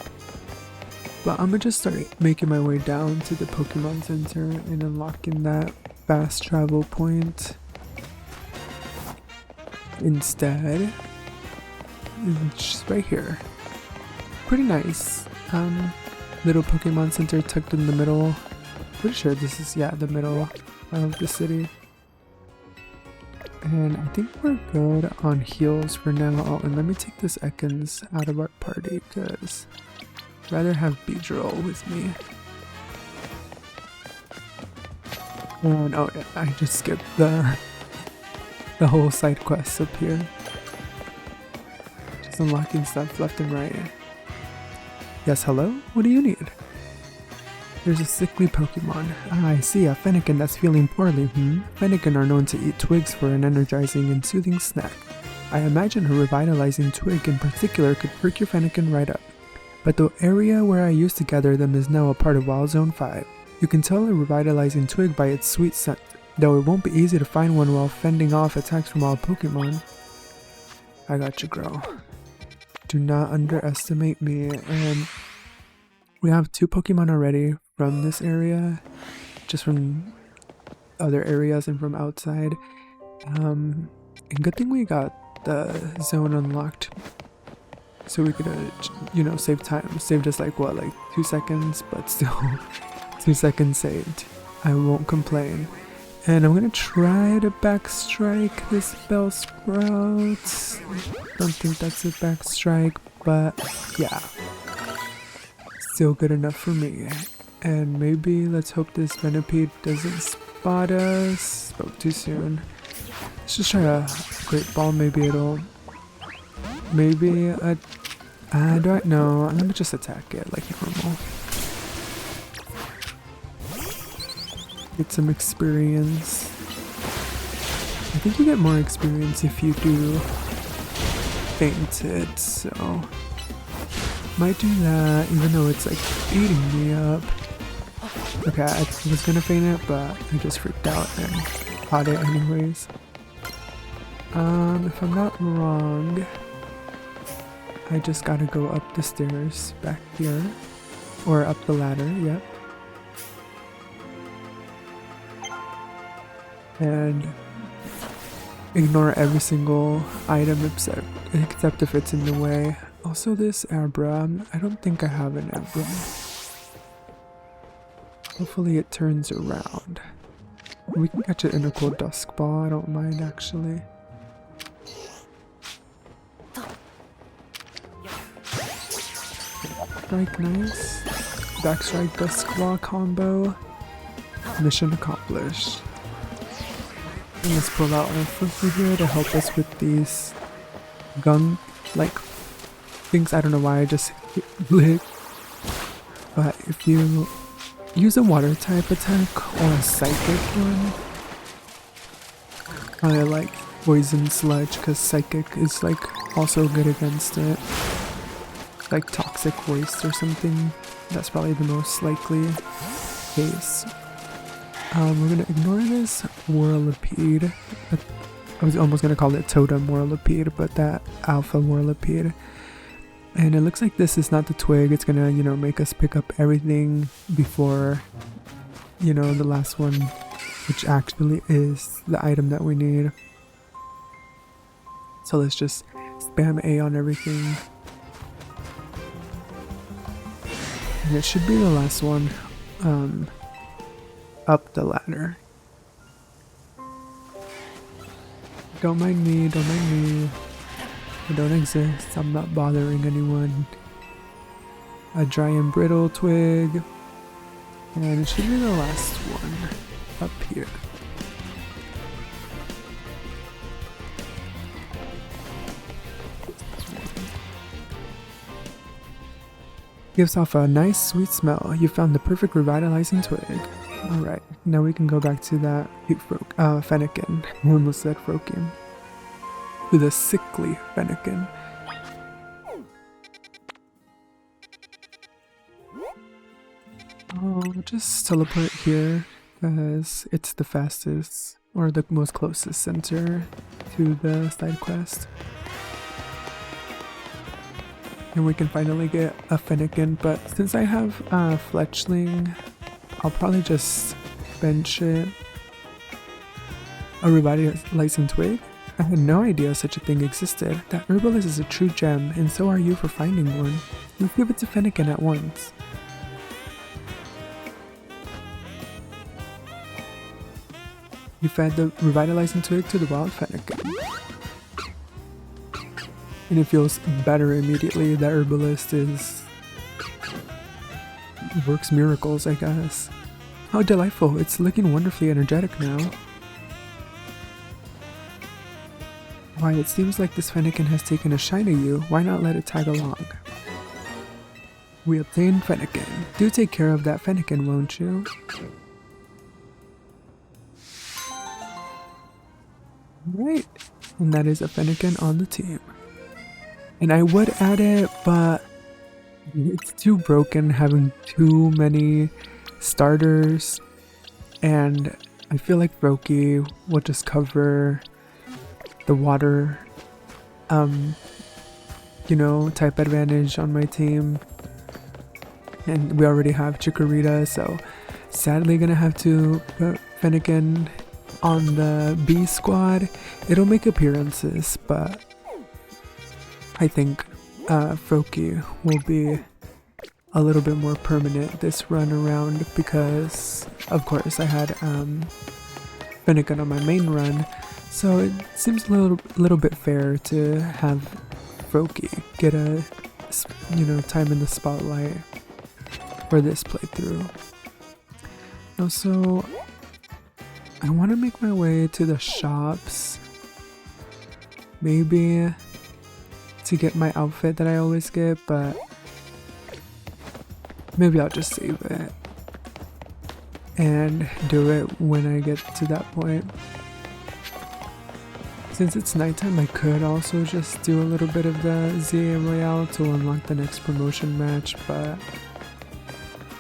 But I'm gonna just start making my way down to the Pokemon Center and unlocking that fast travel point instead. It's just right here. Pretty nice. Little Pokemon Center tucked in the middle. Pretty sure this is, yeah, the middle of the city. And I think we're good on heals for now. Oh, and let me take this Ekans out of our party because I'd rather have Beedrill with me. And oh yeah, I just skipped the whole side quest up here. Just unlocking stuff left and right. Yes, hello? What do you need? There's a sickly Pokemon. Ah, I see, a Fennekin that's feeling poorly, Fennekin are known to eat twigs for an energizing and soothing snack. I imagine a revitalizing twig in particular could perk your Fennekin right up. But the area where I used to gather them is now a part of Wild Zone 5. You can tell a revitalizing twig by its sweet scent, though it won't be easy to find one while fending off attacks from all Pokemon. I got you, girl. Do not underestimate me. And we have 2 Pokemon already from this area, just from other areas and from outside. And good thing we got the zone unlocked, so we could, you know, save time. Saved us like what, like 2 seconds, but still 2 seconds saved. I won't complain. And I'm gonna try to backstrike this Bellsprout. Don't think that's a backstrike, but yeah. Still good enough for me. And maybe let's hope this Venipede doesn't spot us. Spoke too soon. Let's just try a Great Ball. Maybe it'll... Maybe a... I don't know. I'm gonna just attack it like normal. Get some experience. I think you get more experience if you do faint it, so... Might do that, even though it's like eating me up. Okay, I was gonna feint it, but I just freaked out and caught it anyways. If I'm not wrong, I just gotta go up the stairs back here. Or up the ladder, yep. And ignore every single item except if it's in the way. Also this Abra, I don't think I have an Abra. Hopefully it turns around. We can catch it in a cold Dusk Ball, I don't mind actually. Strike, nice. Backstrike Dusk Ball combo. Mission accomplished. And let's pull out our Fufu here to help us with these gun like things. I don't know why I just hit. But if you use a water type attack or a psychic one, I like Poison Sludge because psychic is like also good against it. Like Toxic Waste or something. That's probably the most likely case. We're gonna ignore this Whirlipede. I was almost gonna call it Totem Whirlipede, but that Alpha Whirlipede. And it looks like this is not the twig. It's gonna, you know, make us pick up everything before, you know, the last one, which actually is the item that we need. So let's just spam A on everything. And it should be the last one. Up the ladder. Don't mind me, don't mind me. I don't exist, I'm not bothering anyone. A dry and brittle twig. And it should be the last one. Up here. Gives off a nice sweet smell. You found the perfect revitalizing twig. Alright, now we can go back to that Fennekin. I almost said Froakie. To the sickly Fennekin. I'll just teleport here because it's the fastest or the most closest center to the side quest. And we can finally get a Fennekin, but since I have Fletchling, I'll probably just bench it. A revitalizing twig? I had no idea such a thing existed. That herbalist is a true gem, and so are you for finding one. Let's give it to Fennekin at once. You fed the revitalizing twig to the wild Fennekin. And it feels better immediately. That herbalist works miracles, I guess. How delightful. It's looking wonderfully energetic now. Why, it seems like this Fennekin has taken a shine to you. Why not let it tag along? We obtained Fennekin. Do take care of that Fennekin, won't you? Right. And that is a Fennekin on the team. And I would add it, but it's too broken having too many starters. And I feel like Froakie will just cover the water, type advantage on my team. And we already have Chikorita, so sadly gonna have to put Fennekin on the B squad. It'll make appearances, but I think Froakie will be a little bit more permanent this run around because, of course, I had Fennekin on my main run, so it seems a little bit fair to have Froakie get a time in the spotlight for this playthrough. Also, I want to make my way to the shops, maybe to get my outfit that I always get, but maybe I'll just save it and do it when I get to that point. Since it's nighttime, I could also just do a little bit of the ZA Royale to unlock the next promotion match, but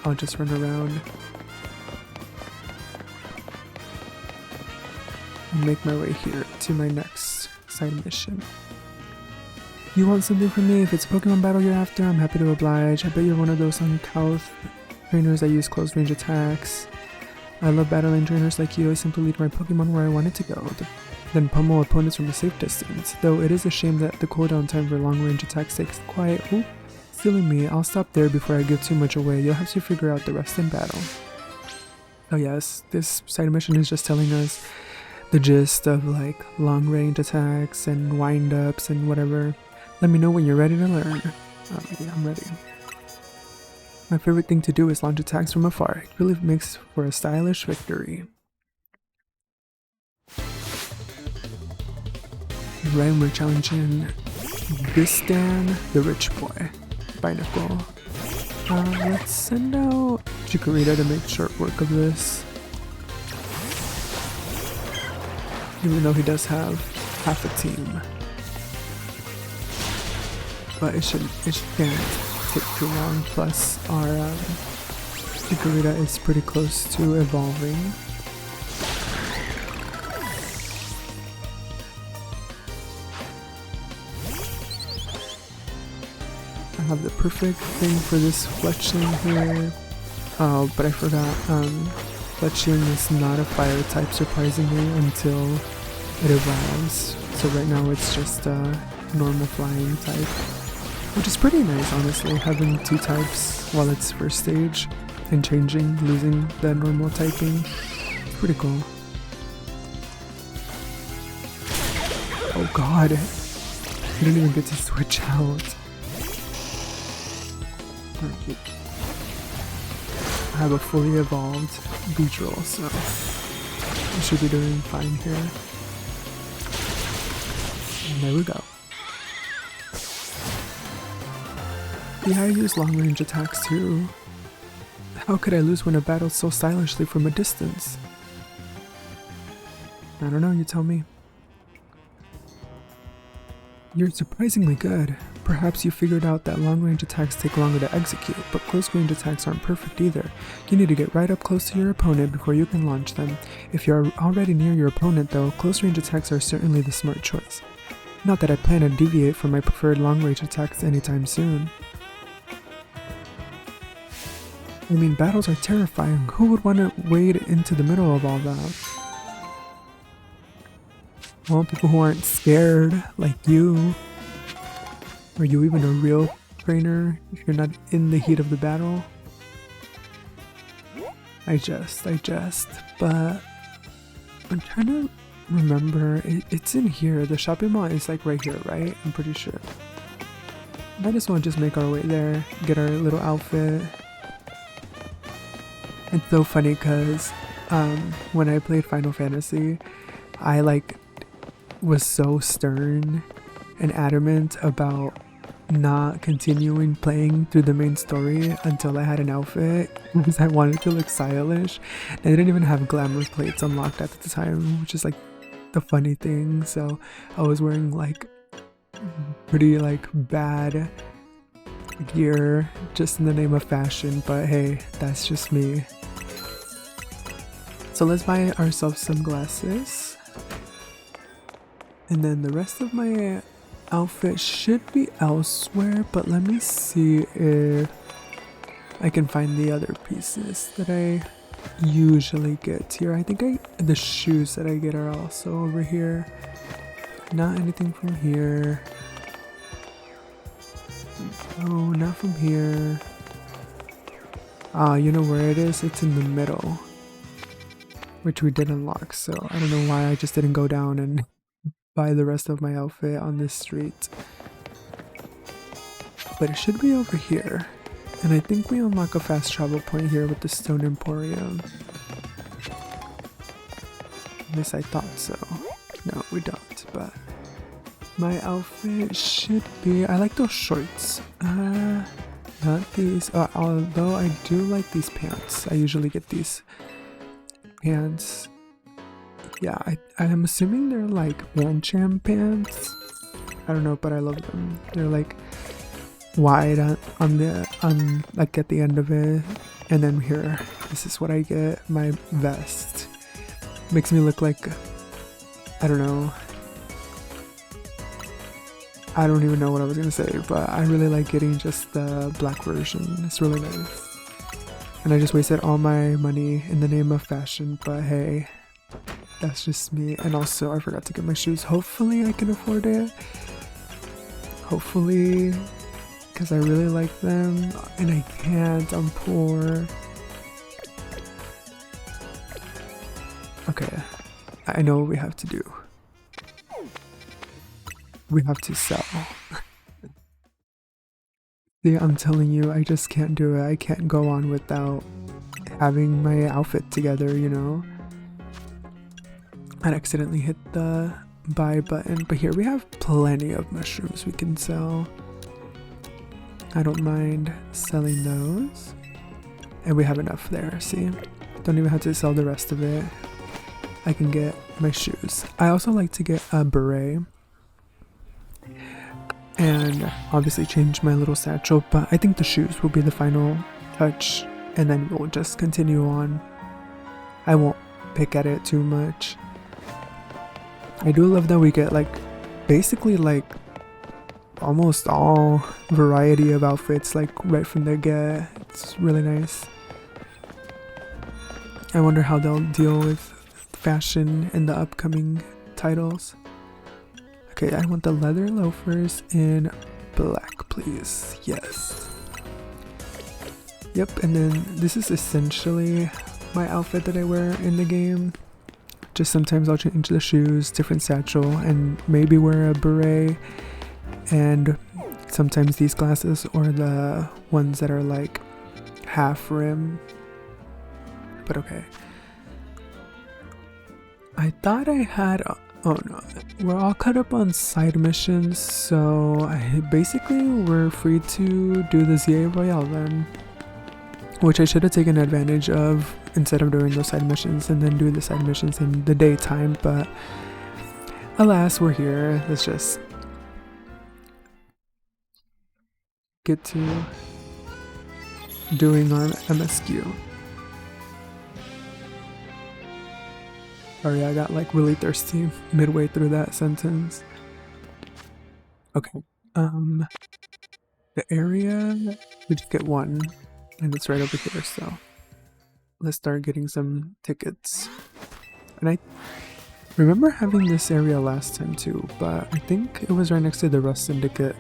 I'll just run around and make my way here to my next side mission. You want something from me? If it's a Pokemon battle you're after, I'm happy to oblige. I bet you're one of those uncouth trainers that use close range attacks. I love battling trainers like you. I simply lead my Pokemon where I want it to go, then pummel opponents from a safe distance. Though it is a shame that the cooldown time for long range attacks takes quite... Ooh, silly me. I'll stop there before I give too much away. You'll have to figure out the rest in battle. Oh yes, this side mission is just telling us the gist of like long range attacks and wind-ups and whatever. Let me know when you're ready to learn. Yeah, I'm ready. My favorite thing to do is launch attacks from afar. It really makes for a stylish victory. Right, we're challenging Bistan, the rich boy. Binacle. Let's send out Chikorita to make short work of this. Even though he does have half a team. But it can't take too long, plus our Chikorita is pretty close to evolving. I have the perfect thing for this Fletchling here. Oh, but I forgot, Fletchling is not a fire type surprisingly until it evolves. So right now it's just a normal flying type. Which is pretty nice, honestly, having two types while it's first stage and losing the normal typing. Pretty cool. Oh god, I didn't even get to switch out. Okay. I have a fully evolved Beedrill, so I should be doing fine here. And there we go. Yeah, I use long range attacks to How could I lose when I battled so stylishly from a distance? I don't know, you tell me. You're surprisingly good. Perhaps you figured out that long-range attacks take longer to execute, but close-range attacks aren't perfect either. You need to get right up close to your opponent before you can launch them. If you're already near your opponent though, close-range attacks are certainly the smart choice. Not that I plan to deviate from my preferred long-range attacks anytime soon. I mean, battles are terrifying. Who would want to wade into the middle of all that? Well, people who aren't scared, like you. Are you even a real trainer if you're not in the heat of the battle? I jest, but I'm trying to remember. It's in here. The shopping mall is like right here, right? I'm pretty sure. Might as well just make our way there, get our little outfit. It's so funny because when I played Final Fantasy, I was so stern and adamant about not continuing playing through the main story until I had an outfit because I wanted to look stylish. I didn't even have glamour plates unlocked at the time, which is like the funny thing. So I was wearing like pretty bad gear just in the name of fashion, but hey, that's just me. So let's buy ourselves some glasses. And then the rest of my outfit should be elsewhere, but let me see if I can find the other pieces that I usually get here. I think the shoes that I get are also over here. Not anything from here. Oh, not from here. Ah, you know where it is? It's in the middle, which we did unlock, so I don't know why I just didn't go down and buy the rest of my outfit on this street. But it should be over here. And I think we unlock a fast travel point here with the Stone Emporium. At least I thought so. No, we don't, but my outfit should be... I like those shorts. Not these. Although I do like these pants. I usually get these pants. Yeah, I'm assuming they're like Bancham pants. I don't know, but I love them. They're like wide on like at the end of it, and then here, this is what I get. My vest makes me look like, I don't know. I don't even know what I was gonna say, but I really like getting just the black version. It's really nice. And I just wasted all my money in the name of fashion, but hey. That's just me. And also I forgot to get my shoes. Hopefully I can afford it. Hopefully, because I really like them and I can't. I'm poor. Okay, I know what we have to do. We have to sell. See, I'm telling you, I just can't do it. I can't go on without having my outfit together, you know? I accidentally hit the buy button, but here we have plenty of mushrooms we can sell. I don't mind selling those. And we have enough there, see? Don't even have to sell the rest of it. I can get my shoes. I also like to get a beret. And obviously change my little satchel, but I think the shoes will be the final touch. And then we'll just continue on. I won't pick at it too much. I do love that we get basically almost all variety of outfits right from the get. It's really nice. I wonder how they'll deal with fashion in the upcoming titles. Okay, I want the leather loafers in black, please. Yes. Yep, and then this is essentially my outfit that I wear in the game. Just sometimes I'll change the shoes, different satchel, and maybe wear a beret, and sometimes these glasses or the ones that are half rim. But okay. I thought I had... oh no, we're all caught up on side missions, so basically we're free to do the ZA Royale then. which I should have taken advantage of instead of doing those side missions and then doing the side missions in the daytime, but alas, we're here. Let's just get to doing our MSQ. Sorry, I got like really thirsty midway through that sentence. Okay, the area, we just get one, and it's right over here, so let's start getting some tickets. And I remember having this area last time too, but I think it was right next to the Rust Syndicate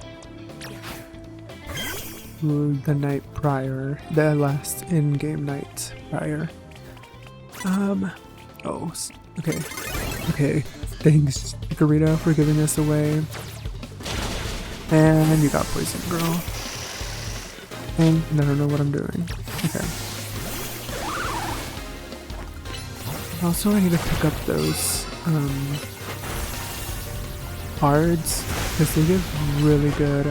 the night prior, the last in-game night prior. Okay, thanks Chikorita for giving this away. And you got poison, girl. And I don't know what I'm doing. Okay. Also, I need to pick up those cards because they give really good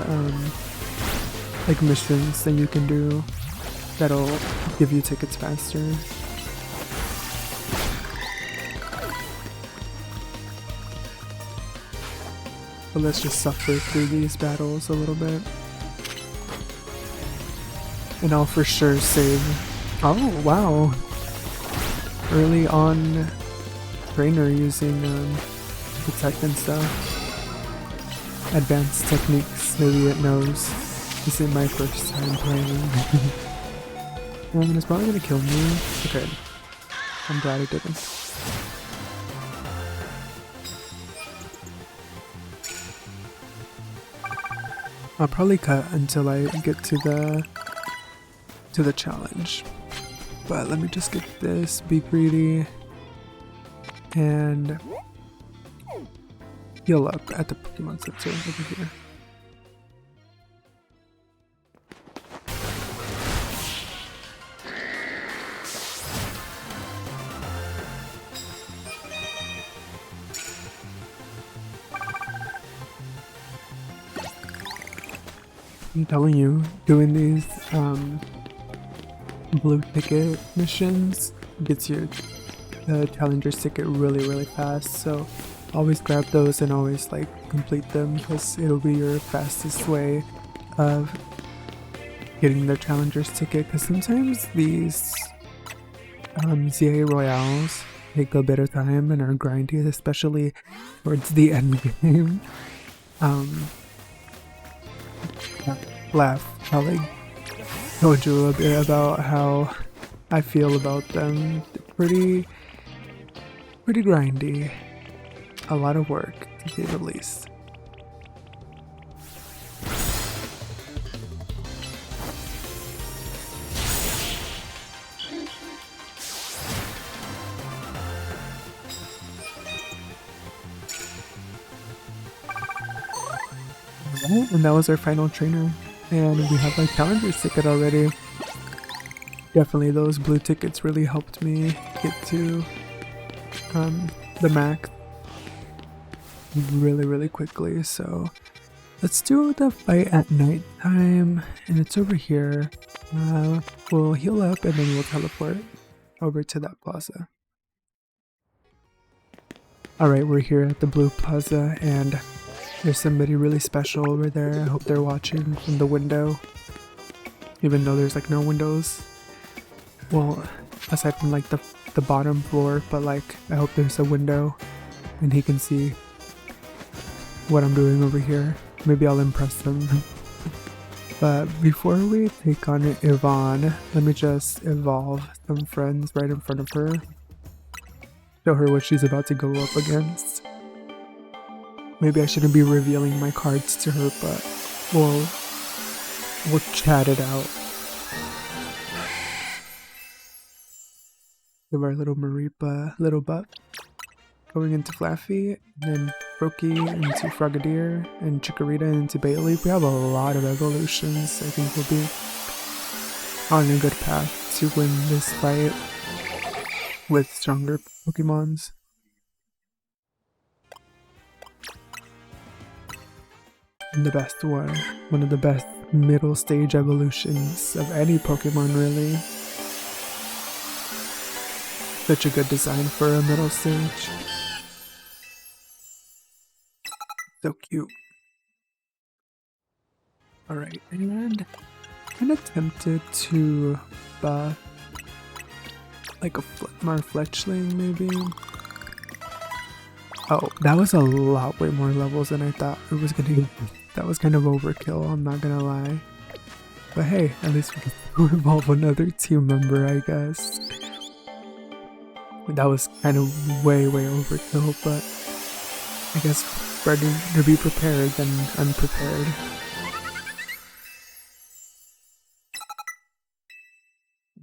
like missions that you can do that'll give you tickets faster. But let's just suffer through these battles a little bit. And I'll for sure save. Oh, wow. Early on trainer using protect and stuff. Advanced techniques, maybe it knows. This is my first time playing. And it's probably gonna kill me. Okay. I'm glad it didn't. I'll probably cut until I get to the challenge. But let me just get this, be greedy, and heal up at the Pokémon Z over here. I'm telling you, doing these blue ticket missions gets your challenger's ticket really fast, so always grab those and always like complete them because it'll be your fastest way of getting the challenger's ticket, because sometimes these ZA Royales take a bit of time and are grindy, especially towards the end game. I'll like told you a bit about how I feel about them. Pretty grindy. A lot of work, to say the least. And that was our final trainer. And we have our challenger's ticket already. Definitely those blue tickets really helped me get to the max really quickly. So let's do the fight at night time, and it's over here. We'll heal up and then we'll teleport over to that plaza. Alright, we're here at the blue plaza and there's somebody really special over there. I hope they're watching from the window. Even though there's like no windows. Well, aside from like the bottom floor, but like I hope there's a window and he can see what I'm doing over here. Maybe I'll impress him. But before we take on Yvonne, let me just evolve some friends right in front of her. Show her what she's about to go up against. Maybe I shouldn't be revealing my cards to her, but we'll chat it out. Give our little Maripa little butt. Going into Flaffy, and then Froakie into Frogadier, and Chikorita into Bailey. We have a lot of evolutions. I think we'll be on a good path to win this fight with stronger Pokemons. And the best one of the best middle stage evolutions of any Pokemon, really. Such a good design for a middle stage. So cute. Alright, and I'm tempted to buff like a more fletchling maybe. Oh, that was a lot way more levels than I thought it was gonna be. That was kind of overkill, I'm not gonna lie. But hey, at least we can evolve another team member, I guess. That was kind of way overkill, but I guess better to be prepared than unprepared.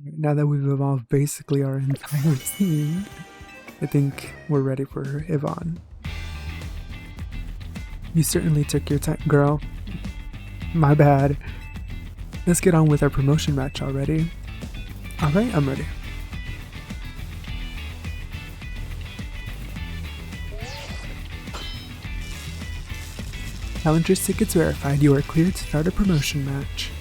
Now that we've evolved basically our entire team, I think we're ready for Yvonne. You certainly took your time, girl. My bad. Let's get on with our promotion match already. Alright, I'm ready. Challenger's tickets verified. You are cleared to start a promotion match.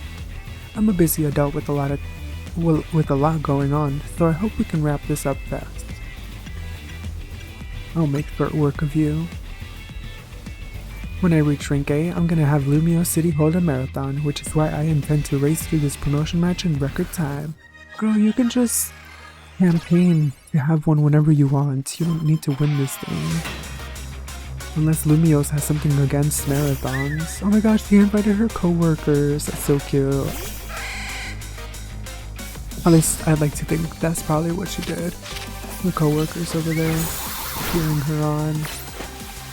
I'm a busy adult with a lot going on, so I hope we can wrap this up fast. I'll make short work of you. When I reach rank A, I'm gonna have Lumiose City hold a marathon, which is why I intend to race through this promotion match in record time. Girl, you can just campaign to have one whenever you want. You don't need to win this thing. Unless Lumiose has something against marathons. Oh my gosh, she invited her co-workers. That's so cute. At least I'd like to think that's probably what she did. The co-workers over there cheering her on.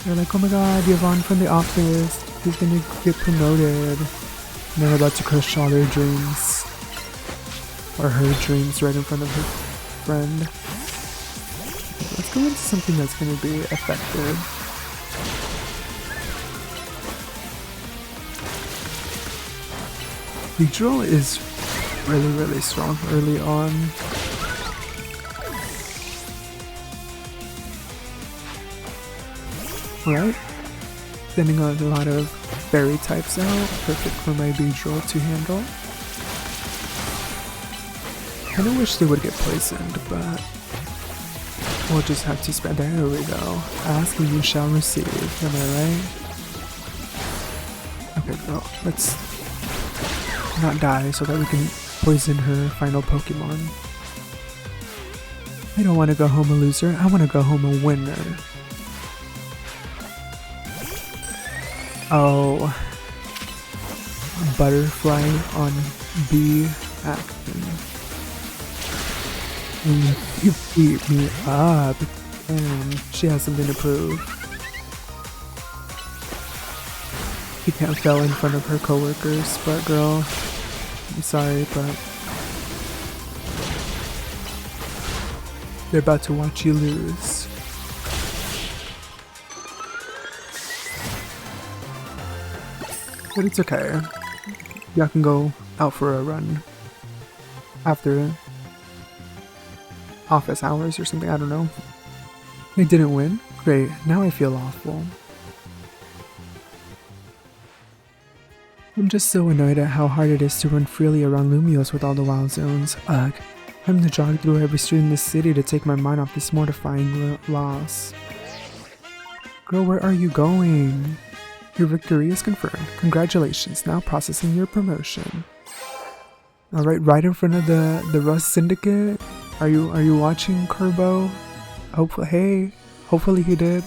They're like, oh my god, Yvonne from the office. She's gonna get promoted. And they're about to crush all their dreams. Or her dreams right in front of her friend. Let's go into something that's gonna be effective. Neutral is really strong early on. Right? Sending a lot of fairy types out, perfect for my Beedrill to handle. Kinda wish they would get poisoned, but we'll just have to spend. There we go. Ask and you shall receive, am I right? Okay girl, let's not die so that we can poison her final Pokemon. I don't want to go home a loser, I want to go home a winner. Oh, butterfly on B action. You beat me up, and she has something to prove. She can't fail in front of her coworkers, but girl, I'm sorry, but they're about to watch you lose. But it's okay. Y'all can go out for a run after office hours or something, I don't know. They didn't win? Great, now I feel awful. I'm just so annoyed at how hard it is to run freely around Lumiose with all the wild zones. Ugh, I'm to jog through every street in the city to take my mind off this mortifying loss. Girl, where are you going? Your victory is confirmed. Congratulations, now processing your promotion. Alright, right in front of the Rust Syndicate. Are you watching, Kerbo? Hopefully he did.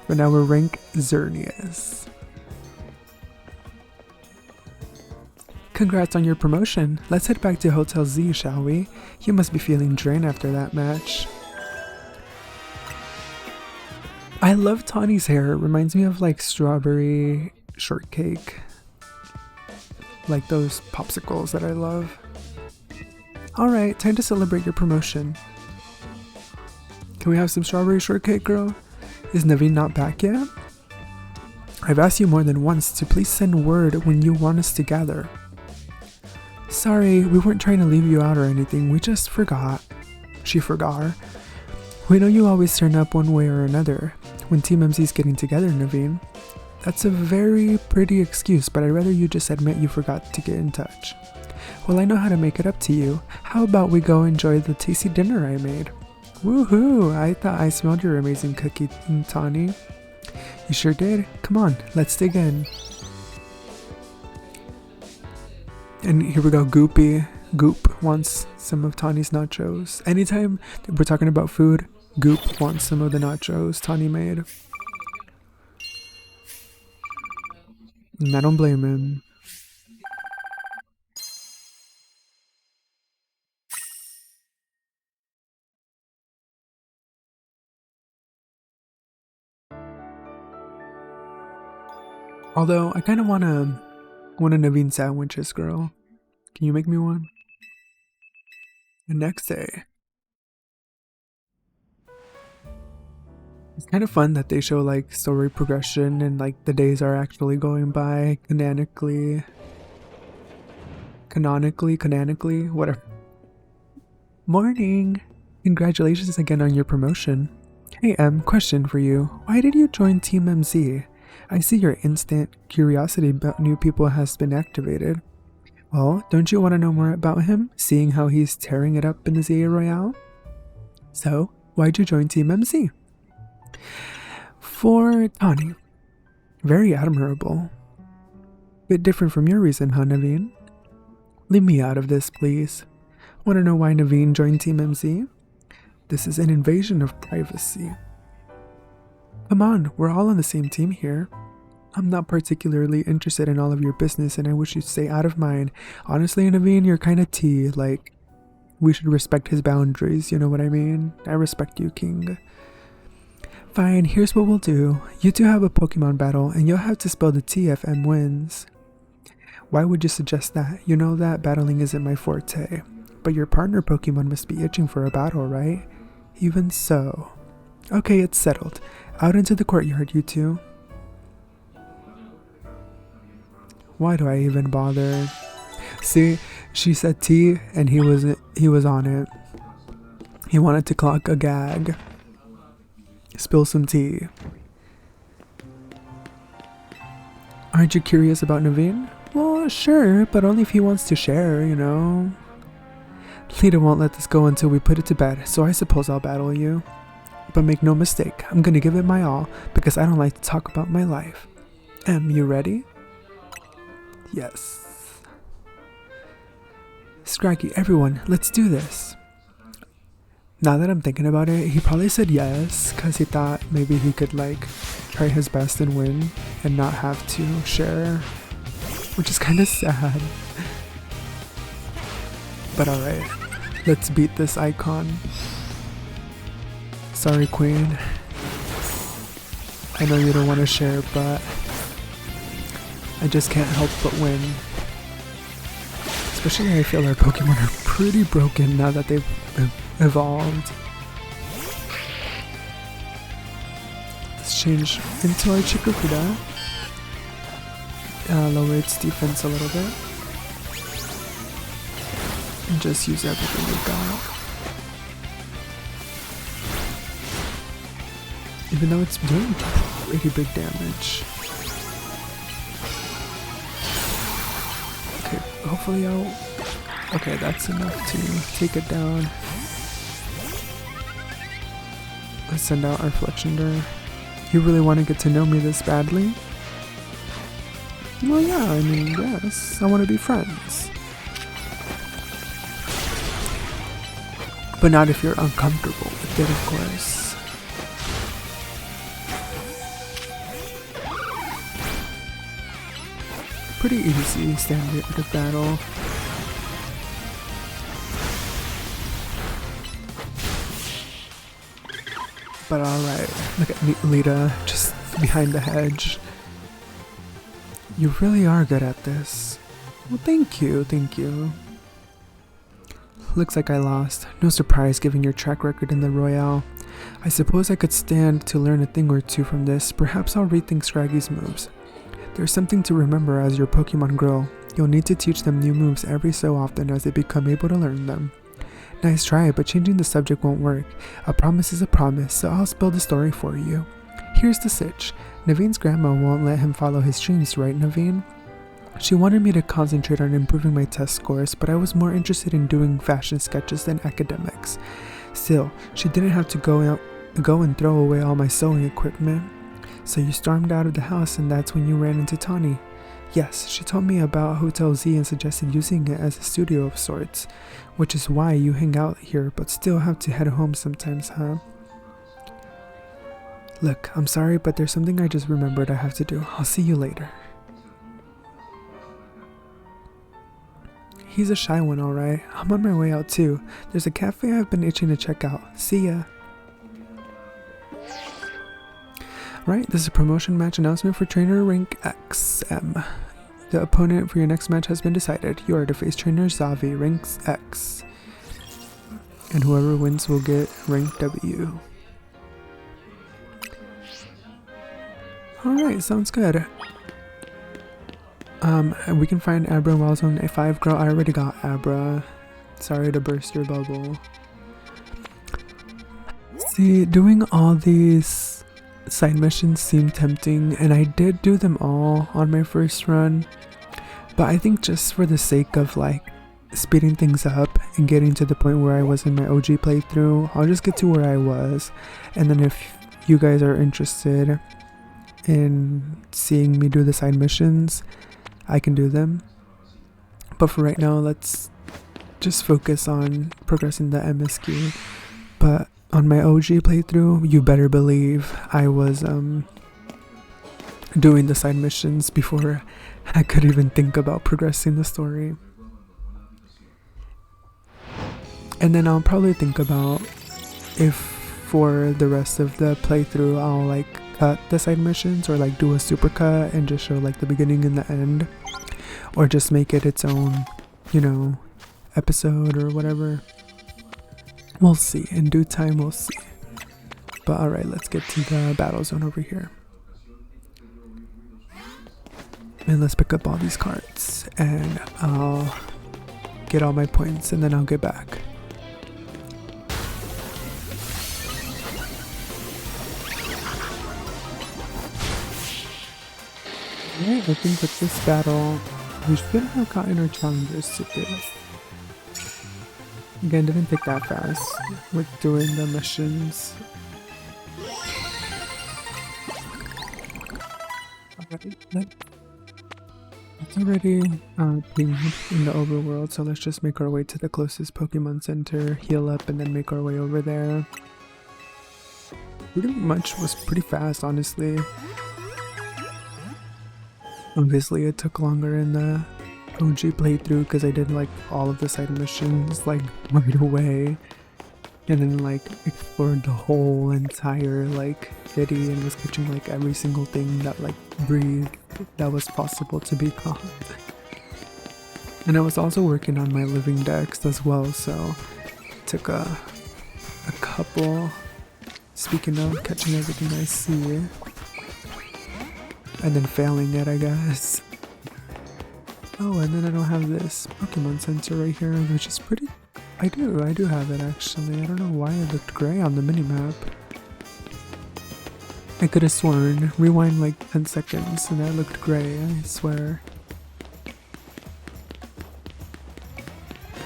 But now we're rank Xerneas. Congrats on your promotion. Let's head back to Hotel Z, shall we? You must be feeling drained after that match. I love Tawny's hair. It reminds me of like strawberry shortcake. Like those popsicles that I love. Alright, time to celebrate your promotion. Can we have some strawberry shortcake, girl? Is Naveen not back yet? I've asked you more than once to please send word when you want us to gather. Sorry, we weren't trying to leave you out or anything, we just forgot. She forgot. We know you always turn up one way or another when Team MZ's getting together, Naveen. That's a very pretty excuse, but I'd rather you just admit you forgot to get in touch. Well, I know how to make it up to you. How about we go enjoy the tasty dinner I made? Woohoo! I thought I smelled your amazing cookie, Tawny. You sure did? Come on, let's dig in. And here we go, Goopy. Goop wants some of Tawny's nachos. Anytime we're talking about food, Goop wants some of the nachos Tawny made. And I don't blame him. Although I kind of want a Naveen sandwiches, girl. Can you make me one? The next day. It's kind of fun that they show like story progression and like the days are actually going by canonically, whatever. Morning! Congratulations again on your promotion. Hey question for you. Why did you join Team MZ? I see your instant curiosity about new people has been activated. Well, don't you want to know more about him, seeing how he's tearing it up in the ZA Royale? So, why'd you join Team MZ? For Tawny. Very admirable. Bit different from your reason, huh, Naveen? Leave me out of this, please. Want to know why Naveen joined Team MZ? This is an invasion of privacy. Come on, we're all on the same team here. I'm not particularly interested in all of your business and I wish you'd stay out of mine. Honestly, Naveen, you're kinda T, like, we should respect his boundaries, you know what I mean? I respect you, King. Fine, here's what we'll do. You two have a Pokemon battle and you'll have to spell the T if M wins. Why would you suggest that? You know that battling isn't my forte. But your partner Pokemon must be itching for a battle, right? Even so. Okay, it's settled. Out into the courtyard, you two. Why do I even bother? See, she said T and he was on it. He wanted to clock a gag. Spill some tea. Aren't you curious about Naveen? Well, sure, but only if he wants to share, you know. Lita won't let this go until we put it to bed, so I suppose I'll battle you. But make no mistake, I'm gonna give it my all, because I don't like to talk about my life. You ready? Yes. Scraggy, everyone, let's do this. Now that I'm thinking about it, he probably said yes, because he thought maybe he could like try his best and win and not have to share, which is kind of sad. But alright, let's beat this icon. Sorry, Queen. I know you don't want to share, but I just can't help but win. Especially I feel our Pokemon are pretty broken now that they've evolved. Let's change into our Chikorita. Lower its defense a little bit. And just use everything we got. Even though it's doing pretty big damage. Okay, hopefully okay, that's enough to take it down. Let's send out our Fletchinder. You really want to get to know me this badly? Well, yeah, I mean, yes, I want to be friends. But not if you're uncomfortable with it, of course. Pretty easy standard of battle. But alright, look at Lita just behind the hedge. You really are good at this. Well, thank you, thank you. Looks like I lost. No surprise given your track record in the Royale. I suppose I could stand to learn a thing or two from this. Perhaps I'll rethink Scraggy's moves. There's something to remember as your Pokemon grow. You'll need to teach them new moves every so often as they become able to learn them. Nice try, but changing the subject won't work. A promise is a promise, so I'll spill the story for you. Here's the sitch. Naveen's grandma won't let him follow his dreams, right, Naveen? She wanted me to concentrate on improving my test scores, but I was more interested in doing fashion sketches than academics. Still, she didn't have to go and throw away all my sewing equipment. So you stormed out of the house and that's when you ran into Tawny. Yes, she told me about Hotel Z and suggested using it as a studio of sorts, which is why you hang out here but still have to head home sometimes, huh? Look, I'm sorry, but there's something I just remembered I have to do. I'll see you later. He's a shy one, alright. I'm on my way out too. There's a cafe I've been itching to check out. See ya. Right, this is a promotion match announcement for trainer rank XM. The opponent for your next match has been decided. You are to face trainer Zavi, rank X. And whoever wins will get rank W. Alright, sounds good. We can find Abra while zone A5. Girl, I already got Abra. Sorry to burst your bubble. See, doing all these side missions seemed tempting, and I did do them all on my first run. But I think just for the sake of like speeding things up and getting to the point where I was in my OG playthrough, I'll just get to where I was. And then if you guys are interested in seeing me do the side missions, I can do them. But for right now, let's just focus on progressing the MSQ. But on my OG playthrough, you better believe I was doing the side missions before I could even think about progressing the story. And then I'll probably think about if for the rest of the playthrough I'll like cut the side missions or like do a supercut and just show like the beginning and the end, or just make it its own, you know, episode or whatever. We'll see. In due time, we'll see. But alright, let's get to the battle zone over here. And let's pick up all these cards. And I'll get all my points and then I'll get back. Alright, I think with this battle, we should have gotten our challengers today. Again, didn't take that fast with doing the missions. Alright, it's already pinged in the overworld, so let's just make our way to the closest Pokemon Center, heal up, and then make our way over there. Pretty much was pretty fast, honestly. Obviously, it took longer in the OG playthrough because I did like all of the side missions like right away, and then like explored the whole entire like city and was catching like every single thing that like breathed that was possible to be caught. And I was also working on my living dex as well, so it took a couple. Speaking of catching everything I see and then failing it, I guess. Oh, and then I don't have this Pokemon Center right here, which is pretty... I do have it actually. I don't know why it looked gray on the minimap. I could have sworn. Rewind like 10 seconds and that looked gray, I swear.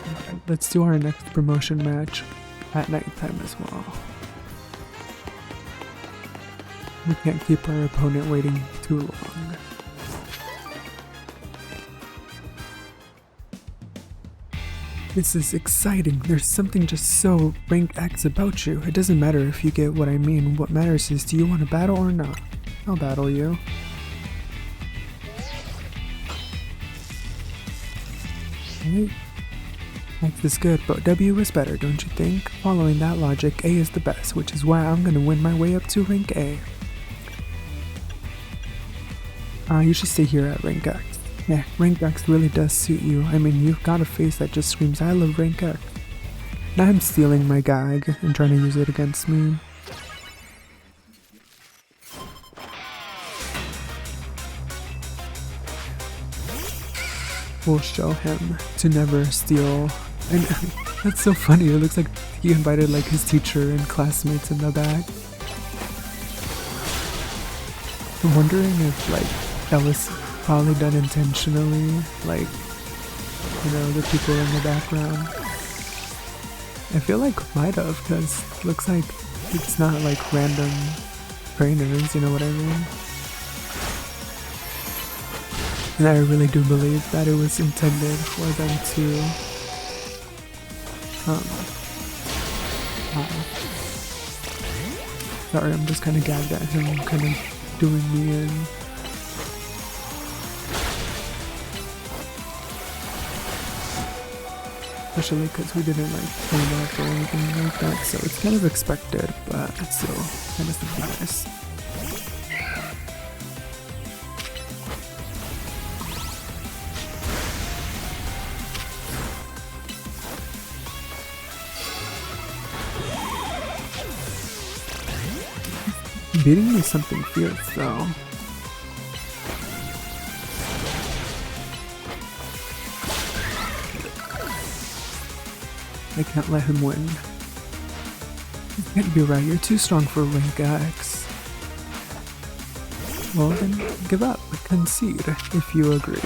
Alright, let's do our next promotion match at nighttime as well. We can't keep our opponent waiting too long. This is exciting. There's something just so rank X about you. It doesn't matter if you get what I mean. What matters is, do you want to battle or not? I'll battle you. Right. X is good, but W is better, don't you think? Following that logic, A is the best, which is why I'm gonna win my way up to rank A. You should stay here at rank X. Yeah, rank X really does suit you. I mean, you've got a face that just screams, I love rank X. Now I'm stealing my gag and trying to use it against me. We'll show him to never steal. And that's so funny, it looks like he invited like his teacher and classmates in the back. I'm wondering if like that was probably done intentionally, like, you know, the people in the background. I feel like might have, because looks like it's not like random trainers, you know what I mean? And I really do believe that it was intended for them to sorry, I'm just kind of gagged at him kind of doing me in. Especially because we didn't like clean up or anything like that, so it's kind of expected, but it's still kind of something nice. Beating me something fierce though. I can't let him win. You can't be right, you're too strong for rank X. Well then, give up, concede, if you agree.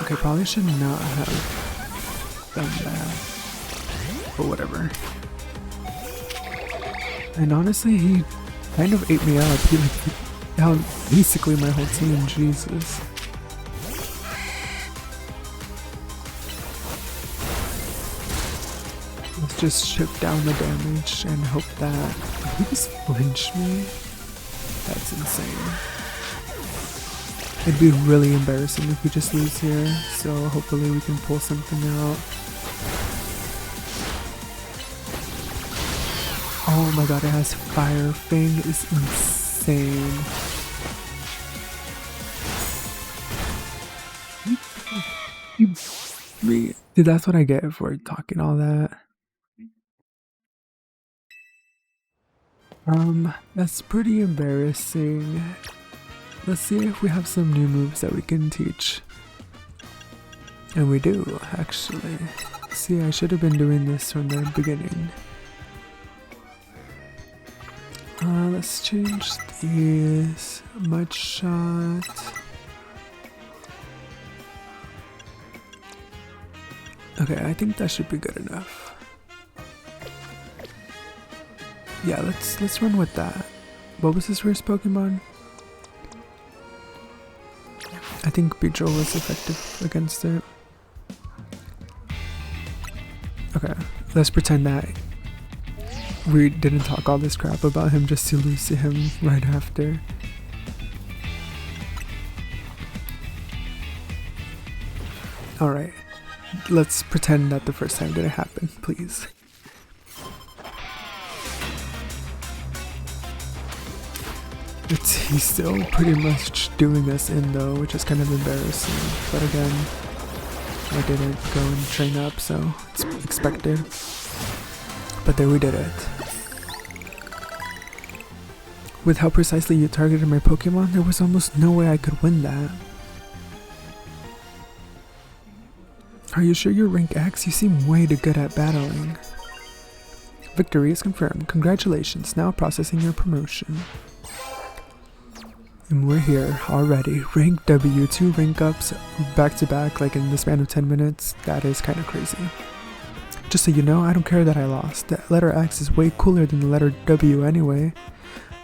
Okay, probably should not have done that. But whatever. And honestly, he kind of ate me up. He like down basically my whole team, Jesus. Let's just shift down the damage and hope that he just flinched me. That's insane. It'd be really embarrassing if we just lose here, so hopefully we can pull something out. Oh my god, it has fire. Fang is insane. Dude, that's what I get for talking all that. That's pretty embarrassing. Let's see if we have some new moves that we can teach. And we do, actually. See, I should have been doing this from the beginning. Let's change these. Mud shot. Okay, I think that should be good enough. Yeah, let's run with that. What was his first Pokemon? I think Beedrill was effective against it. Okay, let's pretend that we didn't talk all this crap about him just to lose to him right after. Alright, let's pretend that the first time didn't happen, please. He's still pretty much doing us in though, which is kind of embarrassing. But again, I didn't go and train up, so it's expected. But there we did it. With how precisely you targeted my Pokemon, there was almost no way I could win that. Are you sure you're rank X? You seem way too good at battling. Victory is confirmed. Congratulations, now processing your promotion. And we're here already. Rank W, 2 rank ups back to back like in the span of 10 minutes. That is kind of crazy. Just so you know, I don't care that I lost. The letter X is way cooler than the letter W anyway.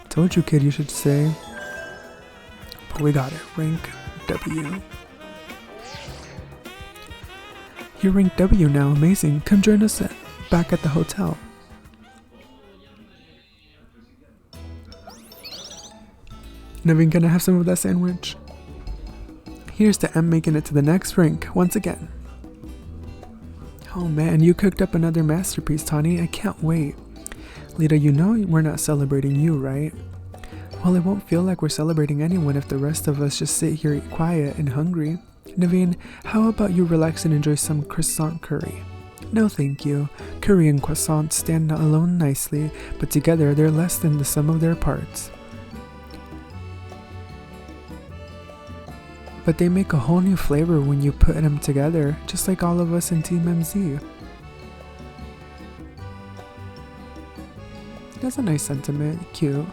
Told you, kid, you should say. But we got it. Rank W. You're rank W now. Amazing. Come join us back at the hotel. Never gonna have some of that sandwich? Here's to M making it to the next rank once again. Oh man, you cooked up another masterpiece, Tawny. I can't wait. Lita, you know we're not celebrating you, right? Well, it won't feel like we're celebrating anyone if the rest of us just sit here quiet and hungry. Naveen, how about you relax and enjoy some croissant curry? No thank you. Curry and croissant stand alone nicely, but together they're less than the sum of their parts. But they make a whole new flavor when you put them together, just like all of us in Team MZ. That's a nice sentiment, cute.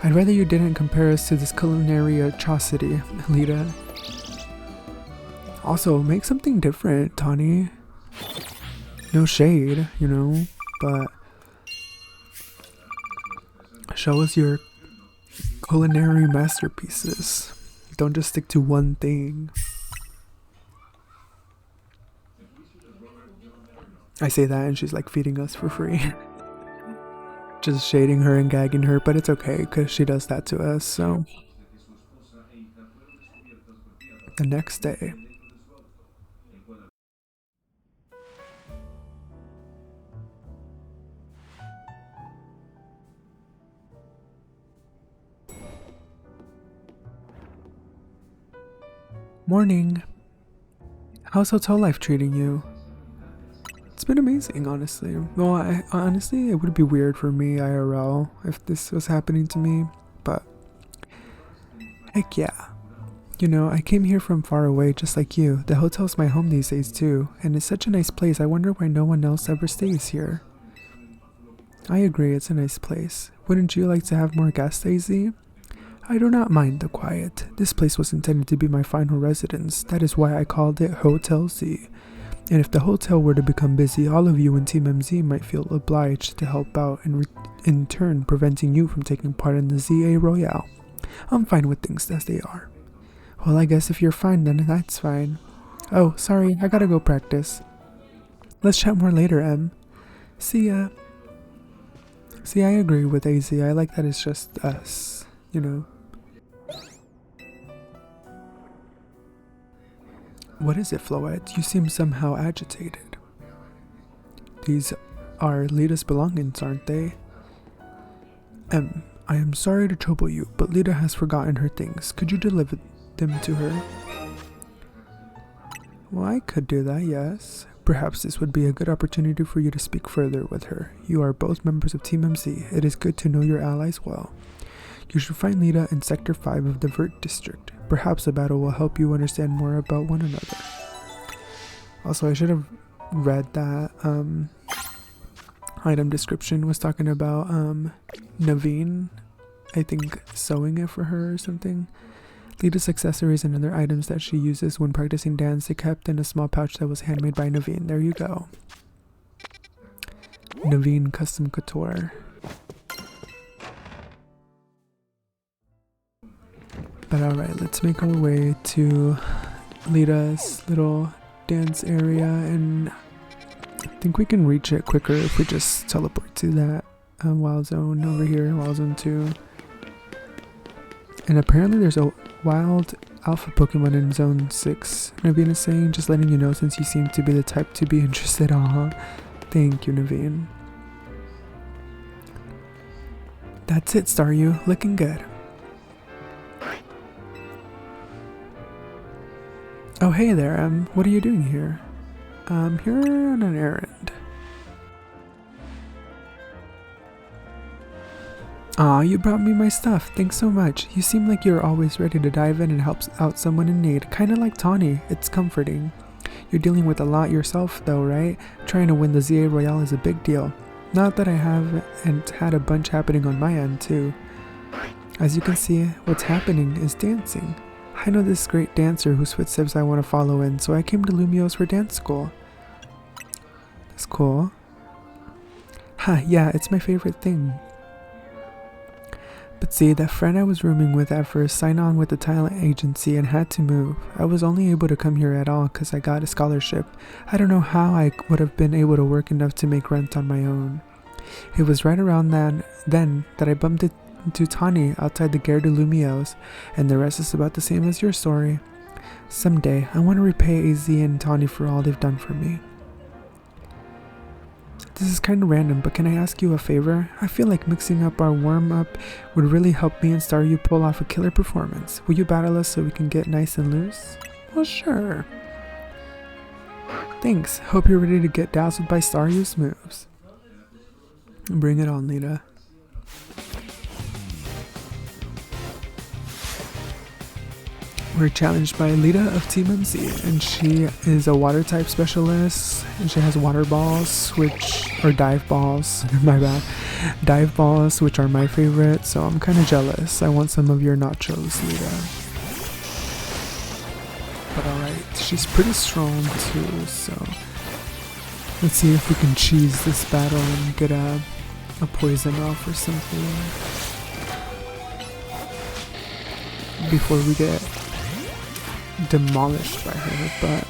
I'd rather you didn't compare us to this culinary atrocity, Lita. Also, make something different, Tawny. No shade, you know, but show us your culinary masterpieces. Don't just stick to one thing. I say that and she's like feeding us for free. Just shading her and gagging her, but it's okay because she does that to us. So the next day, morning. How's hotel life treating you? It's been amazing, honestly. Well, honestly, it would be weird for me IRL if this was happening to me, but heck yeah. You know, I came here from far away just like you. The hotel's my home these days too, and it's such a nice place. I wonder why no one else ever stays here. I agree, it's a nice place. Wouldn't you like to have more guests, AZ? I do not mind the quiet. This place was intended to be my final residence. That is why I called it Hotel Z. And if the hotel were to become busy, all of you in Team MZ might feel obliged to help out and in turn preventing you from taking part in the ZA Royale. I'm fine with things as they are. Well, I guess if you're fine, then that's fine. Oh, sorry, I gotta go practice. Let's chat more later, Em. See ya. See, I agree with AZ. I like that it's just us, you know. What is it, Floette? You seem somehow agitated. These are Lita's belongings, aren't they? I am sorry to trouble you, but Lita has forgotten her things. Could you deliver them to her? Well, I could do that, yes. Perhaps this would be a good opportunity for you to speak further with her. You are both members of Team MC. It is good to know your allies well. You should find Lita in Sector 5 of the Vert District. Perhaps a battle will help you understand more about one another. Also, I should have read that item description was talking about Naveen, I think, sewing it for her or something. Lita's accessories and other items that she uses when practicing dance are kept in a small pouch that was handmade by Naveen. There you go. Naveen Custom Couture. But alright, let's make our way to Lita's little dance area, and I think we can reach it quicker if we just teleport to that wild zone over here, wild zone 2. And apparently there's a wild alpha Pokemon in zone 6. Naveen is saying, just letting you know since you seem to be the type to be interested. Thank you, Naveen. That's it, Staryu. Looking good. Oh, hey there, what are you doing here? I'm here on an errand. Aw, you brought me my stuff. Thanks so much. You seem like you're always ready to dive in and help out someone in need. Kinda like Tawny. It's comforting. You're dealing with a lot yourself though, right? Trying to win the ZA Royale is a big deal. Not that I haven't had a bunch happening on my end too. As you can see, what's happening is dancing. I know this great dancer whose footsteps I want to follow in, so I came to Lumiose for dance school. That's cool. Yeah, it's my favorite thing. But see, that friend I was rooming with at first signed on with the talent agency and had to move. I was only able to come here at all because I got a scholarship. I don't know how I would have been able to work enough to make rent on my own. It was right around then that I bumped into Tawny outside the Gare de Lumiose, and the rest is about the same as your story. Someday, I want to repay AZ and Tawny for all they've done for me. This is kind of random, but can I ask you a favor? I feel like mixing up our warm-up would really help me and Staryu pull off a killer performance. Will you battle us so we can get nice and loose? Well, sure. Thanks. Hope you're ready to get dazzled by Staryu's moves. Bring it on, Lita. We're challenged by Lita of Team MC, and she is a water type specialist, and she has water balls, or dive balls, my bad, dive balls, which are my favorite, so I'm kind of jealous. I want some of your nachos, Lita. But alright, she's pretty strong too, so Let's see if we can cheese this battle and get a poison off or something before we get demolished by her, but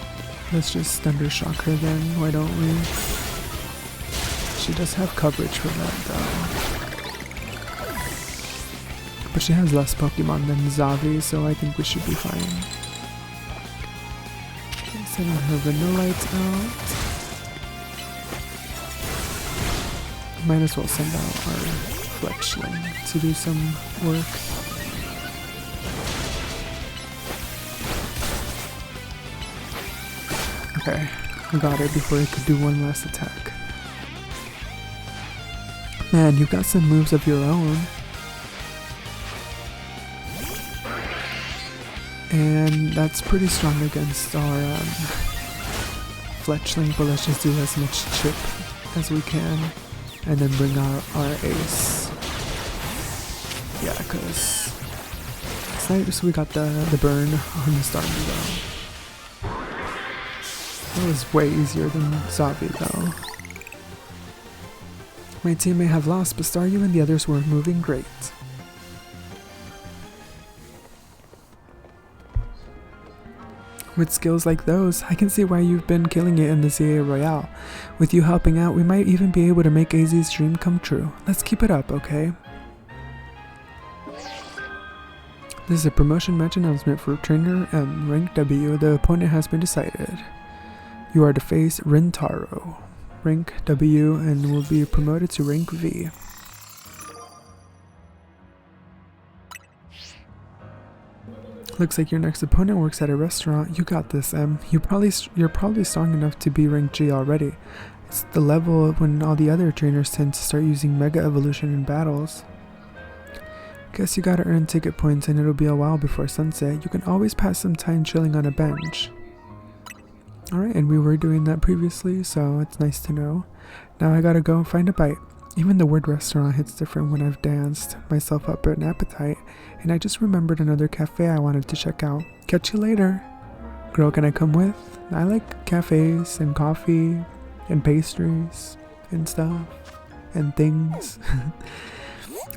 let's just thunder shock her then, why don't we? She does have coverage for that though. But she has less Pokemon than Zavi, so I think we should be fine. Sending her Vanillites out. Might as well send out our Fletchling to do some work. Okay, I got it before it could do one last attack. Man, you've got some moves of your own. And that's pretty strong against our Fletchling, but let's just do as much chip as we can. And then bring out our ace. Yeah, because it's nice. So we got the burn on the starting though. That was way easier than Zavi though. My team may have lost, but Staryu and the others were moving great. With skills like those, I can see why you've been killing it in the ZA Royale. With you helping out, we might even be able to make AZ's dream come true. Let's keep it up, okay? This is a promotion match announcement for Trainer M, Rank W. The opponent has been decided. You are to face Rintaro, Rank W, and will be promoted to Rank V. Looks like your next opponent works at a restaurant. You got this, M. You're probably strong enough to be rank G already. It's the level when all the other trainers tend to start using Mega Evolution in battles. Guess you gotta earn ticket points and it'll be a while before sunset. You can always pass some time chilling on a bench. Alright, and we were doing that previously, so it's nice to know. Now I gotta go find a bite. Even the word restaurant hits different when I've danced myself up an appetite, and I just remembered another cafe I wanted to check out. Catch you later. Girl, can I come with? I like cafes and coffee and pastries and stuff and things.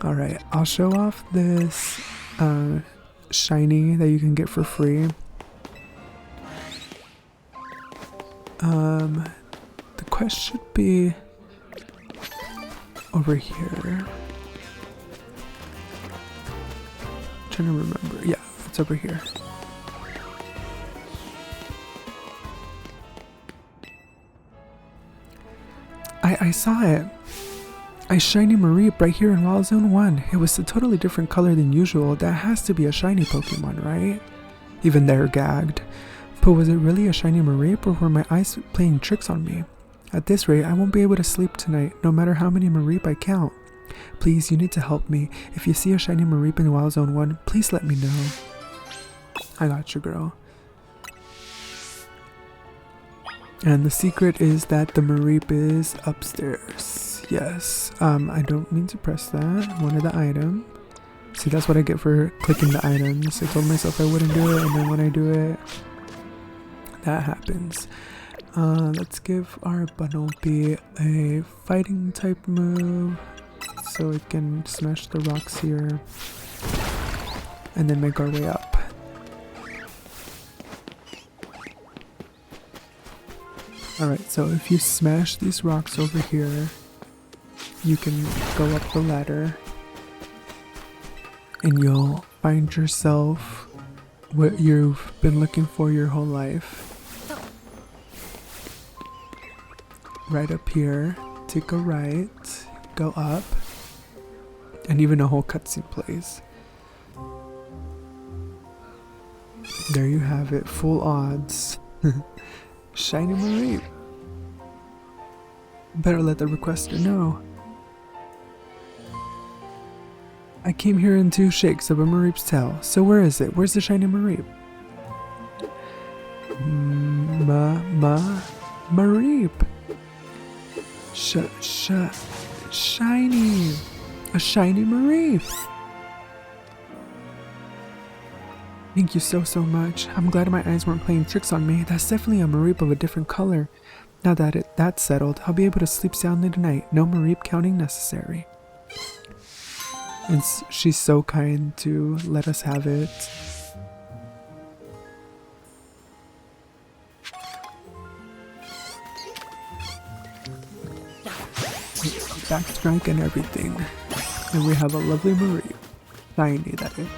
Alright, I'll show off this shiny that you can get for free. The quest should be over here. I'm trying to remember. Yeah, it's over here. I saw it. A shiny Mareep right here in Wild Zone 1. It was a totally different color than usual. That has to be a shiny Pokemon, right? Even they're gagged. But was it really a shiny Mareep, or were my eyes playing tricks on me? At this rate, I won't be able to sleep tonight, no matter how many Mareep I count. Please, you need to help me. If you see a shiny Mareep in Wild Zone 1, please let me know. I got you, girl. And the secret is that the Mareep is upstairs. Yes. I don't mean to press that. Wanted the item. See, that's what I get for clicking the items. I told myself I wouldn't do it, and then when I do it, that happens. Let's give our Bunnelby a fighting type move so it can smash the rocks here and then make our way up. Alright, so if you smash these rocks over here, you can go up the ladder and you'll find yourself what you've been looking for your whole life. Right up here, take a right, go up, and even a whole cutscene plays. There you have it, full odds. Shiny Mareep. Better let the requester know. I came here in 2 shakes of a Mareep's tail, so where is it? Where's the shiny Mareep? Mareep. Shiny. A shiny Mareep. Thank you so much. I'm glad my eyes weren't playing tricks on me. That's definitely a Mareep of a different color. Now that that's settled, I'll be able to sleep soundly tonight. No Mareep counting necessary. And she's so kind to let us have it. Backstrike and everything. And we have a lovely Mareep. Shiny, that is.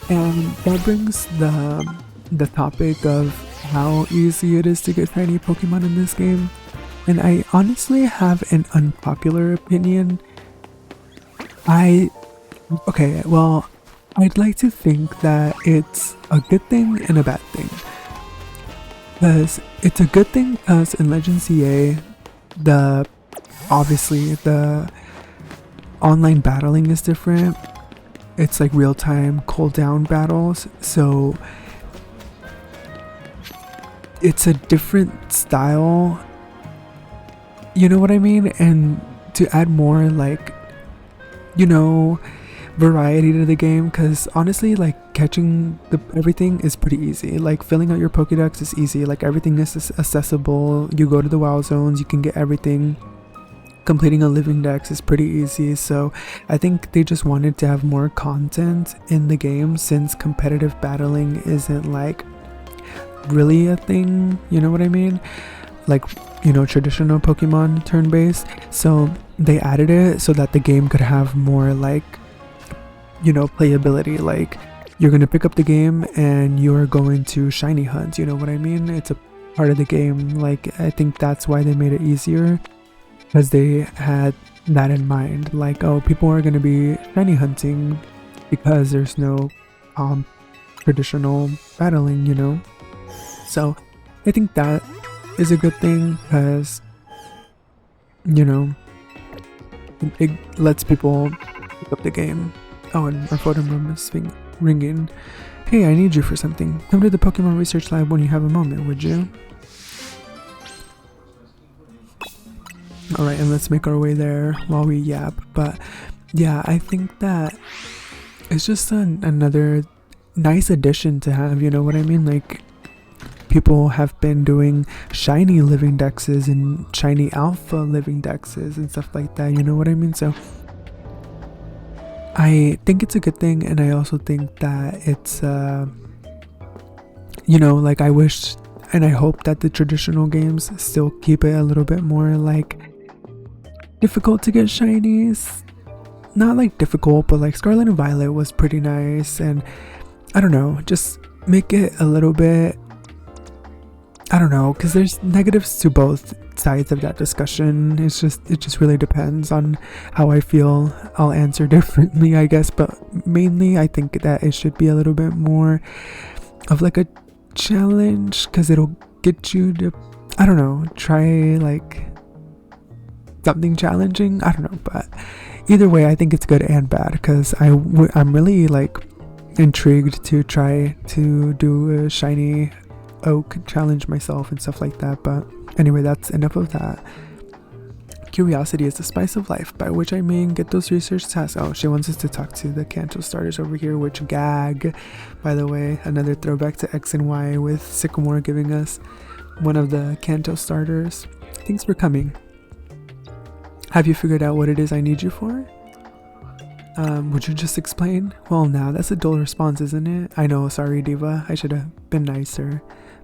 And that brings the topic of how easy it is to get shiny Pokemon in this game. And I honestly have an unpopular opinion. Okay, well, I'd like to think that it's a good thing and a bad thing. Because it's a good thing because in Legends CA, obviously the online battling is different. It's like real-time cooldown battles, so it's a different style, you know what I mean? And to add more like, you know, variety to the game, because honestly, like catching everything is pretty easy. Like filling out your Pokédex is easy, like everything is accessible. You go to the WoW zones, you can get everything. Completing a living dex is pretty easy, so I think they just wanted to have more content in the game since competitive battling isn't like really a thing, you know what I mean? Like, you know, traditional Pokemon turn-based. So they added it so that the game could have more like, you know, playability. Like you're gonna pick up the game and you're going to shiny hunt, you know what I mean? It's a part of the game. Like I think that's why they made it easier. Because they had that in mind, like, oh, people are going to be shiny hunting because there's no traditional battling, you know. So I think that is a good thing because, you know, it lets people pick up the game. Oh, and our photo room is ringing. Hey, I need you for something. Come to the Pokemon Research Lab when you have a moment, would you? Alright, and let's make our way there while we yap. But yeah, I think that it's just another nice addition to have, you know what I mean? Like, people have been doing shiny living dexes and shiny alpha living dexes and stuff like that, you know what I mean? So I think it's a good thing, and I also think that it's you know, like I wish and I hope that the traditional games still keep it a little bit more like difficult to get shinies. Not like difficult, but like Scarlet and Violet was pretty nice, and I don't know, just make it a little bit, I don't know, because there's negatives to both sides of that discussion. It just really depends on how I feel. I'll answer differently, I guess, but mainly I think that it should be a little bit more of like a challenge, because it'll get you to, I don't know, try like something challenging. I don't know, but either way, I think it's good and bad, because I'm really like intrigued to try to do a shiny oak challenge myself and stuff like that. But anyway, that's enough of that. Curiosity is the spice of life, by which I mean get those research tasks. Oh, she wants us to talk to the Kanto starters over here, which gag, by the way, another throwback to X and Y with Sycamore giving us one of the Kanto starters. Thanks for coming. Have you figured out what it is I need you for? Would you just explain? Well, now that's a dull response, isn't it? I know, sorry, Diva. I should have been nicer.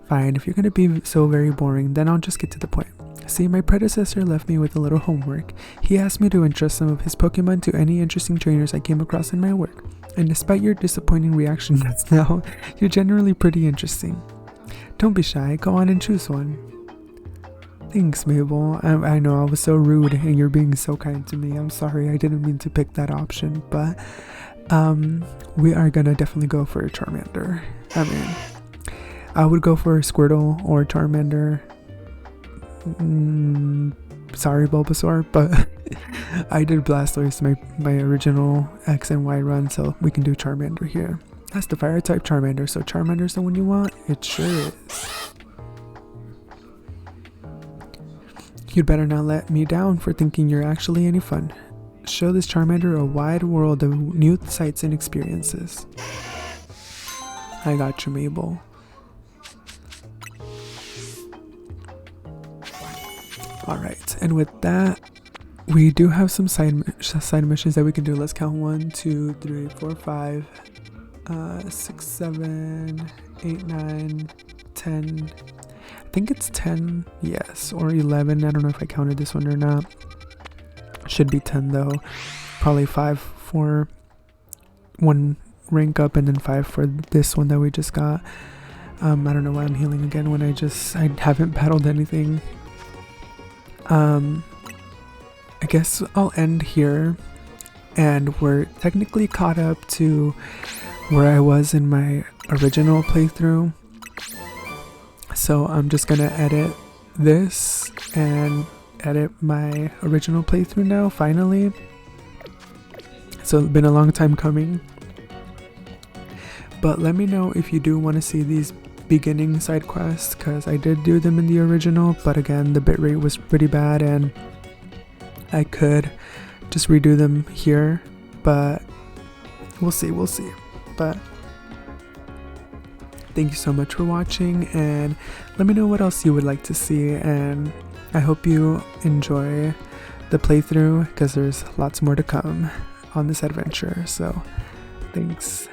Fine, if you're gonna be so very boring, then I'll just get to the point. See, my predecessor left me with a little homework. He asked me to entrust some of his Pokemon to any interesting trainers I came across in my work. And despite your disappointing reaction just now, you're generally pretty interesting. Don't be shy, go on and choose one. Thanks, Mabel. I know I was so rude and you're being so kind to me. I'm sorry, I didn't mean to pick that option, but we are gonna definitely go for a Charmander. I mean, I would go for a Squirtle or Charmander. Sorry, Bulbasaur, but I did Blastoise my original X and Y run, so we can do Charmander here. That's the fire type Charmander, so Charmander's the one you want? It sure is. You'd better not let me down for thinking you're actually any fun. Show this Charmander a wide world of new sights and experiences. I got you, Mabel. All right, and with that, we do have some side missions that we can do. Let's count 1, 2, 3, 4, 5, 6, 7, 8, 9, 10. I think it's 10, yes, or 11. I don't know if I counted this one or not. Should be 10 though. Probably 5 for one rank up and then 5 for this one that we just got. I don't know why I'm healing again when I haven't battled anything. I guess I'll end here, and we're technically caught up to where I was in my original playthrough. So I'm just gonna edit this and edit my original playthrough now, finally. So it's been a long time coming. But let me know if you do want to see these beginning side quests, because I did do them in the original, but again the bitrate was pretty bad and I could just redo them here, but we'll see. But thank you so much for watching, and let me know what else you would like to see, and I hope you enjoy the playthrough because there's lots more to come on this adventure. So thanks.